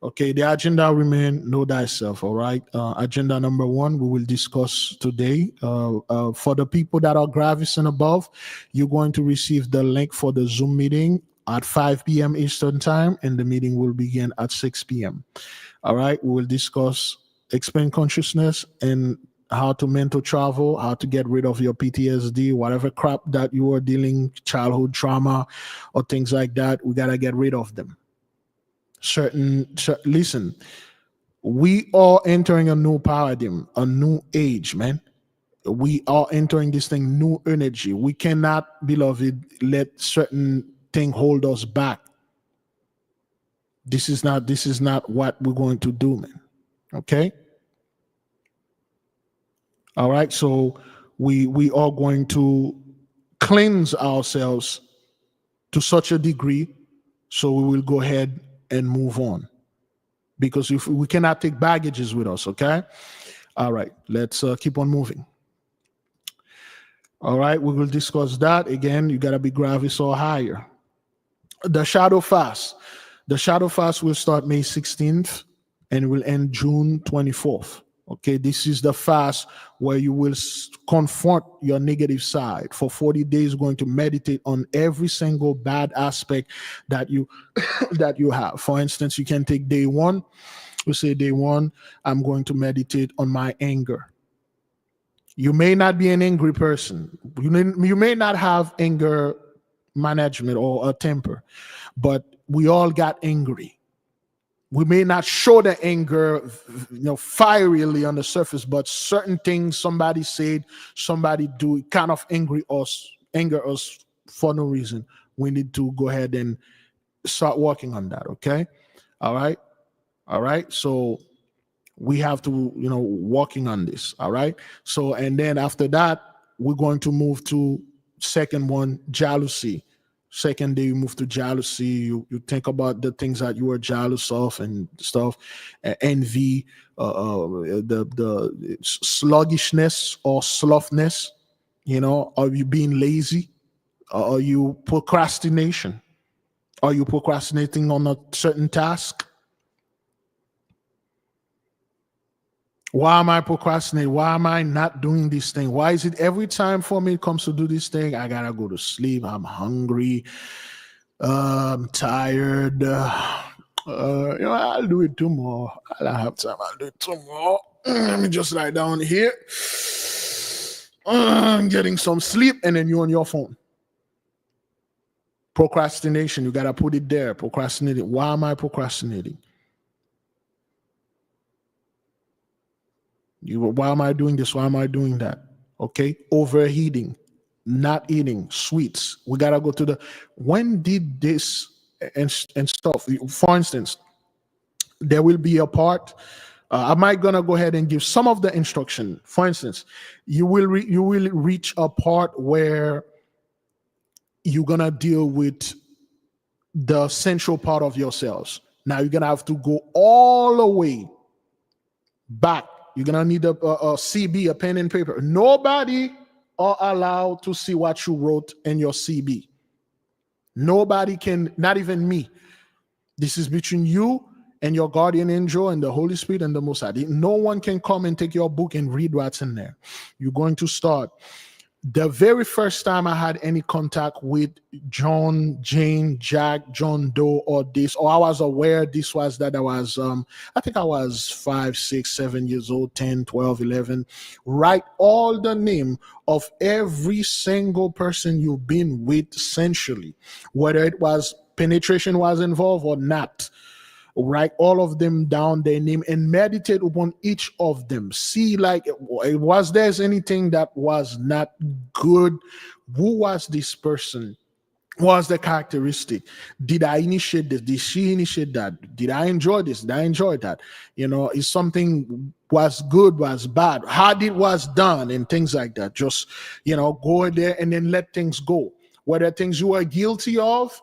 Okay, the agenda remain know thyself. All right. Agenda number 1, we will discuss today. For the people that are Gravis and above, you're going to receive the link for the Zoom meeting at 5 p.m. Eastern time, and the meeting will begin at 6 p.m. All right. We will discuss expand consciousness and how to mental travel, how to get rid of your PTSD, whatever crap that you are dealing, childhood trauma or things like that. We got to get rid of them. Listen, we are entering a new paradigm, a new age, man. We are entering this thing, new energy. We cannot, beloved, let certain thing hold us back. This is not what we're going to do, man. Okay? All right, so we are going to cleanse ourselves to such a degree, so we will go ahead and move on, because if we cannot take baggages with us. Okay, all right, let's keep on moving. All right, we will discuss that again. You got to be Gravis or higher. The shadow fast will start May 16th and will end June 24th. Okay, this is the fast where you will confront your negative side. For 40 days, going to meditate on every single bad aspect that you that you have. For instance, you can take day 1. We say day 1, I'm going to meditate on my anger. You may not be an angry person. You may not have anger management or a temper, but we all got angry. We may not show the anger, fierily on the surface, but certain things somebody said, somebody do, it kind of anger us for no reason. We need to go ahead and start working on that. Okay, all right. So we have to, working on this. All right. So, and then after that, we're going to move to second one, jealousy. Second day, you move to jealousy. You think about the things that you were jealous of and stuff, envy, the sluggishness or sloughness. Are you being lazy? Are you procrastination? Are you procrastinating on a certain task? Why am I procrastinating? Why am I not doing this thing? Why is it every time for me it comes to do this thing, I gotta go to sleep? I'm hungry. I'm tired. I'll do it tomorrow. I'll have time. I'll do it tomorrow. Let me just lie down here. I'm getting some sleep, and then you're on your phone. Procrastination. You gotta put it there. Procrastinating. Why am I procrastinating? Why am I doing this? Why am I doing that? Okay, overeating, not eating sweets. We gotta go to when did this and stuff. For instance, there will be a part. Am I gonna go ahead and give some of the instruction? For instance, you will reach a part where you're gonna deal with the central part of your cells. Now you're gonna have to go all the way back. You're gonna need a CB, a pen and paper. Nobody are allowed to see what you wrote in your CB. Nobody can, not even me. This is between you and your guardian angel and the Holy Spirit and the Most High. No one can come and take your book and read what's in there. You're going to start. The very first time I had any contact with John, Jane, Jack, John Doe, or this, or I was aware this was that I was, I think I was 5, 6, 7 years old, 10, 12, 11. Write all the name of every single person you've been with sensually, whether it was penetration was involved or not. Write all of them down, their name, and meditate upon each of them. See, like, was there anything that was not good? Who was this person? What was the characteristic? Did I initiate this? Did she initiate that? Did I enjoy this? Did I enjoy that? You know, is something was good, was bad? How it was done, and things like that. Just, you know, go there and then let things go. Whether things you are guilty of,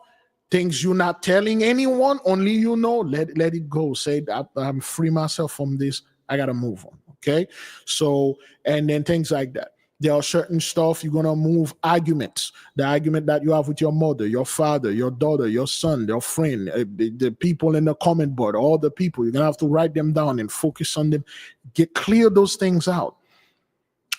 things you're not telling anyone, only you know, let it go. Say, I'm free myself from this. I got to move on. Okay. So, and then things like that. There are certain stuff you're going to move arguments. The argument that you have with your mother, your father, your daughter, your son, your friend, the people in the comment board, all the people, you're going to have to write them down and focus on them. Clear those things out.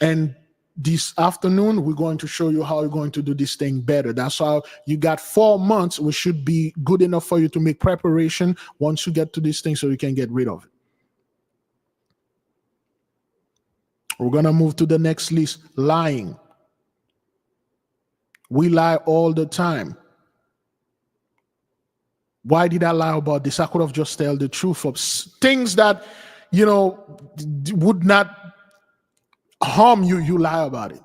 And this afternoon, we're going to show you how you're going to do this thing better. That's how you got 4 months, which should be good enough for you to make preparation once you get to this thing so you can get rid of it. We're going to move to the next list. Lying. We lie all the time. Why did I lie about this? I could have just told the truth of things that, you know, would not harm you. You lie about it.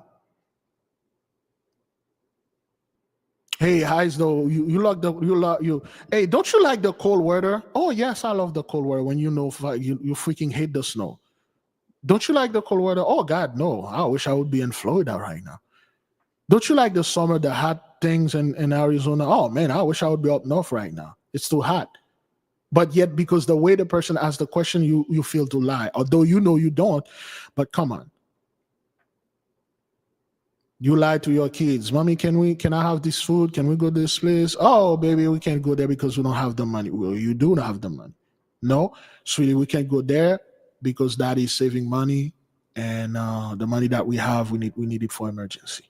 Hey, how's though you hey, don't you like the cold weather? Oh yes, I love the cold weather. When you know you freaking hate the snow. Don't you like the cold weather? Oh God, no. I wish I would be in Florida right now. Don't you like the summer, the hot things in Arizona? Oh man, I wish I would be up north right now. It's too hot. But yet, because the way the person asks the question, you feel to lie. Although you know you don't, but come on. You lie to your kids. Mommy, can I have this food? Can we go to this place? Oh, baby, we can't go there because we don't have the money. Well, you do not have the money. No, sweetie, we can't go there because daddy is saving money, and the money that we have, we need it for emergency.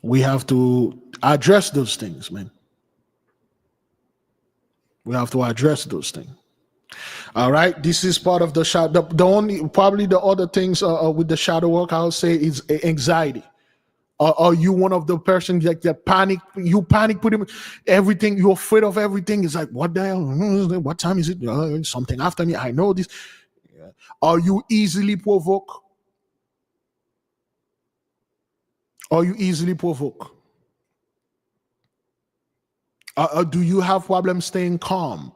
We have to address those things, man. We have to address those things. All right, this is part of the shadow. The only, probably the other things with the shadow work, I'll say, is anxiety. Are you one of the persons that panic? You panic, put him everything. You're afraid of everything. It's like, what the hell? What time is it? Something after me. I know this. Yeah. Are you easily provoked? Are you easily provoked? Do you have problems staying calm?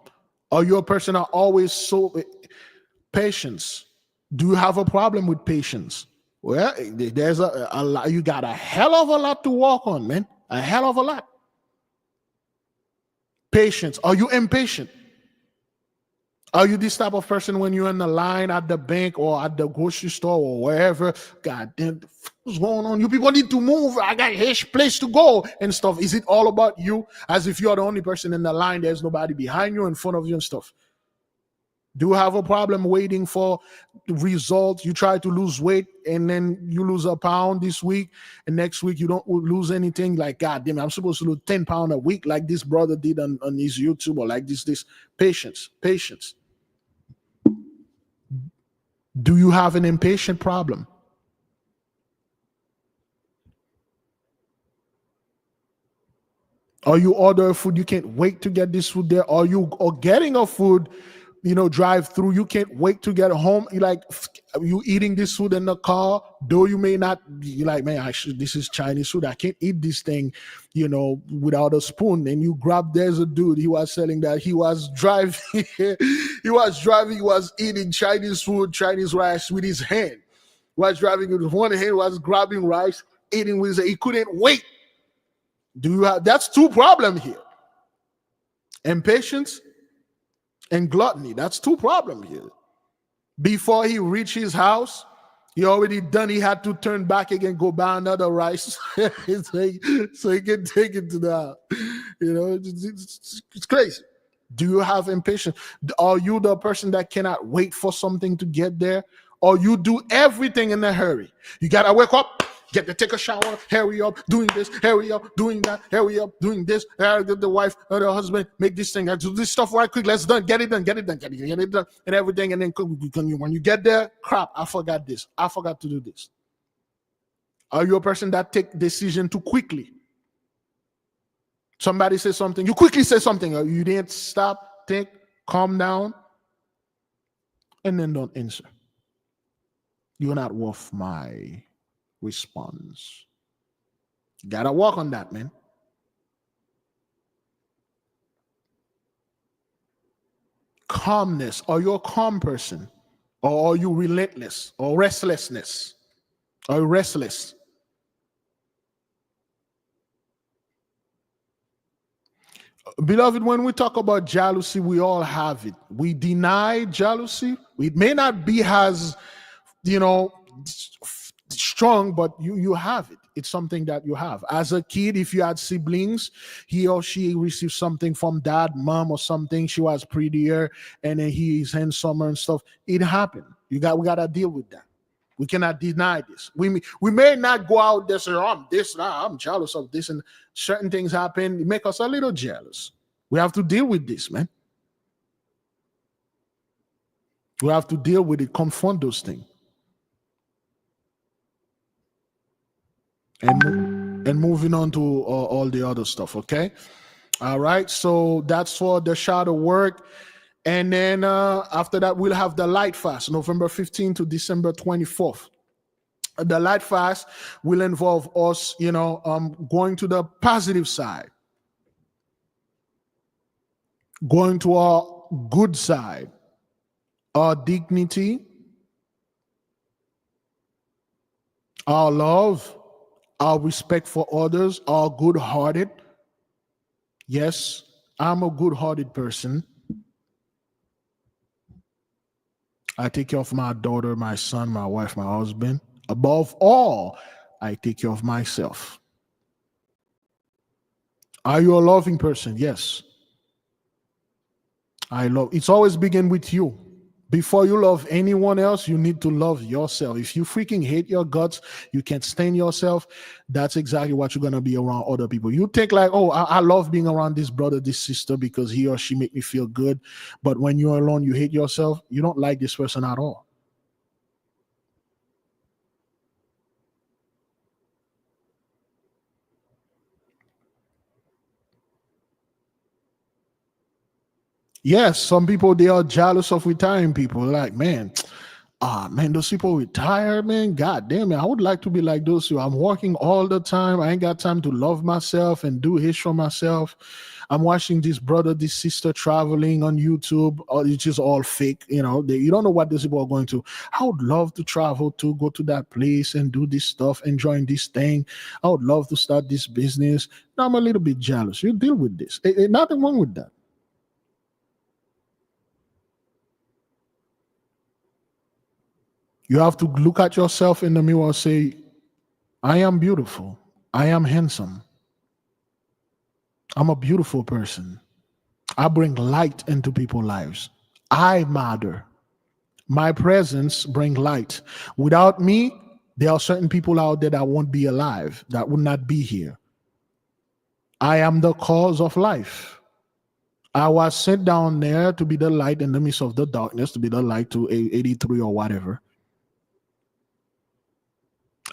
Are you a person that always so patience? Do you have a problem with patience? Well, there's a lot. You got a hell of a lot to work on, man. A hell of a lot. Patience. Are you impatient? Are you this type of person when you're in the line at the bank or at the grocery store or wherever? God damn, what's going on? You people need to move. I got a place to go and stuff. Is it all about you? As if you're the only person in the line, there's nobody behind you, in front of you and stuff. Do you have a problem waiting for results? You try to lose weight and then you lose a pound this week, and next week you don't lose anything. Like, God damn, I'm supposed to lose 10 pounds a week like this brother did on his YouTube, or like this. Patience. Do you have an impatient problem? Or you order food, you can't wait to get this food there. Or getting a food, drive through, you can't wait to get home. You eating this food in the car, though you may not be like, man, this is Chinese food. I can't eat this thing, without a spoon. And you grab, there's a dude, he was selling that. He was driving, he was eating Chinese food, Chinese rice with his hand. was driving with one hand, was grabbing rice, eating with it. He couldn't wait. That's two problems here. Impatience and gluttony. That's two problems here. Before he reached his house, he already done. He had to turn back again, go buy another rice so he can take it to the house. You know, it's crazy. Do you have impatience? Are you the person that cannot wait for something to get there? Or you do everything in a hurry? You gotta wake up, get to take a shower, hurry up, doing this, hurry up, doing that, hurry up, doing this. The wife or the husband make this thing. I do this stuff right quick. Let's done. Get it done. And everything. And then when you get there, crap, I forgot this. I forgot to do this. Are you a person that take decision too quickly? Somebody says something, you quickly say something, or you didn't stop, think, calm down, and then don't answer. You're not worth my response. You gotta work on that, man. Calmness. Are you a calm person? Or are you relentless? Or restlessness? Are you restless? Beloved, when we talk about jealousy, we all have it. We deny jealousy. It may not be as, strong, but you have it. It's something that you have. As a kid, if you had siblings, he or she received something from dad, mom, or something. She was prettier, and then he is handsomer and stuff. It happened. We gotta deal with that. We cannot deny this. We may not go out there and say, I'm jealous of this, and certain things happen. It make us a little jealous. We have to deal with this, man. We have to deal with it, confront those things. And moving on to all the other stuff, okay? All right, so that's for the shadow work. And then after that, we'll have the light fast, November 15th to December 24th. The light fast will involve us, going to the positive side, going to our good side, our dignity, our love, our respect for others, our good-hearted. Yes, I'm a good-hearted person. I take care of my daughter, my son, my wife, my husband. Above all, I take care of myself. Are you a loving person? Yes. It's always begin with you. Before you love anyone else, you need to love yourself. If you freaking hate your guts, you can't stand yourself, that's exactly what you're going to be around other people. You think like, oh, I love being around this brother, this sister, because he or she make me feel good. But when you're alone, you hate yourself. You don't like this person at all. Yes, some people, they are jealous of retiring people. Like, man, those people retire, man. God damn it. I would like to be like those two. I'm working all the time. I ain't got time to love myself and do his for myself. I'm watching this brother, this sister traveling on YouTube. It's just all fake. You don't know what these people are going to. I would love to travel to go to that place and do this stuff, enjoying this thing. I would love to start this business. Now I'm a little bit jealous. You deal with this. Nothing wrong with that. You have to look at yourself in the mirror and say, I am beautiful. I am handsome. I'm a beautiful person. I bring light into people's lives. I matter. My presence brings light. Without me, there are certain people out there that won't be alive, that would not be here. I am the cause of life. I was sent down there to be the light in the midst of the darkness, to be the light to 83 or whatever.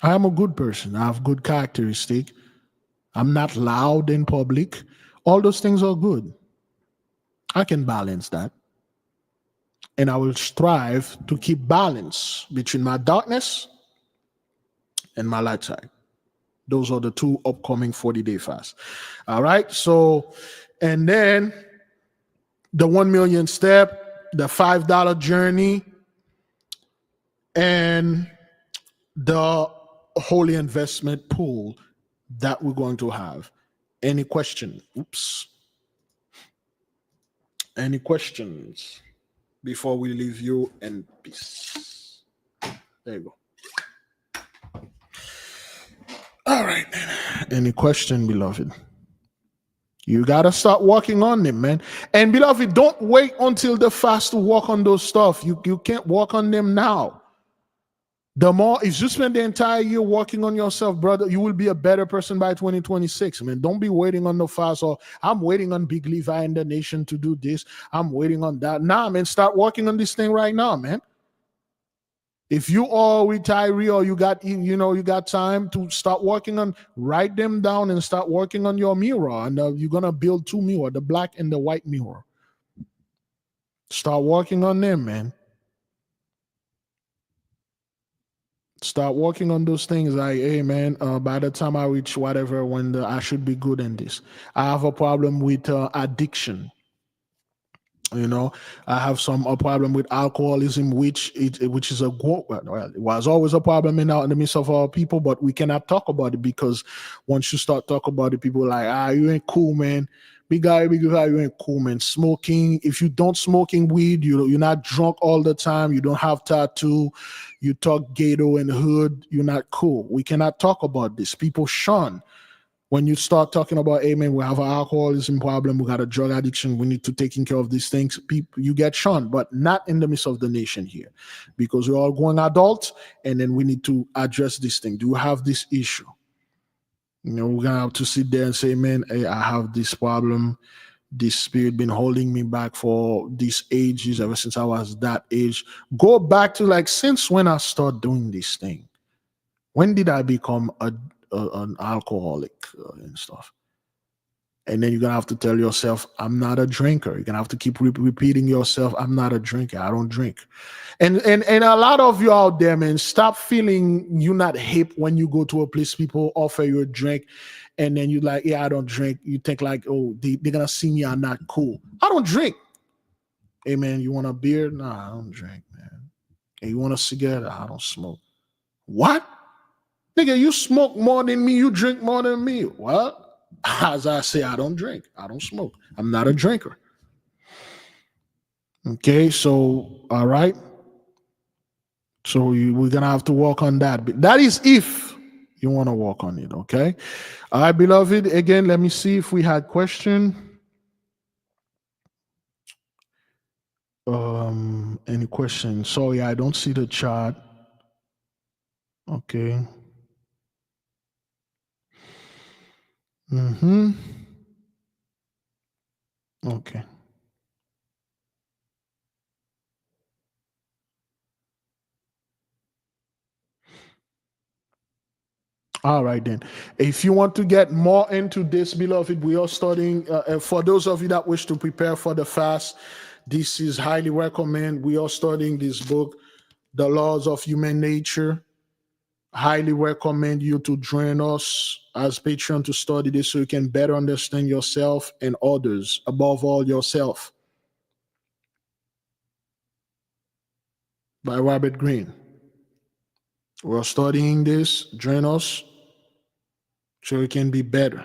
I am a good person. I have good characteristic. I'm not loud in public. All those things are good. I can balance that. And I will strive to keep balance between my darkness and my light side. Those are the two upcoming 40-day fasts. All right. So, and then the 1 million step, the $5 journey, and the holy investment pool that we're going to have. Any question? Oops. Any questions before we leave you in peace? There you go. All right, man. Any question, beloved? You got to start working on them, man. And beloved, don't wait until the fast to work on those stuff. You can't work on them now. The more, if you spend the entire year working on yourself, brother, you will be a better person by 2026. I mean, don't be waiting on the fast or I'm waiting on Big Levi and the nation to do this. I'm waiting on that. Nah, man, start working on this thing right now, man. If you are retiree or you got time to start working on, write them down and start working on your mirror. And you're going to build 2 mirrors, the black and the white mirror. Start working on them, man. Start working on those things like, hey, man, by the time I reach whatever, I should be good in this. I have a problem with addiction. You know, I have a problem with alcoholism, which is it was always a problem in the midst of our people, but we cannot talk about it because once you start talking about it, people are like, you ain't cool, man. Big guy, you ain't cool, man. Smoking, if you don't smoking weed, you're not drunk all the time, you don't have tattoo, you talk ghetto and hood, you're not cool. We cannot talk about this. People shun. When you start talking about, hey, man, we have an alcoholism problem, we got a drug addiction, we need to take care of these things, people, you get shunned, but not in the midst of the nation here because we're all going adults and then we need to address this thing. Do you have this issue? You know, we're going to have to sit there and say, man, hey, I have this problem. This spirit been holding me back for these ages, ever since I was that age. Go back to like, since when I start doing this thing? When did I become an alcoholic and stuff? And then you're going to have to tell yourself, I'm not a drinker. You're going to have to keep repeating yourself, I'm not a drinker. I don't drink. And a lot of you out there, man, stop feeling you're not hip when you go to a place, people offer you a drink. And then you're like, yeah, I don't drink. You think like, oh, they're going to see me, I'm not cool. I don't drink. Hey, man, you want a beer? Nah, I don't drink, man. Hey, you want a cigarette? I don't smoke. What? Nigga, you smoke more than me. You drink more than me. What? As I say, I don't drink. I don't smoke. I'm not a drinker. Okay, so, all right. So we're going to have to work on that. But that is if you want to work on it, okay? All right, beloved. Again, let me see if we had question. Any questions? Sorry, I don't see the chat. Okay. Okay. All right, then. If you want to get more into this, beloved, we are studying, for those of you that wish to prepare for the fast, this is highly recommend. We are studying this book, The Laws of Human Nature. Highly recommend you to join us as Patreon to study this so you can better understand yourself and others, above all yourself. By Robert Greene. We're studying this. Join us so you can be better.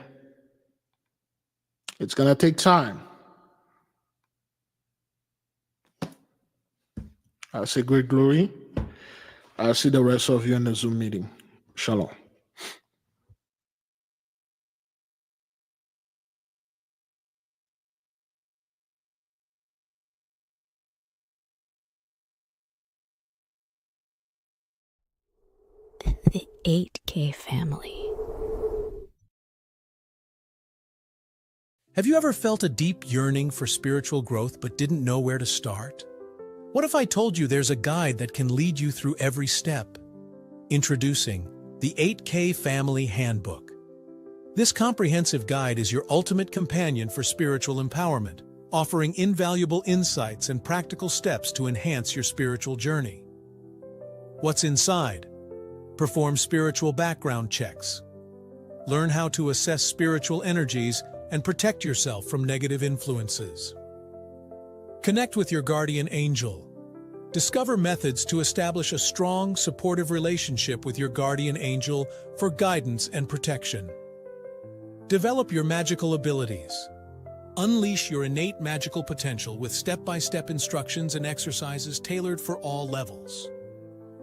It's going to take time. I say great glory. I'll see the rest of you in the Zoom meeting. Shalom. The 8K family. Have you ever felt a deep yearning for spiritual growth but didn't know where to start? What if I told you there's a guide that can lead you through every step? Introducing the 8K Family Handbook. This comprehensive guide is your ultimate companion for spiritual empowerment, offering invaluable insights and practical steps to enhance your spiritual journey. What's inside? Perform spiritual background checks. Learn how to assess spiritual energies and protect yourself from negative influences. Connect with your guardian angel. Discover methods to establish a strong, supportive relationship with your guardian angel for guidance and protection. Develop your magical abilities. Unleash your innate magical potential with step-by-step instructions and exercises tailored for all levels.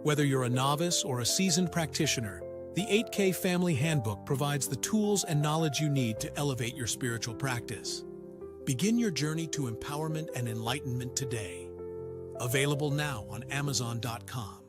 Whether you're a novice or a seasoned practitioner, the 8K Family Handbook provides the tools and knowledge you need to elevate your spiritual practice. Begin your journey to empowerment and enlightenment today. Available now on Amazon.com.